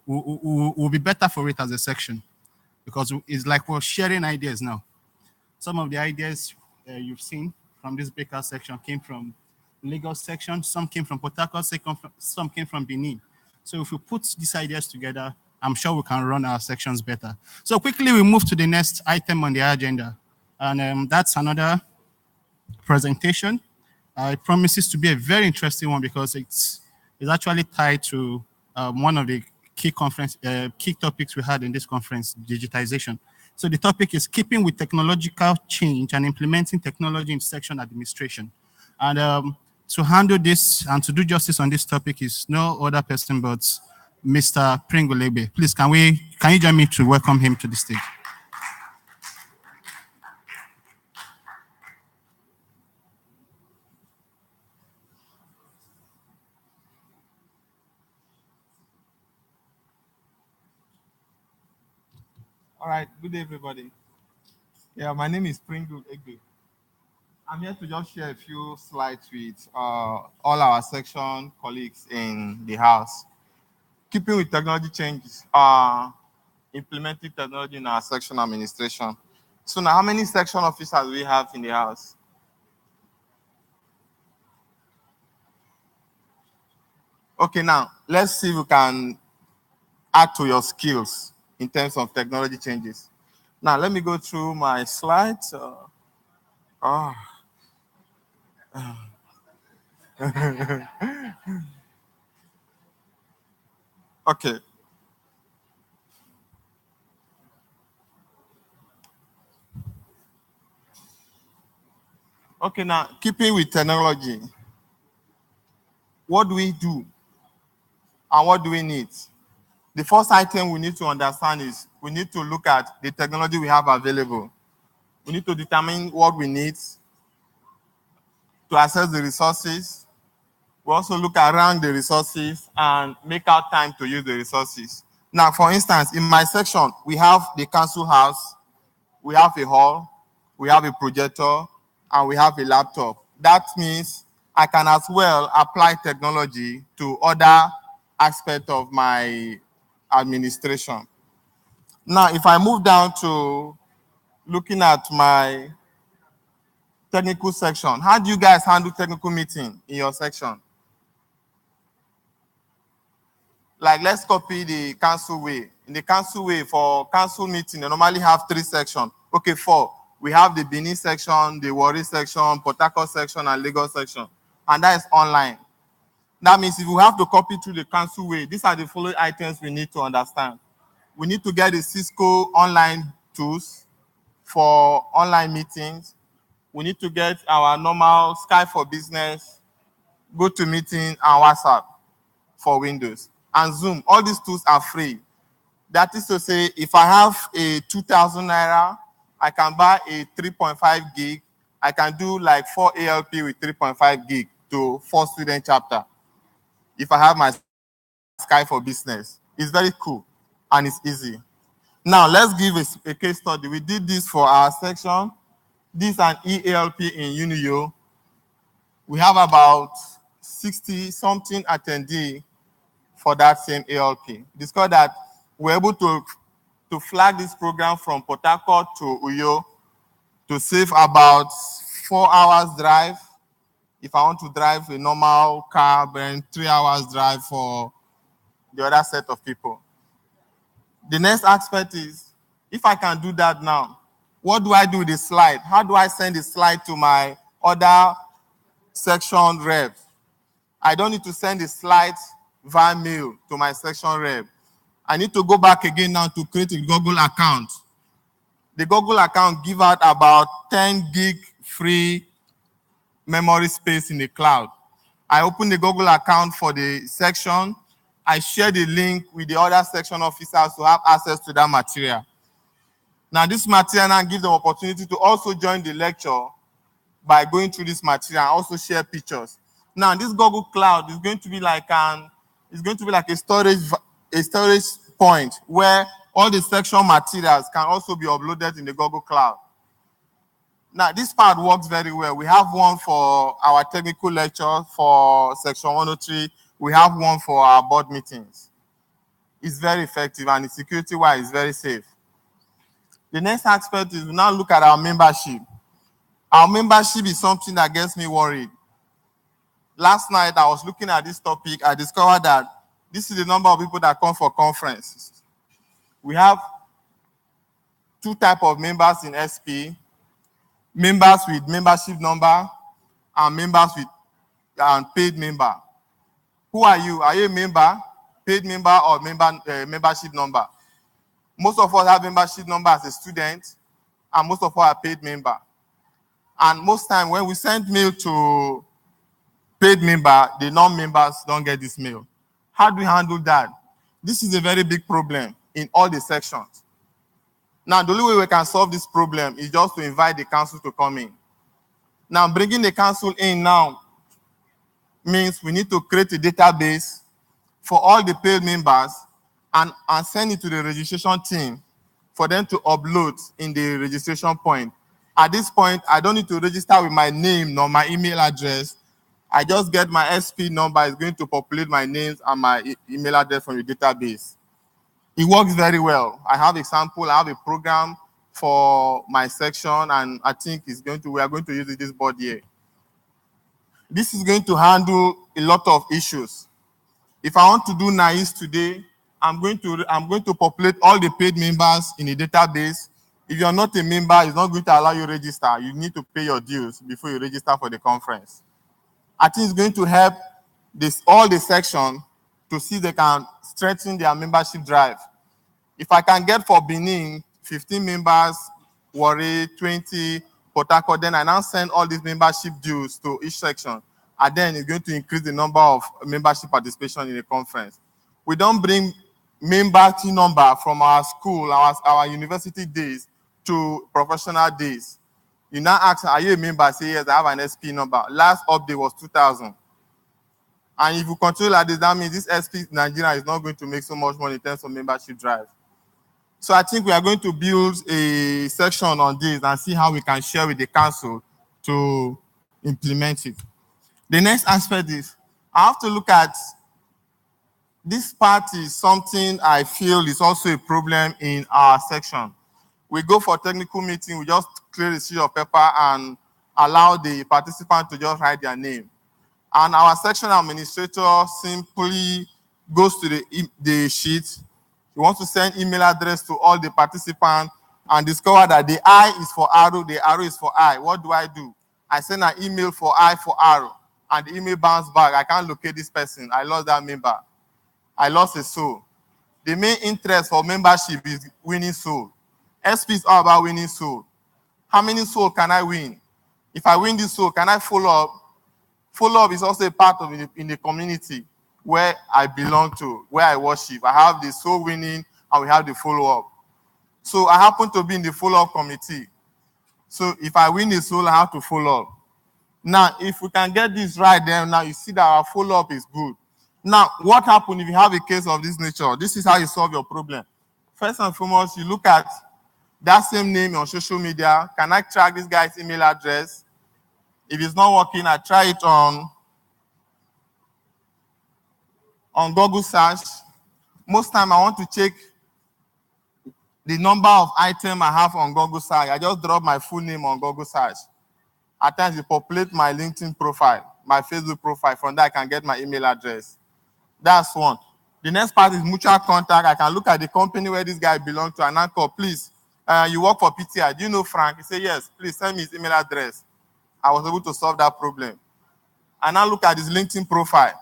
We'll be better for it as a section, because it's like we're sharing ideas now. Some of the ideas you've seen from this breakout section came from Lagos section, some came from Port Harcourt, some came from Benin. So if we put these ideas together, I'm sure we can run our sections better. So quickly we move to the next item on the agenda, and that's another presentation. It promises to be a very interesting one because it's actually tied to one of the key topics we had in this conference, digitization. So the topic is keeping with technological change and implementing technology in section administration. And to handle this and to do justice on this topic is no other person but Mr. Pringolebe. Please, can you join me to welcome him to the stage? All right, good day, everybody. Yeah, my name is Pringle Egbe. I'm here to just share a few slides with all our section colleagues in the house. Keeping with technology changes, implementing technology in our section administration. So now, how many section officers do we have in the house? Okay, now, let's see if we can add to your skills in terms of technology changes. Now, let me go through my slides. Okay. Okay, now, keeping with technology, what do we do and what do we need? The first item we need to understand is we need to look at the technology we have available. We need to determine what we need to access the resources. We also look around the resources and make out time to use the resources. Now, for instance, in my section, we have the council house, we have a hall, we have a projector, and we have a laptop. That means I can as well apply technology to other aspects of my administration. Now, if I move down to looking at my technical section, how do you guys handle technical meeting in your section? Like, let's copy the council way. In the council way, for council meeting, they normally have 3 sections. Okay, 4. We have the Benin section, the Warri section, Port Harcourt section, and Lagos section. And that is online. That means if we have to copy through the council way, these are the following items we need to understand. We need to get the Cisco online tools for online meetings. We need to get our normal Skype for Business, GoToMeeting, and WhatsApp for Windows. And Zoom, all these tools are free. That is to say, if I have a 2,000 Naira, I can buy a 3.5 gig. I can do like 4 ALP with 3.5 gig to 4 student chapter. If I have my Skype for Business, it's very cool and it's easy. Now, let's give a case study. We did this for our section. This is an EALP in Unio. We have about 60-something attendee for that same ALP. Discover that we're able to flag this program from Port Harcourt to Uyo to save about 4 hours drive if I want to drive a normal car, then 3 hours drive for the other set of people. The next aspect is, if I can do that now, what do I do with the slide? How do I send the slide to my other section rep? I don't need to send the slides via mail to my section rep. I need to go back again now to create a Google account. The Google account gives out about 10 gig free memory space in the cloud. I open the Google account for the section. I share the link with the other section officers to have access to that material. Now, this material now gives them opportunity to also join the lecture by going through this material and also share pictures. Now, this Google Cloud is going to be like a storage point where all the section materials can also be uploaded in the Google Cloud. Now, this part works very well. We have one for our technical lecture for section 103. We have one for our board meetings. It's very effective and security-wise, very safe. The next aspect is we now look at our membership. Our membership is something that gets me worried. Last night, I was looking at this topic. I discovered that this is the number of people that come for conferences. We have two types of members in SP, members with membership number and members with paid member. Who are you? Are you a member, paid member, or membership number? Most of us have membership number as a student, and most of us are paid member. And most time when we send mail to paid member, the non-members don't get this mail. How do we handle that? This is a very big problem in all the sections. Now, the only way we can solve this problem is just to invite the council to come in. Now, bringing the council in now means we need to create a database for all the paid members and send it to the registration team for them to upload in the registration point. At this point, I don't need to register with my name nor my email address. I just get my SP number. It's going to populate my names and my email address from the database. It works very well. I have example. I have a program for my section, and I think we are going to use this board here. This is going to handle a lot of issues. If I want to do NAIS today, I'm going to populate all the paid members in a database. If you're not a member, it's not going to allow you to register. You need to pay your dues before you register for the conference. I think it's going to help all the section to see they can strengthen their membership drive. If I can get for Benin 15 members, Warri 20, Port Harcourt, then I now send all these membership dues to each section, and then it's going to increase the number of membership participation in the conference. We don't bring member number from our school, our university days to professional days. You now ask, are you a member? Say, yes, I have an SP number. Last update was 2000. And if you continue like this, that means this SP Nigeria is not going to make so much money in terms of membership drive. So I think we are going to build a section on this and see how we can share with the council to implement it. The next aspect is, I have to look at this part is something I feel is also a problem in our section. We go for technical meeting, we just clear a sheet of paper and allow the participant to just write their name. And our section administrator simply goes to the sheet. He wants to send email address to all the participants and discover that the I is for arrow, the arrow is for I. What do? I send an email for I for arrow, and the email bounces back. I can't locate this person. I lost that member. I lost a soul. The main interest for membership is winning soul. SP is all about winning soul. How many souls can I win? If I win this soul, can I follow up? Follow up is also a part of in the community where I belong to, where I worship. I have the soul winning and we have the follow-up. So I happen to be in the follow-up committee. So if I win the soul, I have to follow up. Now, if we can get this right, then now you see that our follow-up is good. Now, what happens if you have a case of this nature? This is how you solve your problem. First and foremost, you look at that same name on social media. Can I track this guy's email address? If it's not working, I try it on Google search. Most time I want to check the number of items I have on Google search. I just drop my full name on Google search. At times, it populates my LinkedIn profile. my Facebook profile. From there, I can get my email address. That's one. The next part is mutual contact. I can look at the company where this guy belongs to and I call, please, you work for PTI. Do you know Frank? He said, yes, please send me his email address. I was able to solve that problem. I now look at his LinkedIn profile.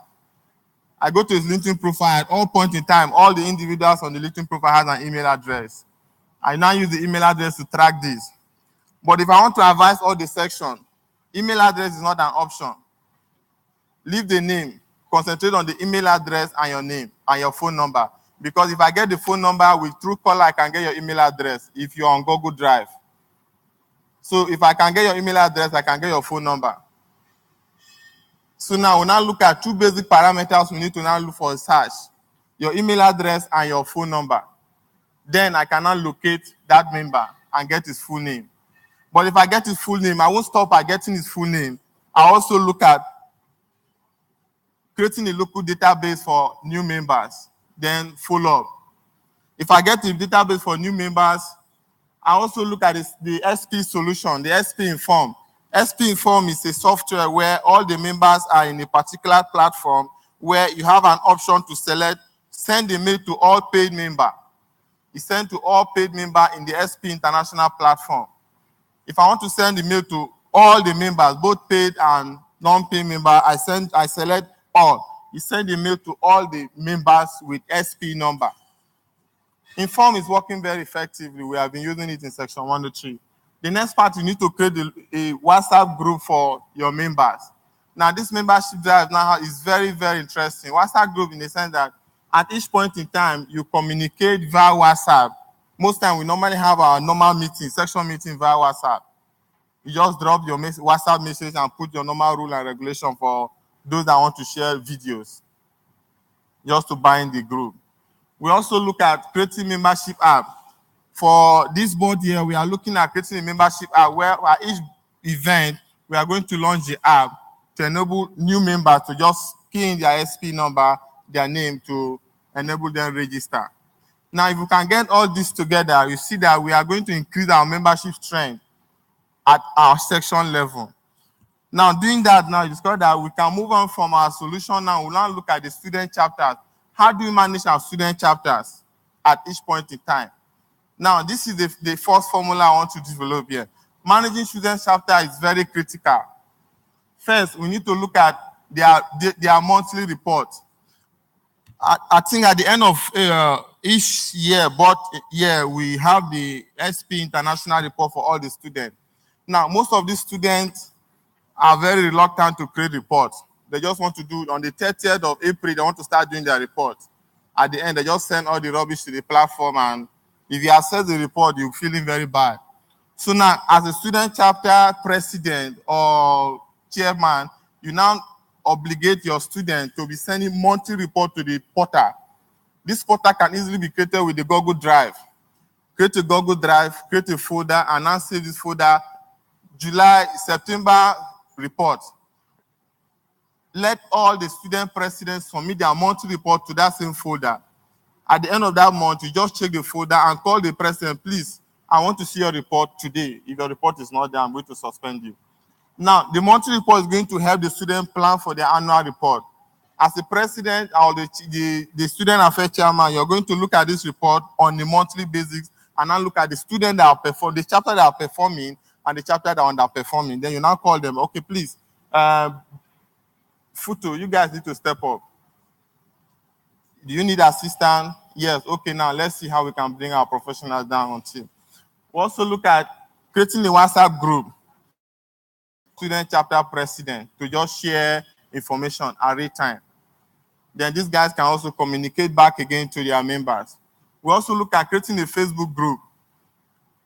I go to his LinkedIn profile. At all points in time, all the individuals on the LinkedIn profile has an email address. I now use the email address to track this. But if I want to advise all the section, email address is not an option. Leave the name. Concentrate on the email address and your name and your phone number. Because if I get the phone number with Truecaller, I can get your email address if you're on Google Drive. So if I can get your email address, I can get your phone number. So now we'll now look at two basic parameters we need to now look for a search. Your email address and your phone number. Then I can now locate that member and get his full name. But if I get his full name, I won't stop at getting his full name. I also look at creating a local database for new members, then follow up. If I get the database for new members, I also look at the SP solution, the SP Inform. SP Inform is a software where all the members are in a particular platform where you have an option to select, send a mail to all paid members. It's sent to all paid members in the SP International platform. If I want to send the mail to all the members, both paid and non-paid members, I select all. You send the mail to all the members with SP number. Inform is working very effectively. We have been using it in section 103. The next part, you need to create a WhatsApp group for your members. Now, this membership drive now is very, very interesting. WhatsApp group in the sense that at each point in time, you communicate via WhatsApp. Most time, we normally have our normal meeting, section meeting via WhatsApp. You just drop your WhatsApp message and put your normal rule and regulation for those that want to share videos, just to bind the group. We also look at creating membership app. For this board here, we are looking at creating a membership app where at each event, we are going to launch the app to enable new members to just key in their SP number, their name, to enable them register. Now, if we can get all this together, you see that we are going to increase our membership strength at our section level. Now, doing that now, you discover that we can move on from our solution now. We'll now look at the student chapters. How do we manage our student chapters at each point in time? Now, this is the first formula I want to develop here. Managing student chapter is very critical. First, we need to look at their monthly report. I think at the end of each year, we have the SP International report for all the students. Now, most of these students are very reluctant to create reports. They just want to do it on the 30th of April, they want to start doing their report. At the end, they just send all the rubbish to the platform, and if you access the report, you're feeling very bad. So now, as a student chapter president or chairman, you now obligate your student to be sending monthly report to the portal. This portal can easily be created with the Google Drive. Create a Google Drive, create a folder, and now save this folder, September report. Let all the student presidents submit their monthly report to that same folder. At the end of that month, you just check the folder and call the president, please, I want to see your report today. If your report is not there, I'm going to suspend you. Now, the monthly report is going to help the student plan for their annual report. As the president or the student affairs chairman, you're going to look at this report on a monthly basis and now look at the student that are performing, the chapter that are performing and the chapter that are underperforming. Then you now call them, okay, please, Futo, you guys need to step up. Do you need assistance? Yes. Okay, now let's see how we can bring our professionals down on team. We also look at creating a WhatsApp group, student chapter president, to just share information at real time. Then these guys can also communicate back again to their members. We also look at creating a Facebook group,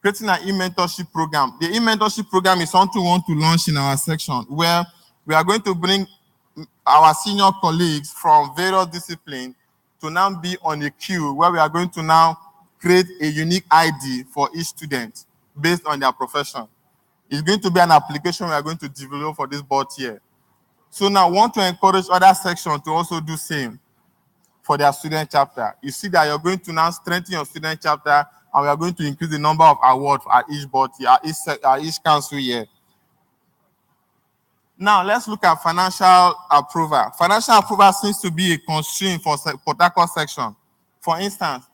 creating an e-mentorship program. The e-mentorship program is something we want to launch in our section where we are going to bring our senior colleagues from various disciplines to now be on a queue where we are going to now create a unique ID for each student based on their profession. It's going to be an application we are going to develop for this board here. So now I want to encourage other sections to also do same for their student chapter. You see that you're going to now strengthen your student chapter, and we are going to increase the number of awards at each board here, at each council year. Now, let's look at financial approval. Financial approval seems to be a constraint for Port Harcourt section. For instance,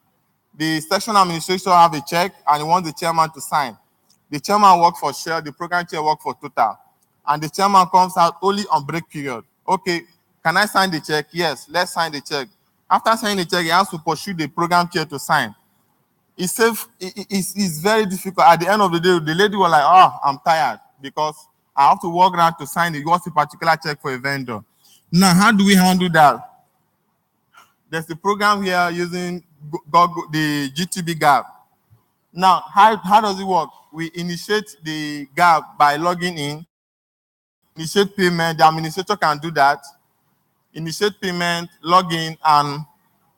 the section administrator have a check and he wants the chairman to sign. The chairman works for Shell, the program chair works for Total. And the chairman comes out only on break period. Okay, can I sign the check? Yes, let's sign the check. After signing the check, he has to pursue the program chair to sign. It's very difficult. At the end of the day, the lady was like, oh, I'm tired because I have to walk around to sign it. What's a particular check for a vendor? Now, how do we handle that? There's the program here using Google, the GTB Gap. Now, how does it work? We initiate the Gap by logging in, initiate payment. The administrator can do that. Initiate payment, log in, and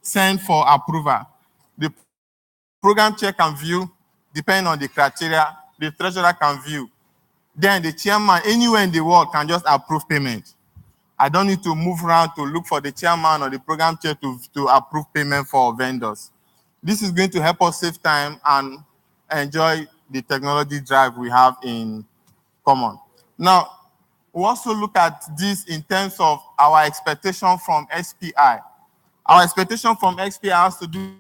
send for approval. The program chair can view, depending on the criteria. The treasurer can view. Then the chairman, anywhere in the world, can just approve payment. I don't need to move around to look for the chairman or the program chair to approve payment for vendors. This is going to help us save time and enjoy the technology drive we have in common. Now, we also look at this in terms of our expectation from SPI. Our expectation from SPI has to do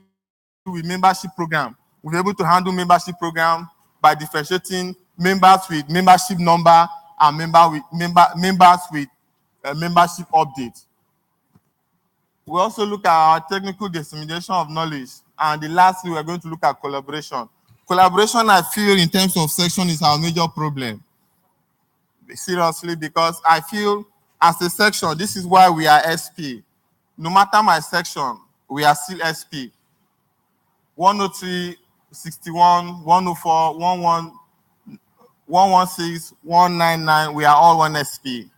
with membership program. We're able to handle membership program by differentiating members with membership number and members with membership update. We also look at our technical dissemination of knowledge. And the lastly, we're going to look at collaboration. Collaboration, I feel, in terms of section is our major problem. Seriously, because I feel as a section, this is why we are SP. No matter my section, we are still SP. 103, 61, 104, 11, 116, 199, we are all one SP.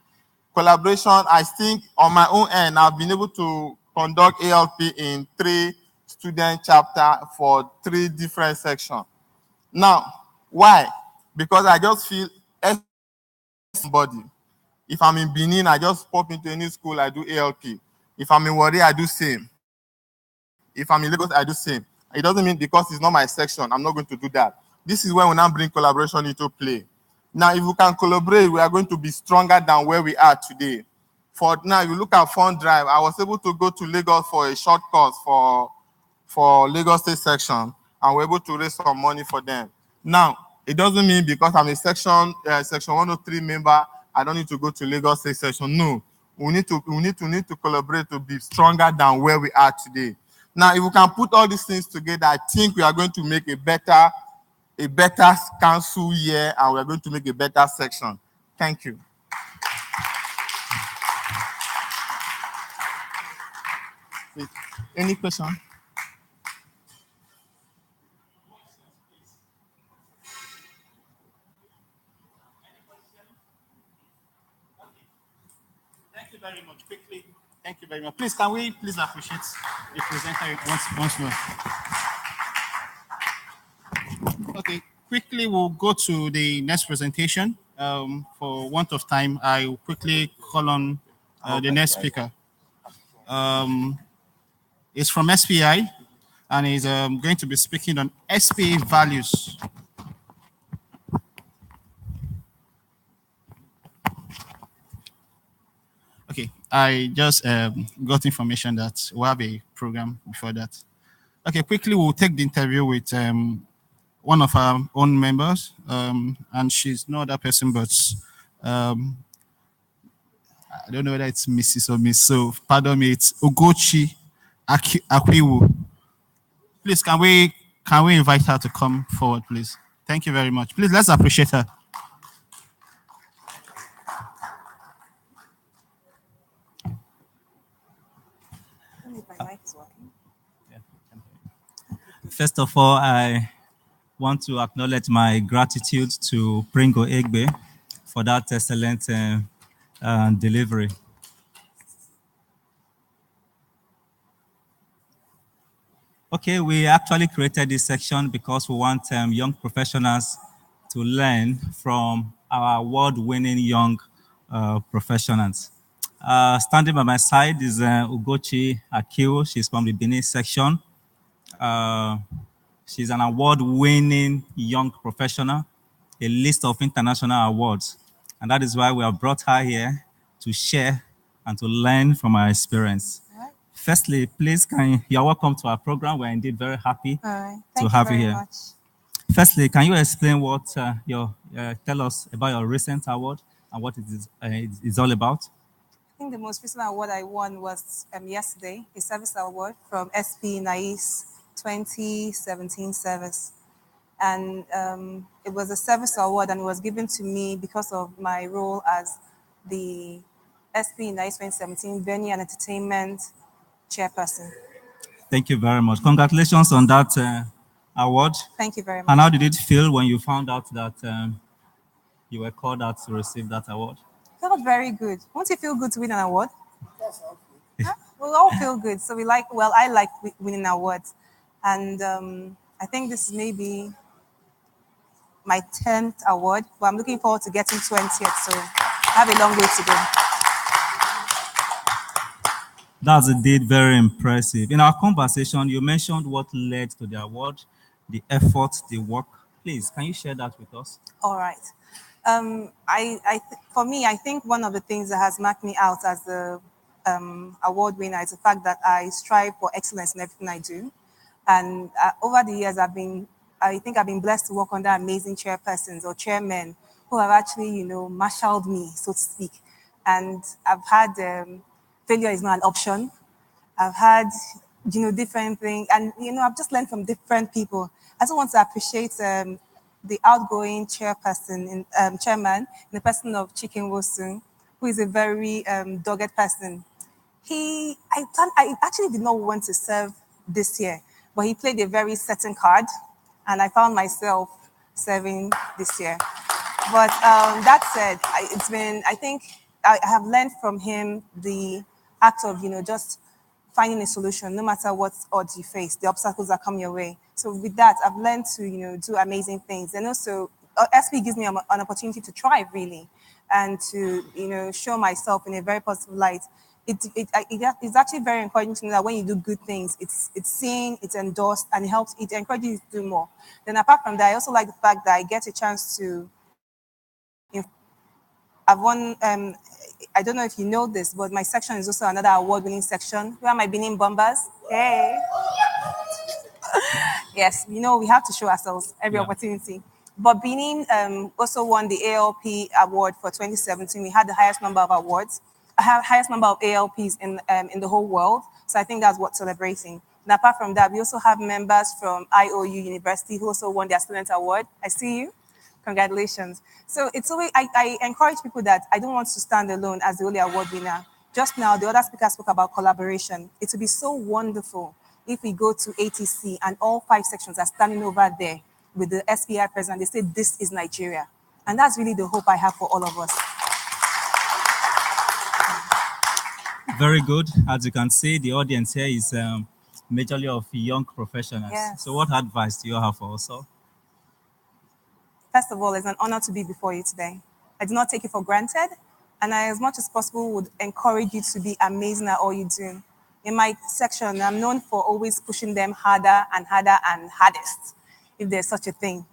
Collaboration, I think on my own end, I've been able to conduct ALP in 3 student chapters for 3 different sections. Now, why? Because I just feel somebody. If I'm in Benin, I just pop into any school, I do ALP. If I'm in Warri, I do same. If I'm in Lagos, I do same. It doesn't mean because it's not my section, I'm not going to do that. This is when we now bring collaboration into play. Now, if we can collaborate, we are going to be stronger than where we are today. For now, if you look at Fund Drive, I was able to go to Lagos for a short course for Lagos State section, and we're able to raise some money for them. Now, it doesn't mean because I'm a section 103 member, I don't need to go to Lagos State section. No, we need to collaborate to be stronger than where we are today. Now, if we can put all these things together, I think we are going to make a better council year, and we are going to make a better section. Thank you. Any question? Thank you very much. Quickly, thank you very much. Please, can we please appreciate the presenter once more? Okay, quickly we'll go to the next presentation. For want of time, I will quickly call on the next speaker. It's from SPI, and he's going to be speaking on SPA values. Okay, I just got information that we'll have a program before that. Okay, quickly we'll take the interview with one of our own members, and she's no other person but I don't know whether it's Mrs. or Miss, so pardon me, it's Ugochi Akwiwu. Please, can we invite her to come forward, please? Thank you very much. Please, let's appreciate her. First of all, I want to acknowledge my gratitude to Pringo Egbe for that excellent delivery. Okay, we actually created this section because we want young professionals to learn from our award-winning young professionals. Standing by my side is Ugochi Akwiwu. She's from the Benin section. She's an award-winning young professional, a list of international awards. And that is why we have brought her here to share and to learn from her experience. Firstly, please, you're welcome to our program. We're indeed very happy All right. to Thank have you very here. much. Firstly, can you explain what tell us about your recent award and what it is all about? I think the most recent award I won was yesterday, a service award from SP NAIS 2017 service. And it was a service award and it was given to me because of my role as the SP NAIS 2017 Venue and Entertainment Chairperson. Thank you very much. Congratulations on that award. Thank you very much. And how did it feel when you found out that you were called out to receive that award? It felt very good. Won't it feel good to win an award? We all feel good. So I like winning awards. And I think this is maybe my 10th award, but I'm looking forward to getting 20th. So I have a long way to go. That's indeed very impressive. In our conversation, you mentioned what led to the award, the effort, the work. Please, can you share that with us? All right. For me, I think one of the things that has marked me out as the award winner is the fact that I strive for excellence in everything I do. And over the years, I think I've been blessed to work under amazing chairpersons or chairmen who have actually, marshaled me, so to speak. And I've had failure is not an option. I've had, different things. And, I've just learned from different people. I just want to appreciate the outgoing chairman, in the person of Chicken Wosun, who is a very dogged person. I actually did not want to serve this year, but he played a very certain card, and I found myself serving this year. But that said, I think I have learned from him the act of, just finding a solution, no matter what odds you face, the obstacles that come your way. So with that, I've learned to, do amazing things. And also, SP gives me an opportunity to thrive, really, and to, show myself in a very positive light. It's actually very encouraging to know that when you do good things, it's seen, it's endorsed, and it encourages you to do more. Then apart from that, I also like the fact that I get a chance to, I've won, I don't know if you know this, but my section is also another award-winning section. Where are my Benin Bombers? Hey. Yes, we have to show ourselves every opportunity. But Benin also won the ALP award for 2017. We had the highest number of awards, highest number of ALPs in the whole world. So I think that's worth celebrating. And apart from that, we also have members from IOU University who also won their student award. I see you. Congratulations. So it's always, I encourage people that I don't want to stand alone as the only award winner. Just now, the other speaker spoke about collaboration. It would be so wonderful if we go to ATC and all 5 sections are standing over there with the SPI president. They say, this is Nigeria. And that's really the hope I have for all of us. Very good. As you can see, the audience here is majorly of young professionals. Yes. So what advice do you have for us all? First of all, it's an honor to be before you today. I do not take it for granted, and I, as much as possible, would encourage you to be amazing at all you do. In my section, I'm known for always pushing them harder and harder and hardest, if there's such a thing.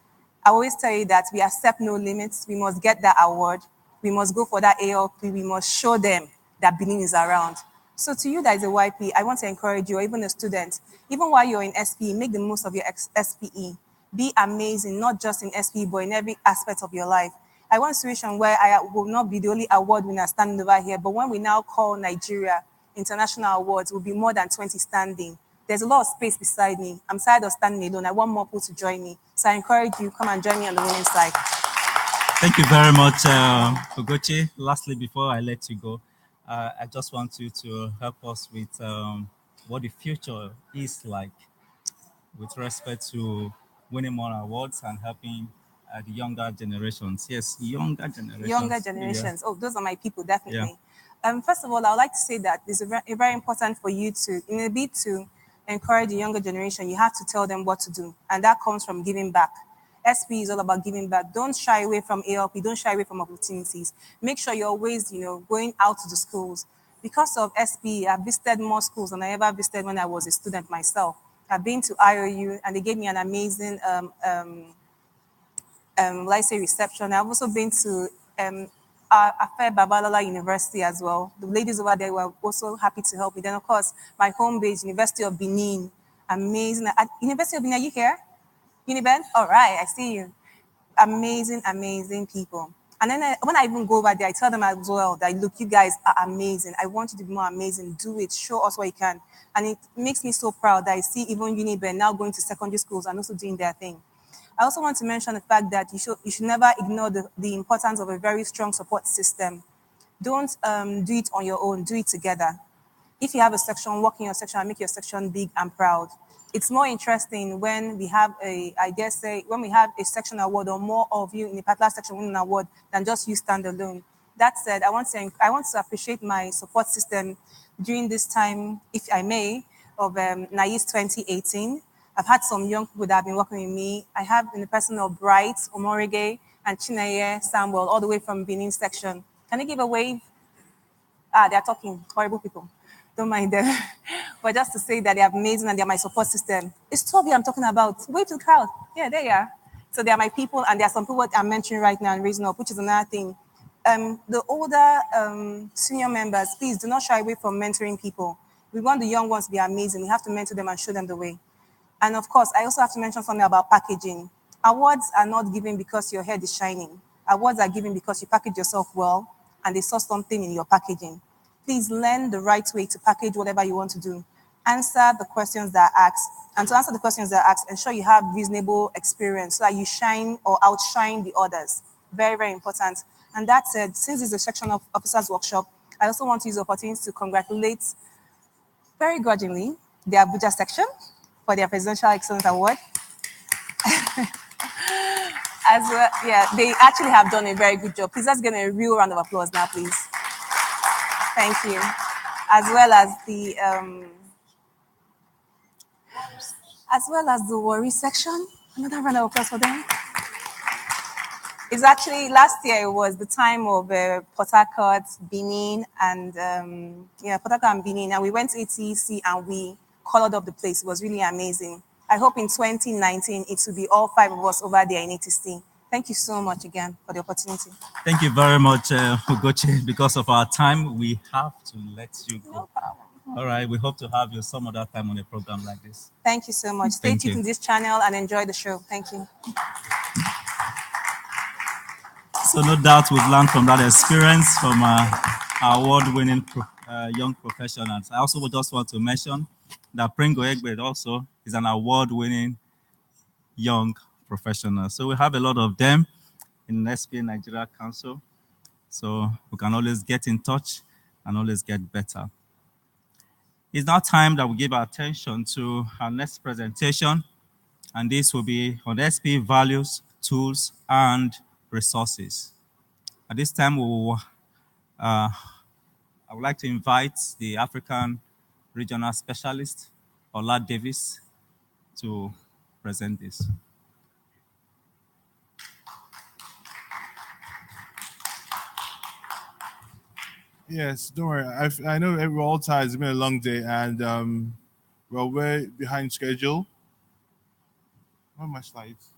I always tell you that we accept no limits. We must get that award. We must go for that ALP. We must show them that Benin is around. So to you that is a YP, I want to encourage you, or even a student, even while you're in SPE, make the most of your SPE. Be amazing, not just in SPE, but in every aspect of your life. I want a situation where I will not be the only award winner standing over here, but when we now call Nigeria International Awards, will be more than 20 standing. There's a lot of space beside me. I'm tired of standing alone. I want more people to join me. So I encourage you, come and join me on the winning side. Thank you very much, Ugochi. Lastly, before I let you go, I just want you to help us with what the future is like with respect to winning more awards and helping the younger generations. Yes, younger generations. Younger generations. Yeah. Oh, those are my people, definitely. Yeah. First of all, I would like to say that it's very important for you to, in a bit to encourage the younger generation, you have to tell them what to do. And that comes from giving back. SP is all about giving back. Don't shy away from ALP. Don't shy away from opportunities. Make sure you're always, going out to the schools. Because of SP, I've visited more schools than I ever visited when I was a student myself. I've been to IOU, and they gave me an amazing, let's say, reception. I've also been to Afe Babalola University as well. The ladies over there were also happy to help me. Then, of course, my home base, University of Benin. Amazing. At University of Benin, are you here? Uniben? All right, I see you. Amazing, amazing people. And then when I even go over there, I tell them as well that, look, you guys are amazing. I want you to be more amazing. Do it. Show us what you can. And it makes me so proud that I see even Uniben now going to secondary schools and also doing their thing. I also want to mention the fact that you should never ignore the importance of a very strong support system. Don't do it on your own. Do it together. If you have a section, work in your section and make your section big and proud. It's more interesting when we have when we have a section award or more of you in a particular section winning an award than just you stand alone. That said, I want to appreciate my support system during this time, if I may, of NAIS 2018. I've had some young people that have been working with me. I have in the person of Bright, Omorige, and Chineye Samuel, all the way from Benin section. Can you give a wave? They're talking, horrible people. Don't mind them. But just to say that they're amazing and they're my support system. It's Toby I'm talking about. Wave to the crowd. Yeah, there you are. So they are my people, and there are some people I'm mentioning right now and raising up, which is another thing. The older senior members, please do not shy away from mentoring people. We want the young ones to be amazing. We have to mentor them and show them the way. And of course, I also have to mention something about packaging. Awards are not given because your head is shining. Awards are given because you package yourself well and they saw something in your packaging. Please learn the right way to package whatever you want to do. Answer the questions that are asked. And to answer the questions that are asked, ensure you have reasonable experience so that you shine or outshine the others. Very, very important. And that said, since it's a section of officers workshop, I also want to use the opportunity to congratulate very grudgingly the Abuja section for their Presidential Excellence Award. As well, yeah, they actually have done a very good job. Please let's get a real round of applause now, please. Thank you. As well as the Worry section. Another round of applause for them. It's actually, last year it was the time of Port Harcourt, Benin, and Port Harcourt and Benin. And we went to ETC and we colored up the place. It was really amazing. I hope in 2019 it will be all 5 of us over there in ETC. Thank you so much again for the opportunity. Thank you very much, Ugochi. Because of our time, we have to let you go. No problem. All right, we hope to have you some other time on a program like this. Thank you so much. Stay tuned to this channel and enjoy the show. Thank you. So no doubt we've learned from that experience from our award-winning young professionals. I also just want to mention that Pringo Egbert also is an award-winning young professional. So we have a lot of them in SPA Nigeria Council. So we can always get in touch and always get better. It's now time that we give our attention to our next presentation, and this will be on SPA values, tools, and resources. At this time, I would like to invite the African Regional Specialist, Ola Davis, to present this. Yes, don't worry. I know we're all tired. It's been a long day, and we're way behind schedule. Where are my slides?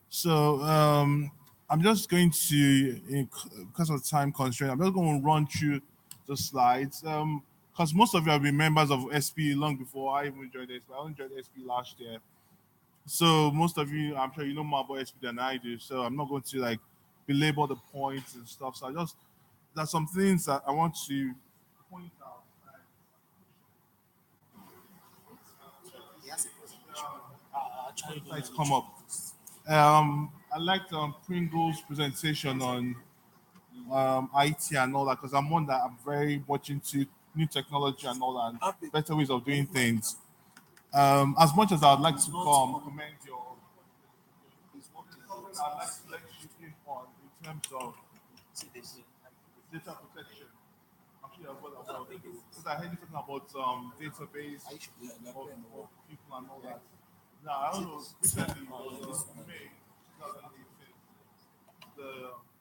So I'm just going to, because of time constraint, I'm just going to run through the slides. Because most of you have been members of SP long before I even joined SP. I only joined SP last year. So most of you, I'm sure you know more about SP than I do. So I'm not going to belabor the points and stuff. So there's some things that I want to point out. Let's come up. I liked Pringle's presentation on IT and all that, because I'm one that I'm very much into new technology and all that, and better ways of doing things. As much as I'd like to commend your I'd like to let you in on in terms of data protection. Actually, because I heard you talking about database of people and all that. Now, I don't know, recently, May 2018, the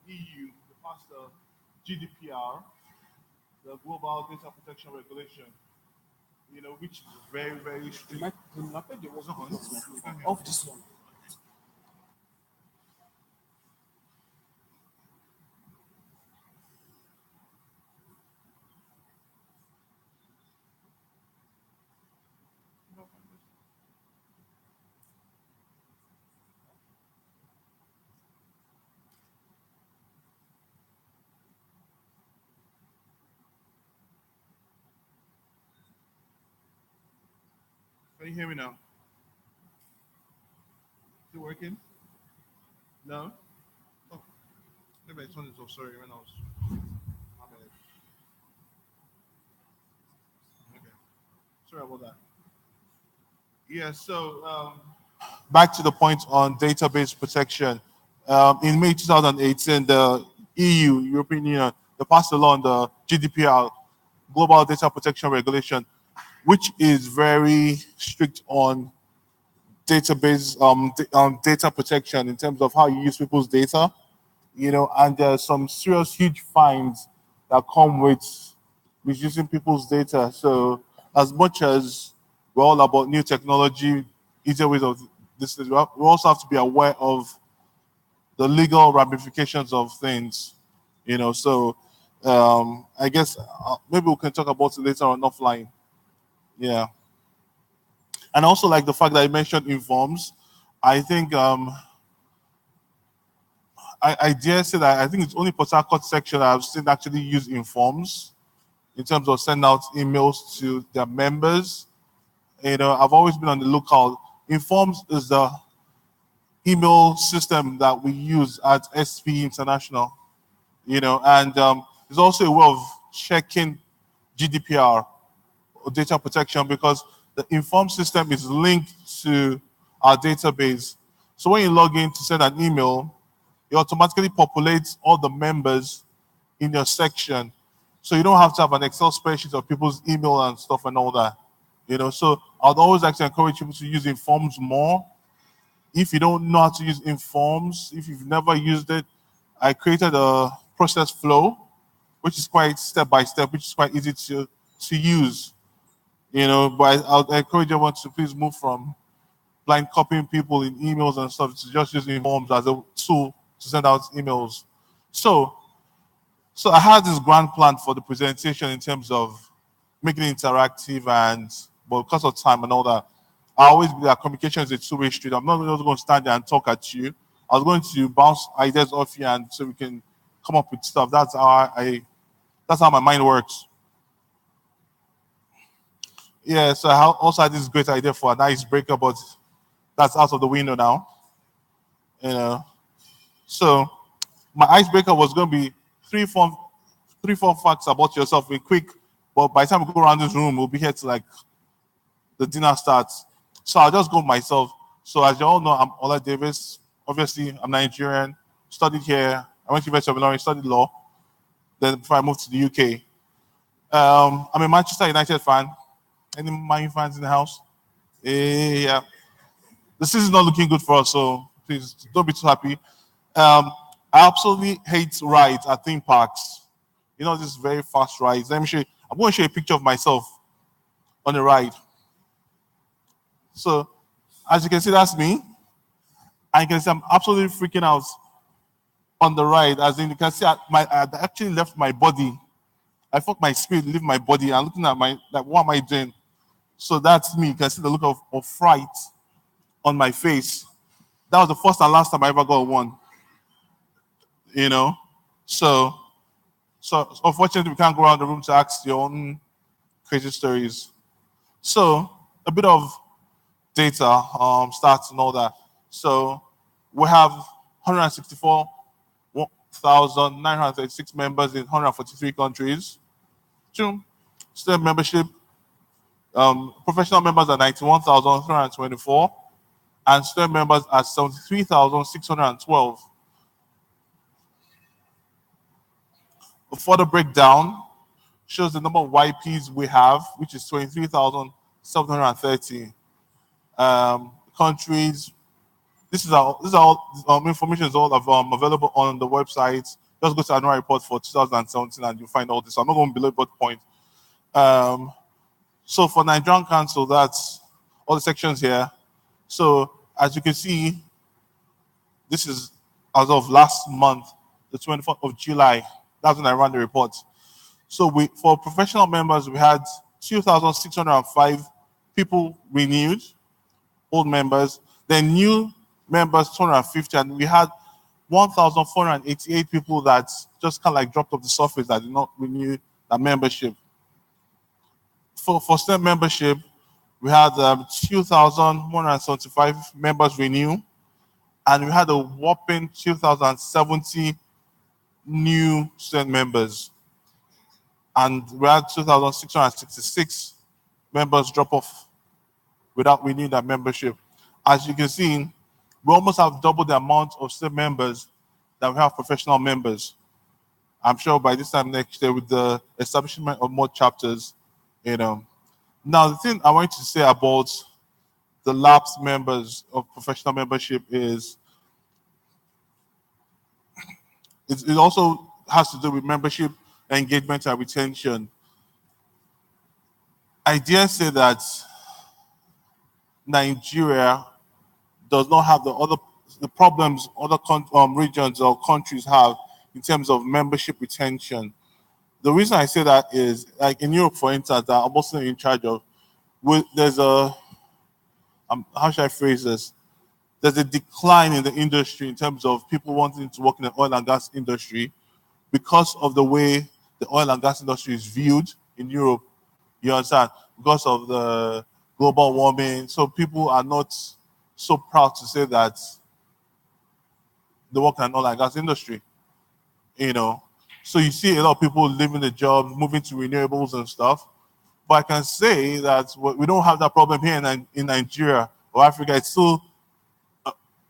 EU passed the GDPR, the Global Data Protection Regulation, which is very, very strict. Off this one. you hear me now? Is it working? No? Oh, maybe I turned it off. Sorry, when I was. My bad. Okay. Sorry about that. Yeah, so back to the point on database protection. In May 2018, the EU, European Union, they passed a law on the GDPR, Global Data Protection Regulation, which is very strict on database data protection in terms of how you use people's data, and there's some serious huge fines that come with misusing people's data. So as much as we're all about new technology, easier ways of this, we also have to be aware of the legal ramifications of things, So I guess maybe we can talk about it later on offline. Yeah. And also like the fact that I mentioned informs, I think I dare say that I think it's only Port Harcourt section that I've seen actually use informs in terms of sending out emails to their members. I've always been on the lookout. Informs is the email system that we use at SP International, and it's also a way of checking GDPR or data protection because the Inform system is linked to our database. So when you log in to send an email, it automatically populates all the members in your section. So you don't have to have an Excel spreadsheet of people's email and stuff and all that. So I'd always like to encourage people to use Informs more. If you don't know how to use Informs, if you've never used it, I created a process flow, which is quite step-by-step, which is quite easy to use. But I'll encourage everyone to please move from blind copying people in emails and stuff to just using Informs as a tool to send out emails. So I had this grand plan for the presentation in terms of making it interactive but because of time and all that, I always believe that communication is a two-way street. I'm not just going to stand there and talk at you. I was going to bounce ideas off you and so we can come up with stuff. That's how my mind works. Yeah, so I also had this great idea for an icebreaker, but that's out of the window now. So my icebreaker was going to be three, four facts about yourself, a quick. But by the time we go around this room, we'll be here till like the dinner starts. So I'll just go myself. So as you all know, I'm Ola Davis. Obviously, I'm Nigerian. Studied here. I went to University of Illinois, studied law. Then before I moved to the UK, I'm a Manchester United fan. Any Man U fans in the house? Yeah. The season's not looking good for us, so please don't be too happy. I absolutely hate rides at theme parks. This very fast rides. Let me show you. I'm going to show you a picture of myself on a ride. So, as you can see, that's me. And you can see I'm absolutely freaking out on the ride. As in, you can see, I actually left my body. I thought my spirit left my body. I'm looking at what am I doing? So that's me. You can see the look of fright on my face. That was the first and last time I ever got one. So unfortunately, we can't go around the room to ask your own crazy stories. So a bit of data, stats and all that. So we have 164,936 members in 143 countries. Student membership, professional members are 91,324, and student members are 73,612. A further breakdown shows the number of YPs we have, which is 23,730. Countries. This is all information is all available on the website. Just go to annual report for 2017 and you'll find all this. I'm not going to belabor the point. So for Nigerian Council, that's all the sections here. So as you can see, this is as of last month, the 24th of July. That's when I ran the report. So for professional members, we had 2,605 people renewed, old members. Then new members, 250, and we had 1,488 people that just kind of like dropped off the surface that did not renew their membership. For STEM membership, We had 2,175 members renew, and we had a whopping 2,070 new student members. And we had 2,666 members drop off without renewing their membership. As you can see, we almost have double the amount of student members that we have professional members. I'm sure by this time next year, with the establishment of more chapters, Now, the thing I want to say about the lapsed members of professional membership is it also has to do with membership engagement and retention. I dare say that Nigeria does not have the problems other regions or countries have in terms of membership retention. The reason I say that is, like in Europe, for instance, that I'm also in charge of, there's a, how should I phrase this? There's a decline in the industry in terms of people wanting to work in the oil and gas industry because of the way the oil and gas industry is viewed in Europe. You understand? Because of the global warming. So people are not so proud to say that they work in the oil and gas industry. So you see a lot of people leaving the job, moving to renewables and stuff. But I can say that we don't have that problem here in Nigeria or Africa. It's still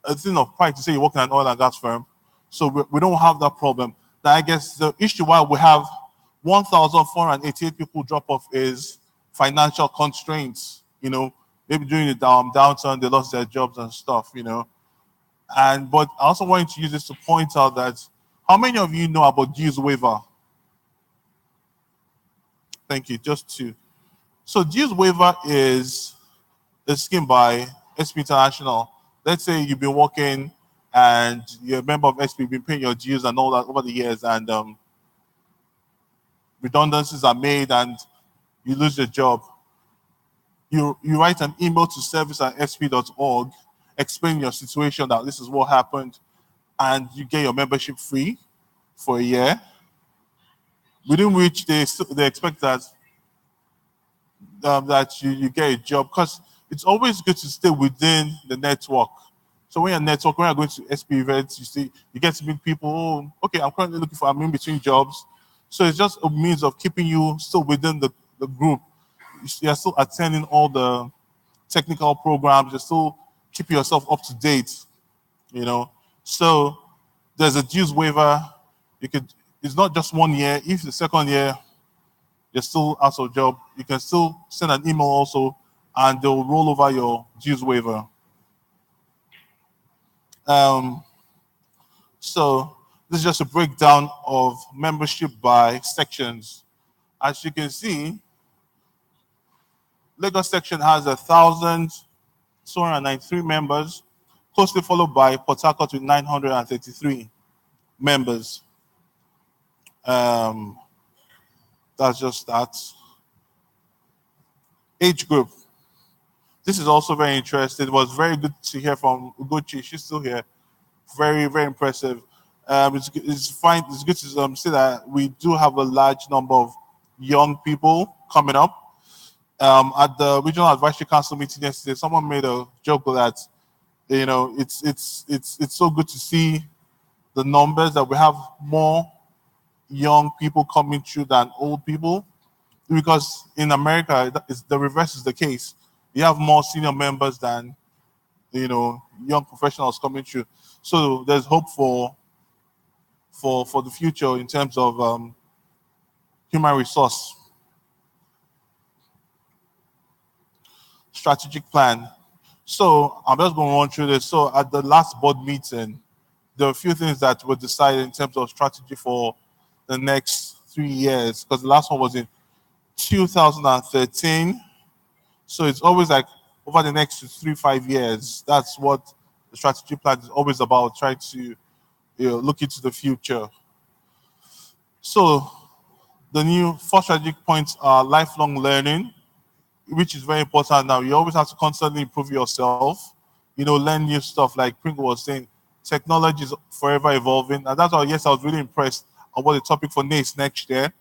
a thing of pride to say you work in an oil and gas firm. So we don't have that problem. Now, I guess the issue why we have 1,488 people drop off is financial constraints. Maybe during the downturn, they lost their jobs and stuff, But I also wanted to use this to point out that how many of you know about dues waiver? Thank you, just two. So dues waiver is a scheme by SP International. Let's say you've been working and you're a member of SP, you've been paying your dues and all that over the years, and redundancies are made and you lose your job. You write an email to service@sp.org, explain your situation, that this is what happened, and you get your membership free for a year, within which they expect that you get a job, because it's always good to stay within the network. So when you're going to SP events, you get to meet people. Oh, okay, I'm currently I'm in between jobs. So it's just a means of keeping you still within the group. You're still attending all the technical programs. You still keep yourself up to date, So there's a dues waiver. It's not just 1 year. If the second year you're still out of job, you can still send an email also, and they'll roll over your dues waiver. So this is just a breakdown of membership by sections. As you can see, Lagos section has 1,293 members, closely followed by Port Harcourt with 933 members. That's just that. Age group. This is also very interesting. It was very good to hear from Ugochi. She's still here. Very, very impressive. It's fine. It's good to see that we do have a large number of young people coming up. At the Regional Advisory Council meeting yesterday, someone made a joke that it's so good to see the numbers, that we have more young people coming through than old people, because in America the reverse is the case. You have more senior members than young professionals coming through. So there's hope for the future in terms of human resource. Strategic plan. So I'm just going to run through this. So at the last board meeting, there were a few things that were decided in terms of strategy for the next 3 years, because the last one was in 2013. So it's always like over the next 3-5 years. That's what the strategy plan is always about, trying to look into the future. So the new 4 strategic points are lifelong learning, which is very important now. You always have to constantly improve yourself, learn new stuff. Like Pringle was saying, technology is forever evolving. And that's why, yes, I was really impressed about the topic for NACE next year.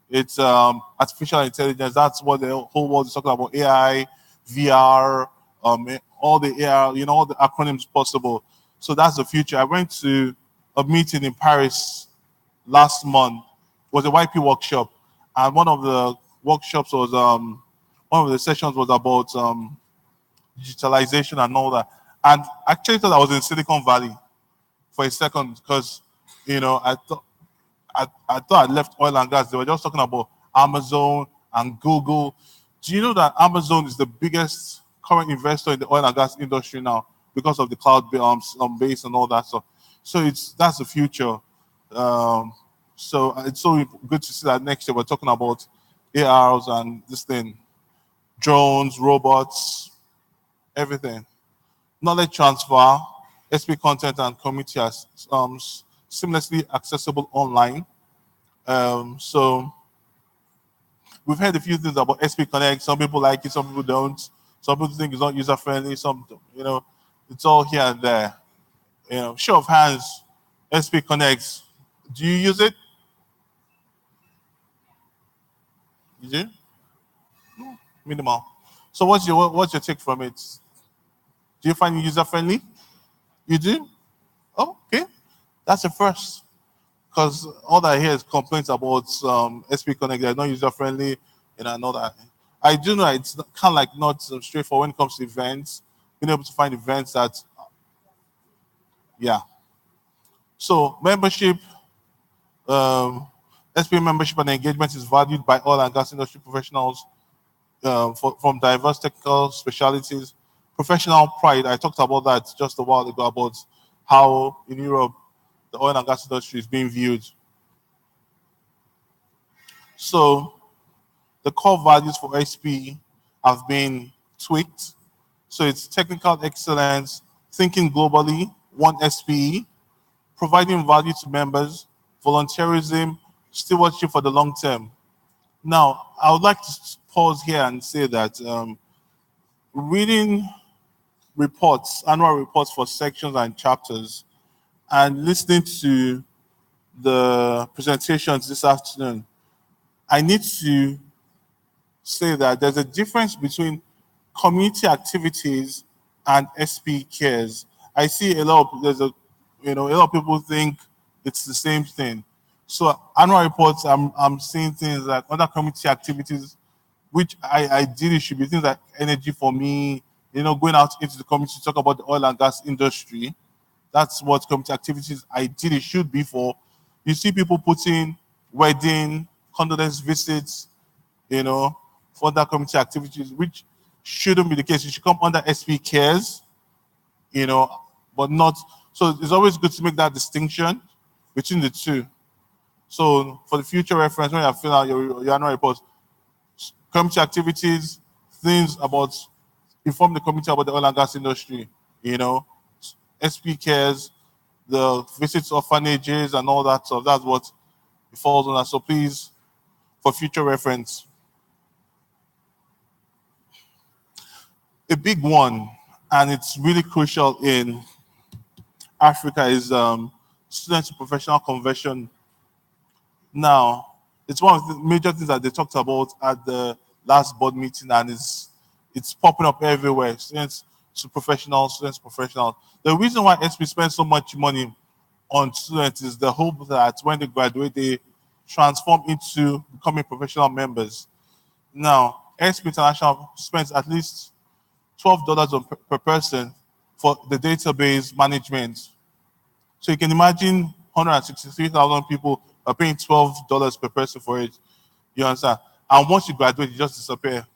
It's artificial intelligence. That's what the whole world is talking about, AI. VR, all the AR, all the acronyms possible. So that's the future. I went to a meeting in Paris last month. It was a YP workshop, and one of the workshops was one of the sessions was about digitalization and all that. And I actually thought I was in Silicon Valley for a second because I thought I left oil and gas. They were just talking about Amazon and Google. Do you know that Amazon is the biggest current investor in the oil and gas industry now because of the cloud base and all that stuff? So that's the future. So it's so good to see that next year we're talking about ARs and this thing, drones, robots, everything. Knowledge transfer, SP content and community are seamlessly accessible online. So we've heard a few things about SP Connect. Some people like it, some people don't. Some people think it's not user friendly. Some, it's all here and there. Show of hands, SP Connect. Do you use it? You do? No. Minimal. So what's your take from it? Do you find it user friendly? You do? Oh, okay. That's a first. Because all that I hear is complaints about SP Connect. They're not user friendly, and I know that. I do know it's kind of like not straightforward when it comes to events. Being able to find events that, yeah. So membership, SP membership and engagement is valued by oil and gas industry professionals from diverse technical specialties. Professional pride, I talked about that just a while ago about how in Europe the oil and gas industry is being viewed. So the core values for SP have been tweaked. So it's technical excellence, thinking globally, one SPE, providing value to members, volunteerism, stewardship for the long term. Now, I would like to pause here and say that reading reports, annual reports for sections and chapters, and listening to the presentations this afternoon, I need to say that there's a difference between community activities and SP cares. I see a lot of people think it's the same thing. So annual reports, I'm seeing things like other community activities, which ideally should be things like energy for me, going out into the community to talk about the oil and gas industry. That's what community activities ideally should be for. You see people putting wedding, condolence visits, for other community activities, which shouldn't be the case. It should come under SP cares, but not. So it's always good to make that distinction between the two. So for the future reference, when you fill out your annual report, community activities, things about inform the community about the oil and gas industry, SP cares, the visits to orphanages and all that stuff. That's what it falls under. So please, for future reference. A big one, and it's really crucial in Africa, is student to professional conversion. Now, it's one of the major things that they talked about at the last board meeting, and it's popping up everywhere. Students to professional, students to professional. The reason why SP spends so much money on students is the hope that when they graduate, they transform into becoming professional members. Now, SP International spends at least $12 per person for the database management. So you can imagine 163,000 people are paying $12 per person for it. You understand? And once you graduate, you just disappear.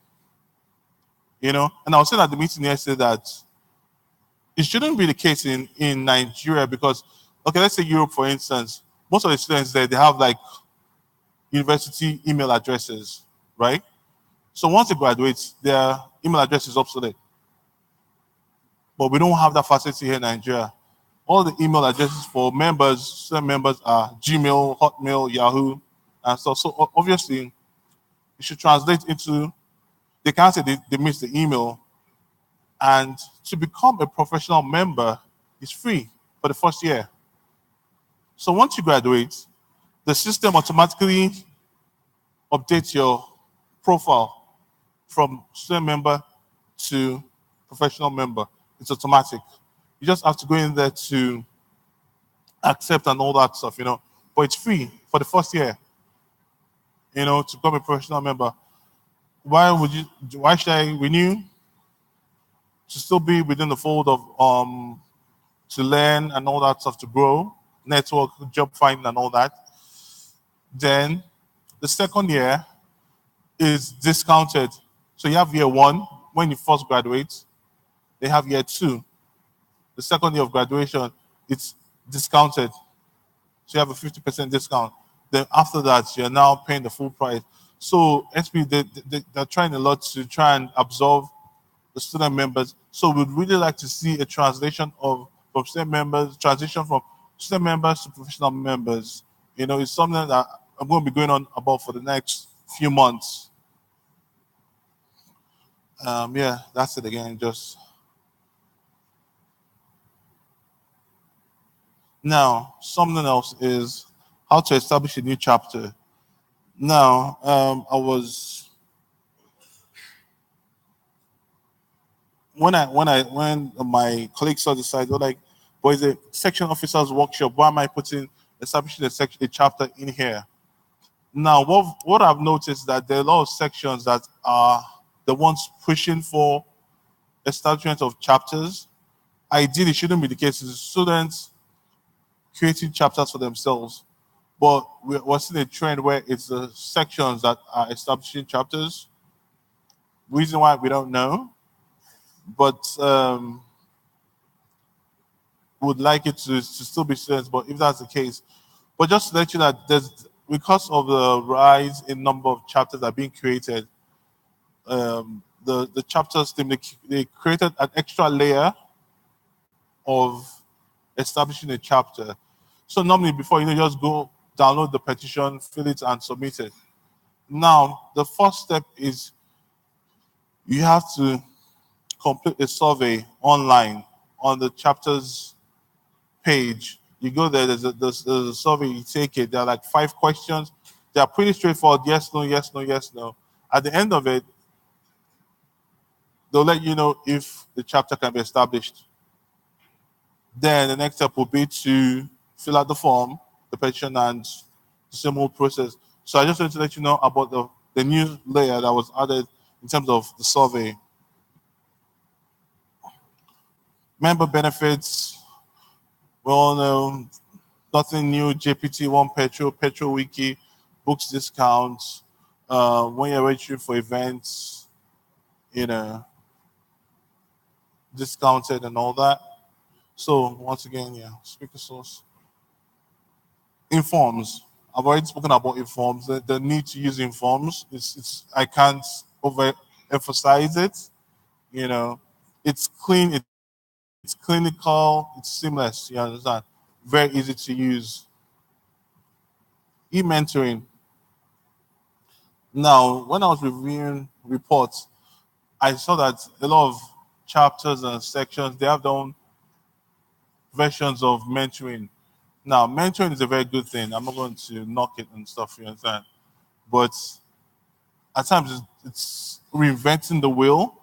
And I was saying at the meeting yesterday that it shouldn't be the case in Nigeria because, okay, let's say Europe, for instance, most of the students there, they have like university email addresses, right? So once they graduate, their email address is obsolete. But we don't have that facility here in Nigeria. All the email addresses for members, student members are Gmail, Hotmail, Yahoo, and stuff. So obviously, it should translate into, they can't say they missed the email. And to become a professional member is free for the first year. So once you graduate, the system automatically updates your profile from student member to professional member. It's automatic. You just have to go in there to accept and all that stuff, you know. But it's free for the first year, you know, to become a professional member. Why should I renew? To still be within the fold of to learn and all that stuff, to grow, network, job finding and all that. Then the second year is discounted. So you have year one when you first graduate. They have year two. The second year of graduation, it's discounted. So you have a 50% discount. Then after that, you're now paying the full price. So SP, they're trying a lot to try and absorb the student members. So we'd really like to see a transition from student members to professional members. You know, it's something that I'm going to be going on about for the next few months. Yeah, that's it again. Just now, something else is how to establish a new chapter. Now, when my colleagues saw the site, they're like, "Boy, the section officers workshop. Why am I establishing a chapter in here?" Now, what I've noticed that there are a lot of sections that are the ones pushing for establishment of chapters. Ideally, it shouldn't be the case. It's students creating chapters for themselves, but we're seeing a trend where it's the sections that are establishing chapters. Reason why we don't know, but would like it to still be students. But if that's the case, but just to let you know that because of the rise in number of chapters that are being created, the chapters team, they created an extra layer of establishing a chapter. So normally before, you just go download the petition, fill it and submit it. Now, the first step is you have to complete a survey online on the chapters page. You go there, there's a survey, you take it. There are like 5 questions. They are pretty straightforward. Yes, no, yes, no, yes, no. At the end of it, they'll let you know if the chapter can be established. Then the next step will be to fill out the form, the petition, and the same whole process. So I just wanted to let you know about the new layer that was added in terms of the survey. Member benefits, we all know nothing new. JPT1 Petro Wiki, books discounts, when you're registering for events, you know, discounted and all that. So once again, yeah, speaker source. Informs. I've already spoken about informs. The need to use informs. I can't overemphasize it. You know, it's clean. It's clinical. It's seamless. You understand? Very easy to use. E-mentoring. Now, when I was reviewing reports, I saw that a lot of chapters and sections, they have their own versions of mentoring. Now, mentoring is a very good thing. I'm not going to knock it and stuff, you understand? But at times, it's reinventing the wheel.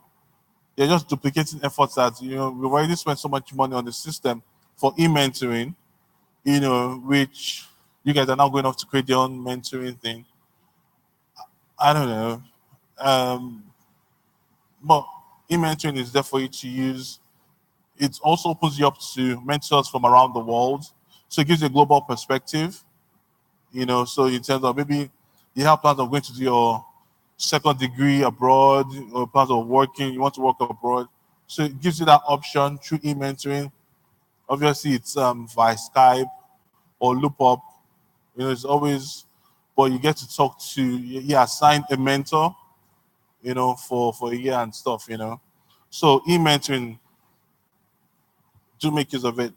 You're just duplicating efforts that, you know, we've already spent so much money on the system for e-mentoring, you know, which you guys are now going off to create your own mentoring thing. I don't know. But e-mentoring is there for you to use. It also opens you up to mentors from around the world. So it gives you a global perspective, you know, so in terms of maybe you have plans of going to do your second degree abroad or plans of working, you want to work abroad. So it gives you that option through e-mentoring. Obviously, it's via Skype or Loopup. You know, it's always, but you get to talk to, you assign a mentor, you know, for a year and stuff, you know. So e-mentoring, do make use of it.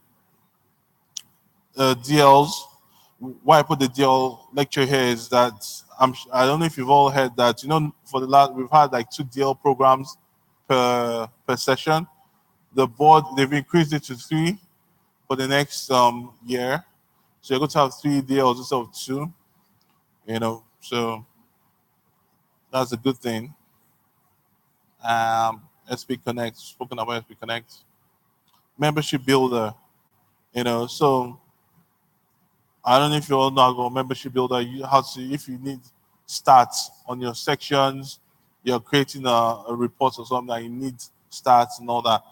DLs, why I put the DL lecture here is that I don't know if you've all heard that, you know, for the last, we've had like 2 DL programs per session. The board, they've increased it to 3 for the next year. So you're going to have 3 DLs instead of 2, you know, so that's a good thing. SP Connect, spoken about SP Connect. Membership builder, so I don't know if you all know about membership builder. If you need stats on your sections, you're creating a report or something that you need stats and all that.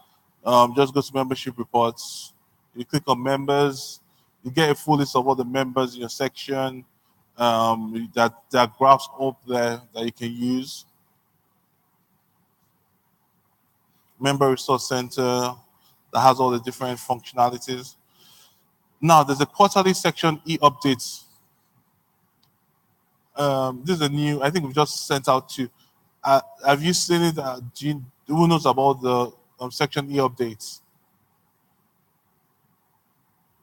Just go to membership reports. You click on members. You get a full list of all the members in your section. That there are graphs up there that you can use. Member Resource Center that has all the different functionalities. Now, there's a quarterly section e-updates. This is a new, I think we've just sent out to. Have you seen it? Who knows about the section e-updates?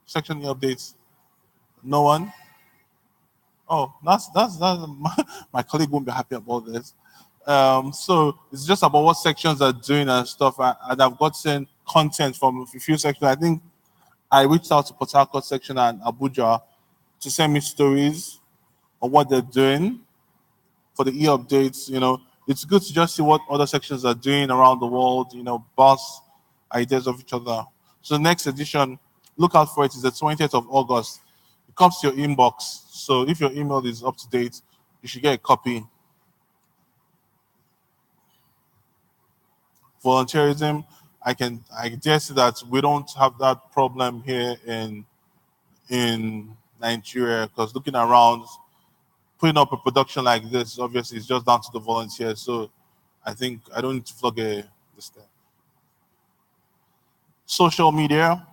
Section e-updates? No one? Oh, that's my colleague won't be happy about this. So it's just about what sections are doing and stuff. And I've gotten content from a few sections. I think I reached out to Port Harcourt section and Abuja to send me stories of what they're doing for the e-updates. It's good to just see what other sections are doing around the world, bounce ideas of each other. So the next edition, look out for it, is the 20th of August. It comes to your inbox. So if your email is up to date, you should get a copy. Volunteerism, I dare say that we don't have that problem here in Nigeria, because looking around, putting up a production like this, obviously, is just down to the volunteers. So I think I don't need to flog this thing. Social media.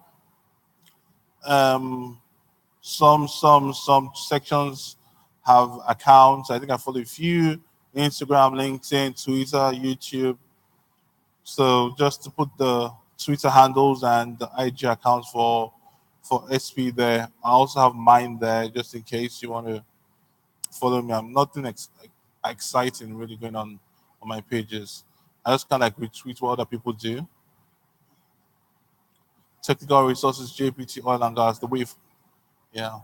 Some sections have accounts. I think I follow a few: Instagram, LinkedIn, Twitter, YouTube. So just to put the Twitter handles and the IG accounts for SP there. I also have mine there just in case you want to follow me. I'm nothing exciting really going on my pages. I just kind of retweet what other people do. Technical resources, JPT, oil and gas, the wave. Yeah.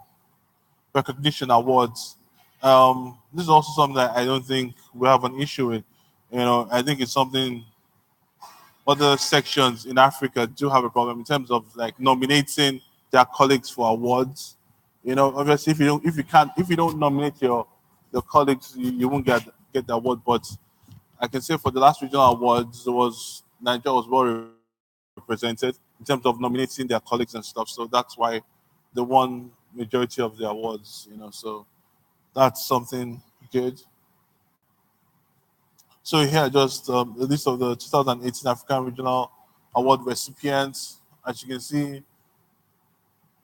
Recognition awards. This is also something that I don't think we have an issue with. I think it's something other sections in Africa do have a problem in terms of nominating their colleagues for awards. Obviously if you don't nominate your colleagues, you won't get the award. But I can say for the last regional awards, Nigeria was well represented in terms of nominating their colleagues and stuff. So that's why they won majority of the awards, so that's something good. So here just a list of the 2018 African Regional Award recipients. As you can see,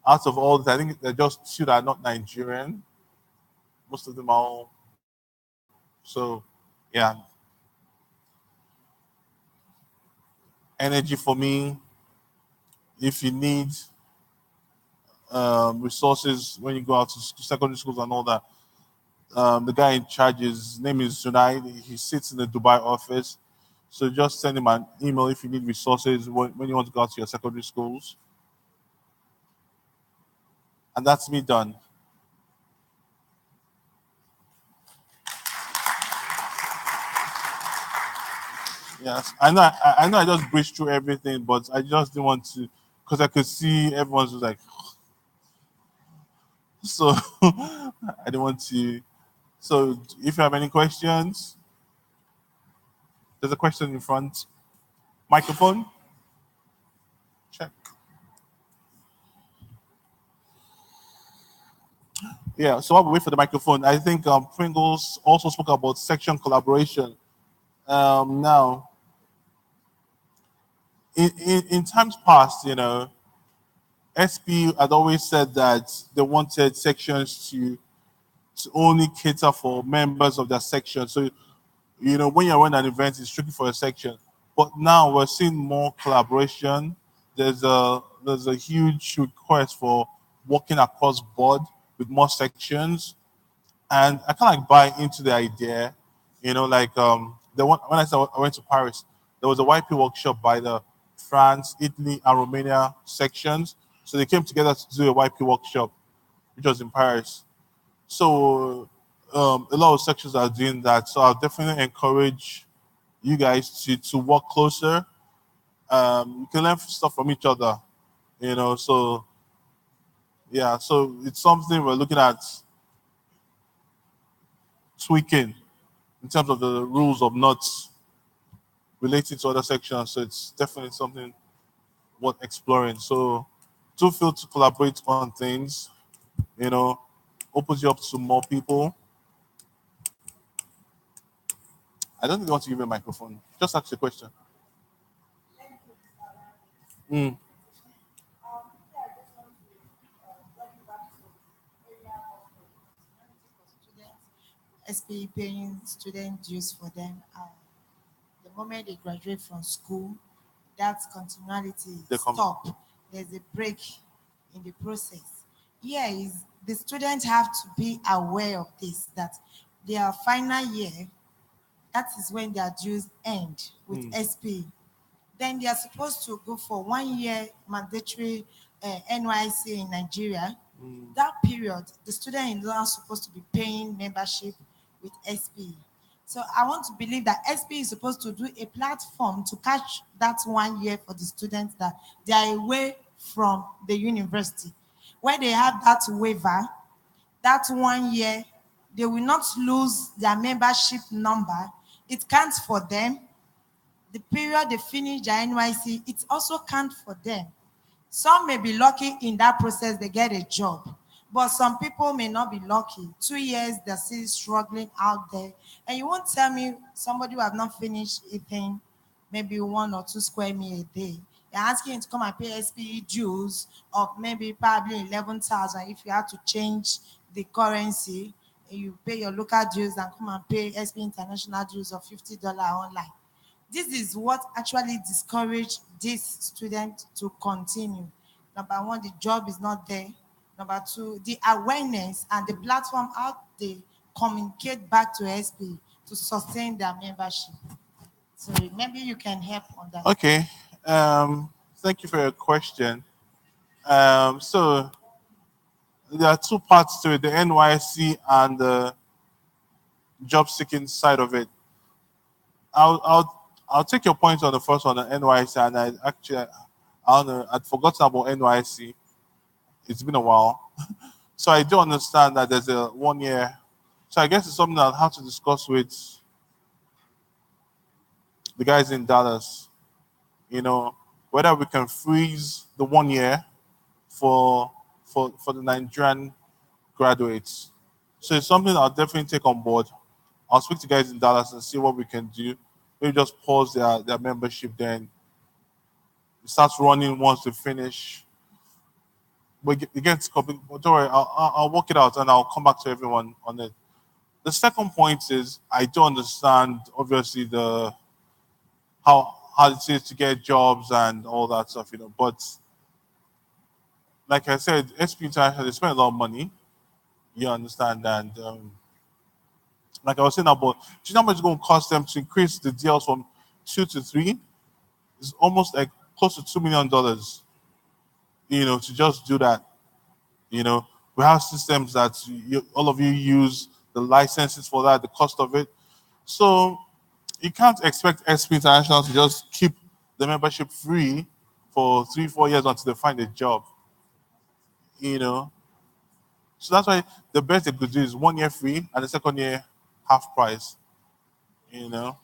out of all, I think they're just two that are not Nigerian. Most of them are all. So, yeah. Energy for me. If you need resources when you go out to secondary schools and all that, the guy in charge, his name is Junaid. He sits in the Dubai office. So just send him an email if you need resources when you want to go out to your secondary schools. And that's me done. Yes, I know I just breezed through everything, but I just didn't want to, because I could see everyone's just like, so I didn't want to. So if you have any questions, there's a question in front. Microphone? Check. Yeah, so while we wait for the microphone, I think Pringles also spoke about section collaboration. Now, in times past, SP had always said that they wanted sections to only cater for members of their section. So, when you run an event, it's strictly for a section. But now we're seeing more collaboration. There's a huge request for working across board with more sections. And I kind of buy into the idea, when I went to Paris, there was a YP workshop by the France, Italy, and Romania sections. So they came together to do a YP workshop, which was in Paris. So a lot of sections are doing that. So I'll definitely encourage you guys to work closer. You can learn stuff from each other, you know. So yeah, so it's something we're looking at tweaking in terms of the rules of notes related to other sections. So it's definitely something worth exploring. So do feel to collaborate on things, you know, opens you up to more people. I don't think you want to give me a microphone. Just ask the question. Mm. SPE paying student dues for them. The moment they graduate from school, that continuality stop. There's a break in the process. Here is the students have to be aware of this, that their final year, that is when their dues end with SPE. Then they are supposed to go for 1 year mandatory NYC in Nigeria. That period, the student is now supposed to be paying membership with SPE. So I want to believe that SPE is supposed to do a platform to catch that 1 year for the students that they are away from the university. When they have that waiver, that 1 year, they will not lose their membership number. It counts for them. The period they finish their NYC, it also counts for them. Some may be lucky in that process, they get a job. But some people may not be lucky. 2 years, they're still struggling out there. And you won't tell me somebody who have not finished eating maybe 1 or 2 square meals a day. You're asking you to come and pay SPE dues of maybe probably 11,000 if you have to change the currency. You pay your local dues and come and pay SPE international dues of $50 online. This is what actually discouraged this student to continue. Number one, the job is not there. Number two, the awareness and the platform how they communicate back to SPE to sustain their membership. So maybe you can help on that. Okay. Thank you for your question. So there are 2 parts to it, the NYC and the job seeking side of it. I'll take your point on the first one, the NYC, and I'd forgotten about NYC. It's been a while. So I do understand that there's a 1 year. So I guess it's something I'll have to discuss with the guys in Dallas, you know, whether we can freeze the 1 year for the Nigerian graduates. So it's something I'll definitely take on board. I'll speak to guys in Dallas and see what we can do. Maybe just pause their membership, then it starts running once they finish. But it gets copied. But don't worry, I'll work it out and I'll come back to everyone on it. The second point is I do understand obviously how it is to get jobs and all that stuff, you know. But like I said, SPE International, they spend a lot of money. You understand, and like I was saying about, do you know how much it's going to cost them to increase the deals from 2 to 3? It's almost like close to $2 million, you know, to just do that. You know, we have systems that all of you use, the licenses for that, the cost of it. So you can't expect SPE International to just keep the membership free for 3-4 years until they find a job, you know. So that's why the best they could do is 1 year free and the second year half price, you know.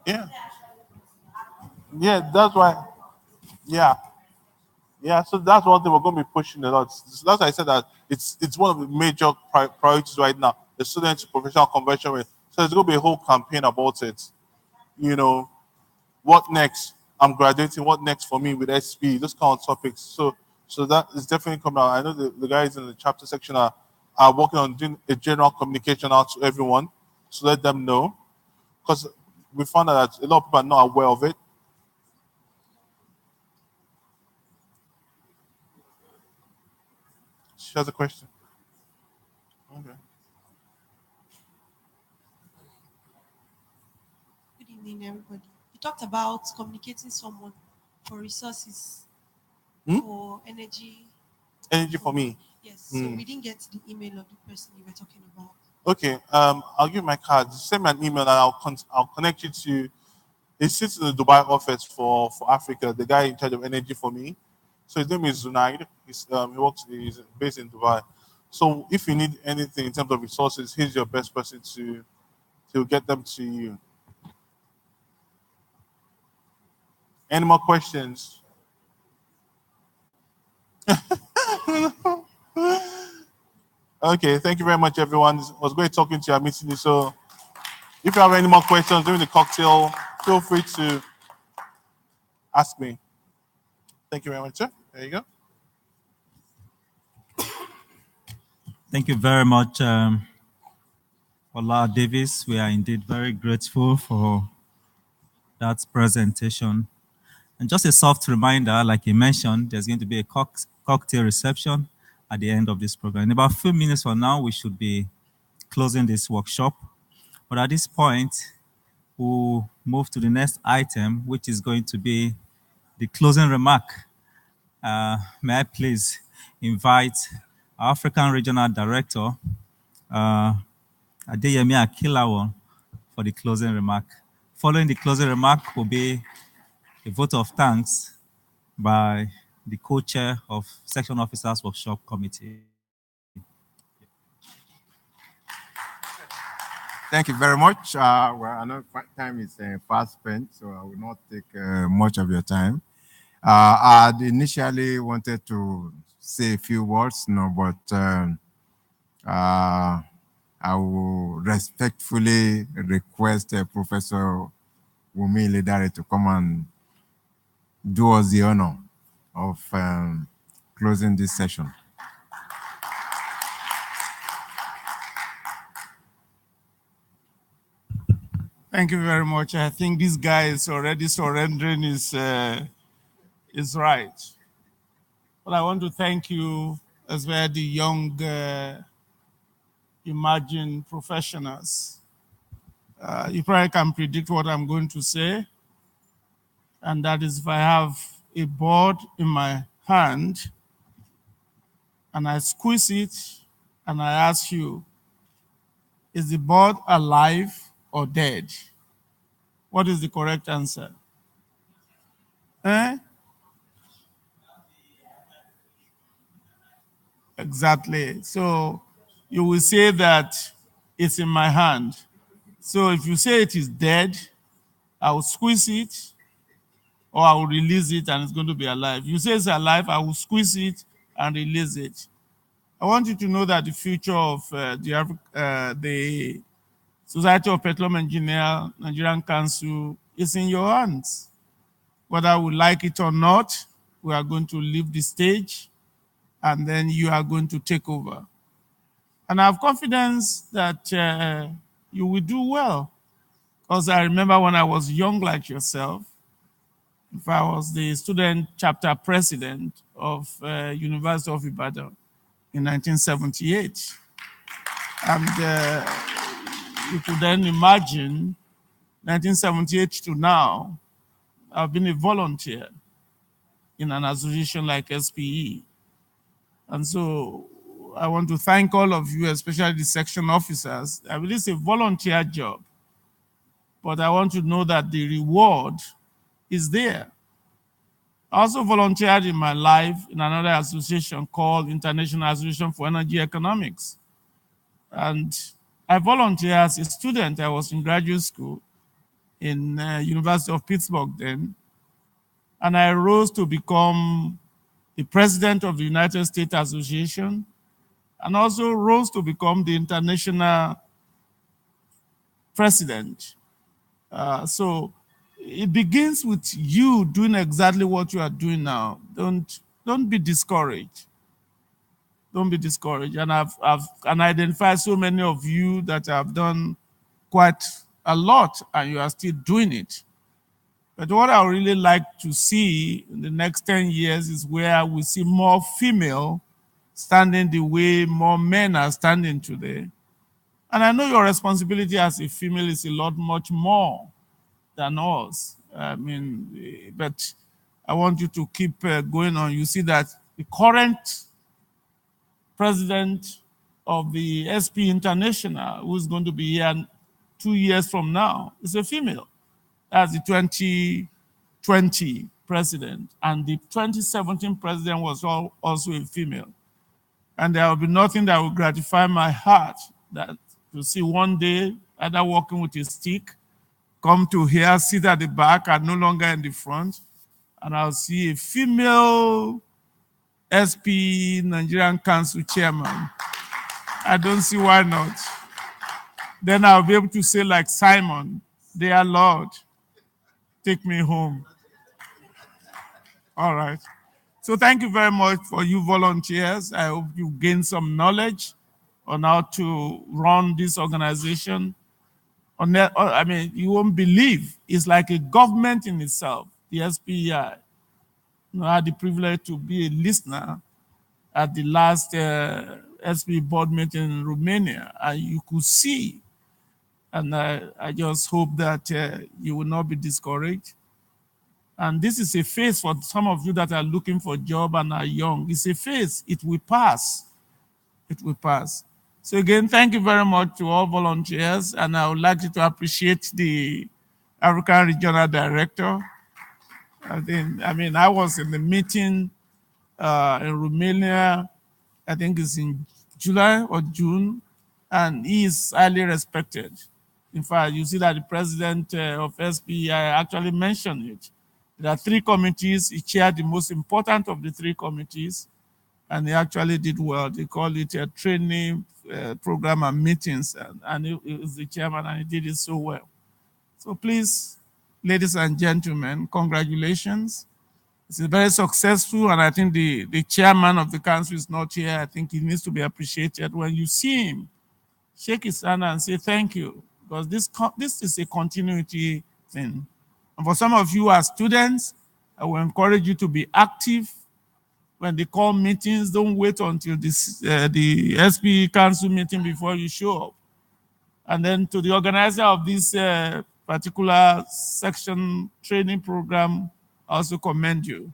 Yeah. Yeah, that's why. Yeah. Yeah, so that's one thing we're going to be pushing a lot. So that's why I said that it's one of the major priorities right now, the student to professional conversion rate. So there's going to be a whole campaign about it. You know, what next? I'm graduating. What next for me with SPE? Those kind of topics. So that is definitely coming out. I know the guys in the chapter section are working on doing a general communication out to everyone to let them know. Because we found out that a lot of people are not aware of it. She has a question. Okay. Good evening, everybody. You talked about communicating someone for resources, for energy Energy for me. Yes. So we didn't get the email of the person you were talking about. Okay. I'll give my card. Send me an email and I'll connect you to. He sits in the Dubai office for Africa. The guy in charge of energy for me. So his name is Zunaid. He's based in Dubai. So if you need anything in terms of resources, he's your best person to get them to you. Any more questions? Okay, thank you very much, everyone. It was great talking to you. I'm meeting you. So if you have any more questions during the cocktail, feel free to ask me. Thank you very much, sir. There you go. Thank you very much, Ola Davis. We are indeed very grateful for that presentation. And just a soft reminder, like you mentioned, there's going to be a cocktail reception at the end of this program. In about a few minutes from now, we should be closing this workshop. But at this point, we'll move to the next item, which is going to be the closing remark. May I please invite our African Regional Director, Adeyemi Akinlawo, for the closing remark. Following the closing remark will be a vote of thanks by the co-chair of Section Officers Workshop Committee. Thank you very much. Well, I know time is fast spent, so I will not take much of your time. I initially wanted to say a few words, but I will respectfully request Professor Wumi Ledare to come and do us the honor of closing this session. Thank you very much. I think this guy is already surrendering his right. But I want to thank you as well, the young emerging professionals. You probably can predict what I'm going to say. And that is, if I have a board in my hand and I squeeze it and I ask you, is the board alive or dead? What is the correct answer? Exactly. So you will say that it's in my hand. So if you say it is dead, I will squeeze it or I will release it and it's going to be alive. If you say it's alive, I will squeeze it and release it. I want you to know that the future of the Society of Petroleum Engineers Nigerian Council is in your hands. Whether we like it or not, we are going to leave the stage and then you are going to take over. And I have confidence that you will do well. Because I remember when I was young like yourself, if I was the student chapter president of University of Ibadan in 1978. And you could then imagine 1978 to now, I've been a volunteer in an association like SPE. And so I want to thank all of you, especially the section officers. I mean, it's a volunteer job, but I want to know that the reward is there. I also volunteered in my life in another association called International Association for Energy Economics. And I volunteered as a student. I was in graduate school in University of Pittsburgh then. And I rose to become the president of the United States Association, and also rose to become the international president. So it begins with you doing exactly what you are doing now. Don't be discouraged. Don't be discouraged. And I've identified so many of you that have done quite a lot, and you are still doing it. But what I would really like to see in the next 10 years is where we see more female standing the way more men are standing today. And I know your responsibility as a female is a lot much more than us. I mean, but I want you to keep going on. You see that the current president of the SP International, who's going to be here 2 years from now, is a female. That's the 2020 president. And the 2017 president was also a female. And there will be nothing that will gratify my heart that to see one day either walking with a stick, come to here, sit at the back, and no longer in the front, and I'll see a female SP Nigerian Council chairman. I don't see why not. Then I'll be able to say like Simon, dear Lord, take me home. All right. So thank you very much for you volunteers. I hope you gain some knowledge on how to run this organization. I mean, you won't believe, it's like a government in itself, the SPEI. I had the privilege to be a listener at the last SP board meeting in Romania, and you could see, and I just hope that you will not be discouraged. And this is a phase for some of you that are looking for a job and are young. It's a phase. It will pass. It will pass. So again, thank you very much to all volunteers, and I would like you to appreciate the African Regional Director. I was in the meeting in Romania, I think it's in July or June, and he is highly respected. In fact, you see that the president of SPEI actually mentioned it. There are 3 committees. He chaired the most important of the 3 committees, and he actually did well. They call it a training program and meetings, and he was the chairman, and he did it so well. So please, ladies and gentlemen, congratulations. It's very successful, and I think the chairman of the council is not here. I think he needs to be appreciated. When you see him, shake his hand and say thank you, because this is a continuity thing. And for some of you as students, I will encourage you to be active. When they call meetings, don't wait until the SP council meeting before you show up. And then to the organizer of this particular section training program, I also commend you.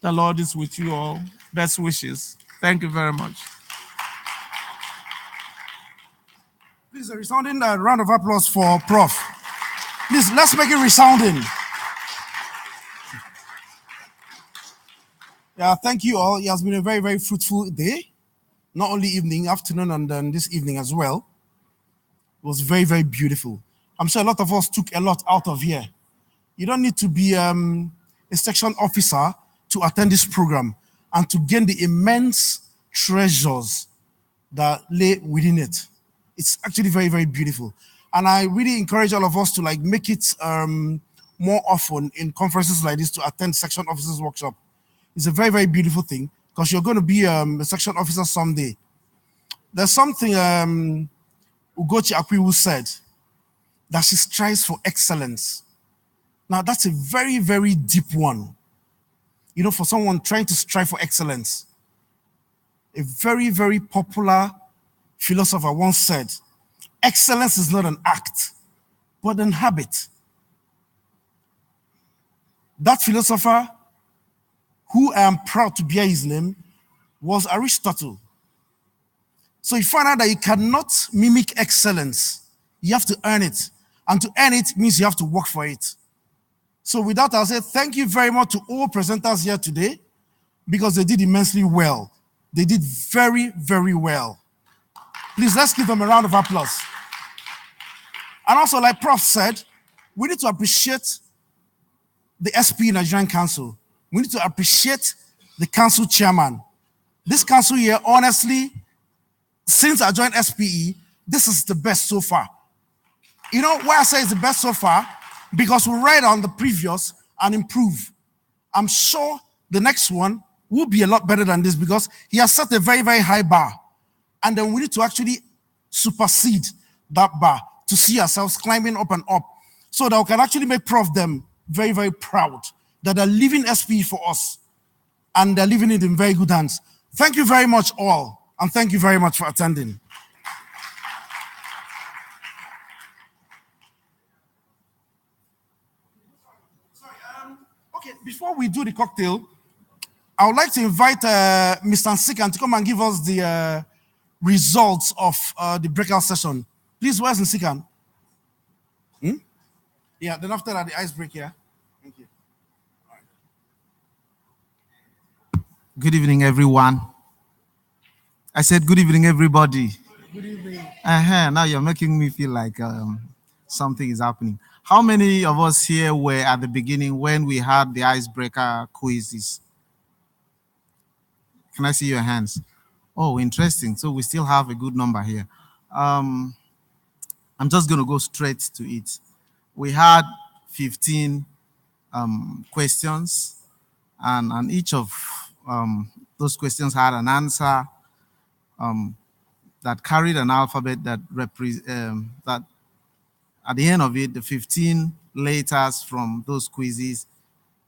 The Lord is with you all. Best wishes. Thank you very much. Please, a resounding round of applause for Prof. Please, let's make it resounding. Yeah, thank you all. It has been a very, very fruitful day. Not only evening, afternoon, and then this evening as well. It was very, very beautiful. I'm sure a lot of us took a lot out of here. You don't need to be a section officer to attend this program and to gain the immense treasures that lay within it. It's actually very, very beautiful. And I really encourage all of us to make it more often in conferences like this to attend section officers workshop. It's a very, very beautiful thing because you're going to be a section officer someday. There's something Ugochi Akwiwu said, that she strives for excellence. Now that's a very, very deep one. You know, for someone trying to strive for excellence. A very, very popular philosopher once said, excellence is not an act, but an habit. That philosopher, who I am proud to bear his name, was Aristotle. So you find out that you cannot mimic excellence. You have to earn it. And to earn it means you have to work for it. So with that, I'll say thank you very much to all presenters here today because they did immensely well. They did very, very well. Please, let's give them a round of applause. And also, like Prof said, we need to appreciate the SP Nigerian Council. We need to appreciate the council chairman. This council here, honestly, since I joined SPE, this is the best so far. You know why I say it's the best so far? Because we read on the previous and improve. I'm sure the next one will be a lot better than this because he has set a very, very high bar. And then we need to actually supersede that bar to see ourselves climbing up and up so that we can actually make Prof them very, very proud that they're leaving SPE for us and they're leaving it in very good hands. Thank you very much all, and thank you very much for attending. Okay, before we do the cocktail, I would like to invite Mr. Nsikan to come and give us the results of the breakout session. Please, where's Nsikan? Yeah, then after that, the icebreaker. Thank you. Good evening, everyone. I said good evening, everybody. Good evening. Now you're making me feel like something is happening. How many of us here were at the beginning when we had the icebreaker quizzes? Can I see your hands? Oh, interesting. So we still have a good number here. I'm just going to go straight to it. We had 15 questions, and each of those questions had an answer that carried an alphabet that that at the end of it, the 15 letters from those quizzes,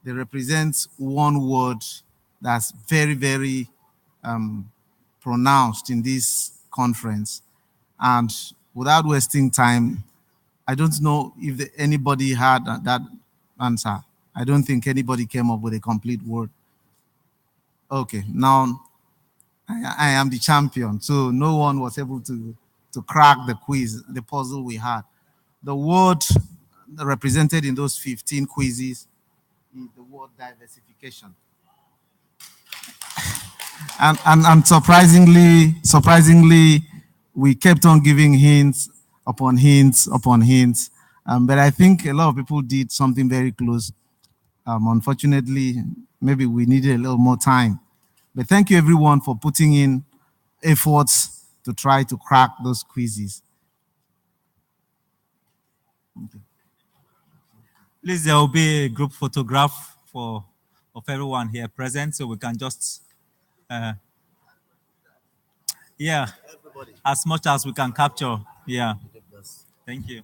they represent one word that's very, very pronounced in this conference. And without wasting time, I don't know if anybody had that answer. I don't think anybody came up with a complete word. Okay, now I am the champion, so no one was able to crack the quiz, the puzzle we had. The word represented in those 15 quizzes is the word diversification. And surprisingly, we kept on giving hints upon hints upon hints. But I think a lot of people did something very close. Unfortunately, maybe we needed a little more time. But thank you, everyone, for putting in efforts to try to crack those quizzes. Okay. Please, there will be a group photograph of everyone here present, so we can just, yeah, everybody, as much as we can capture. Yeah. Thank you.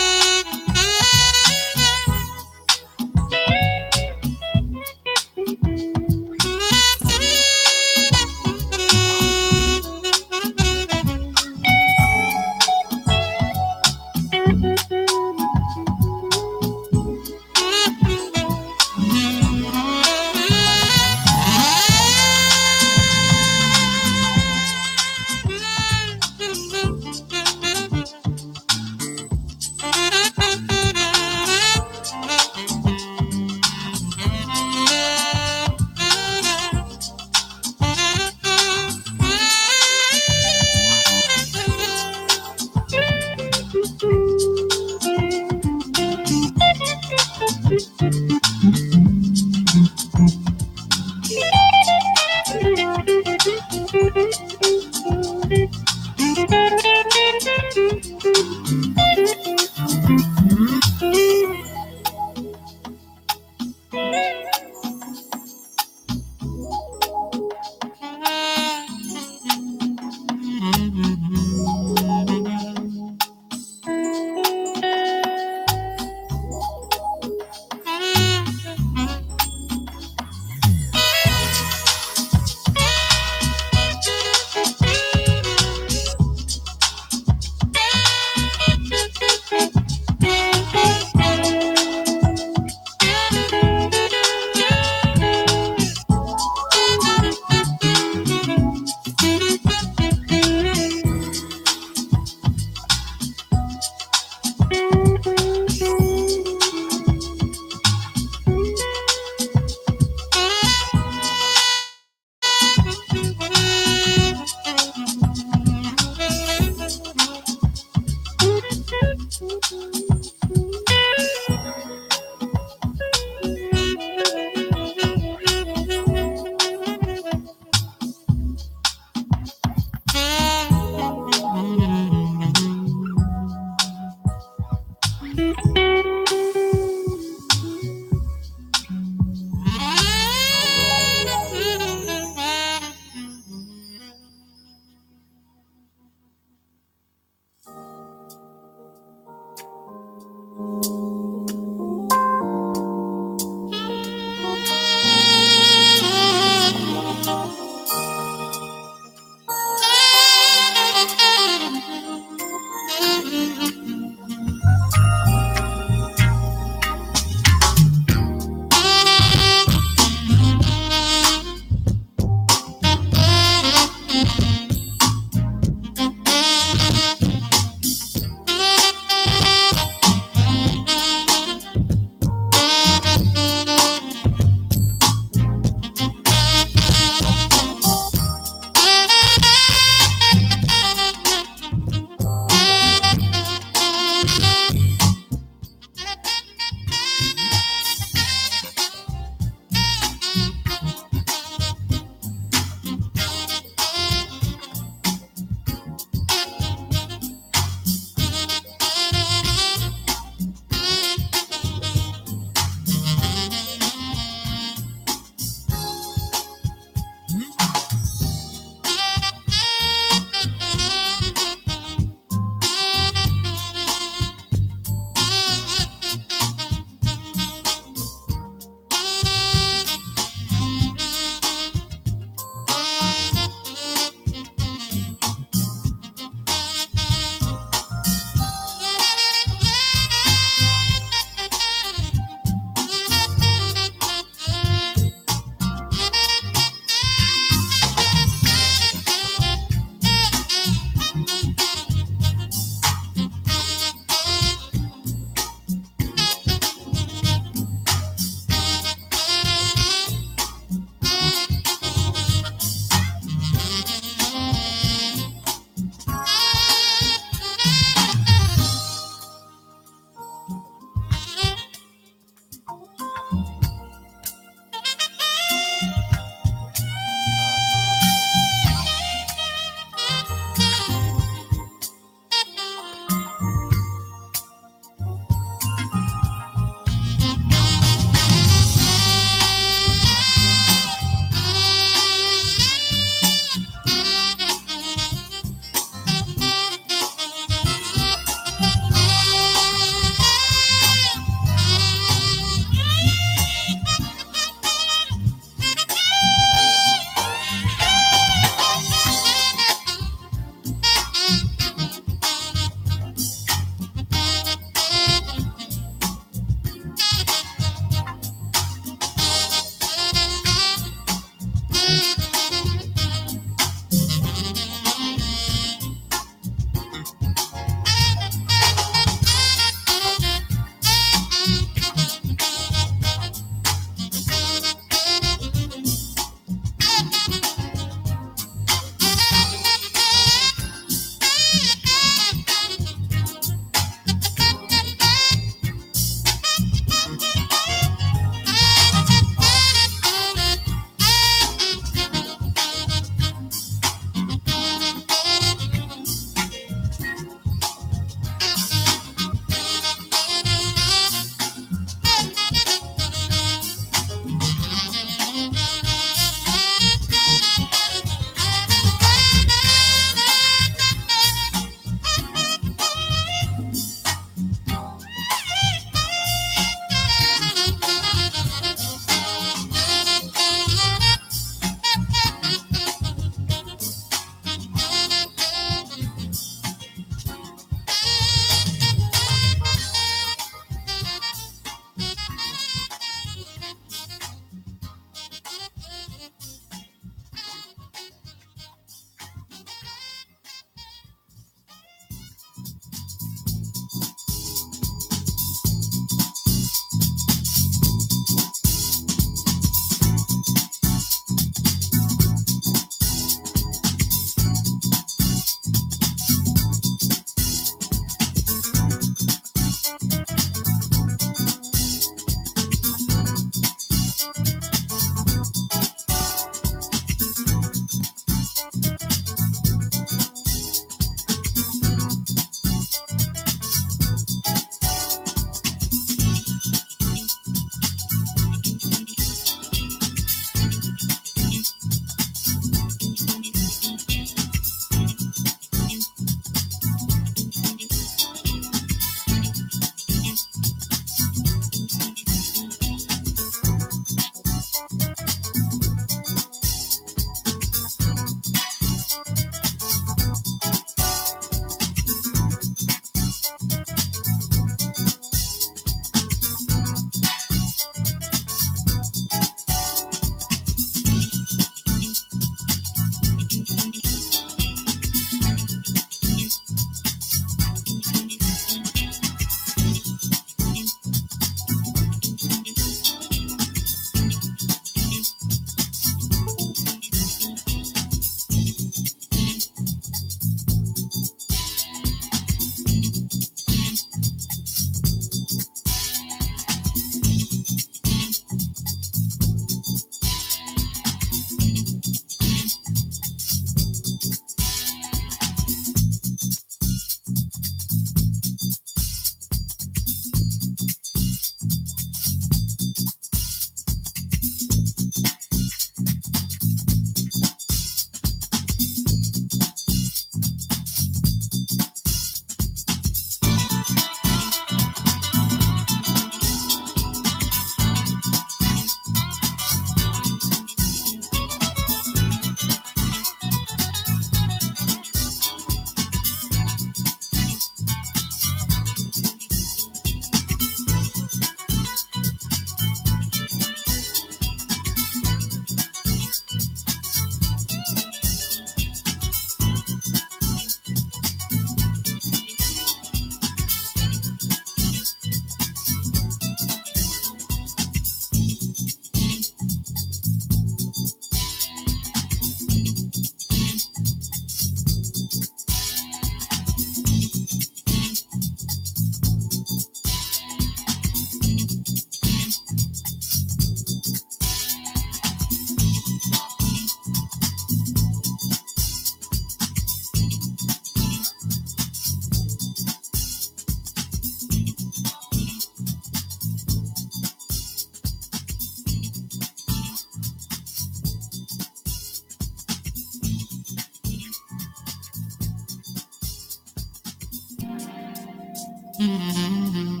Mm-hmm.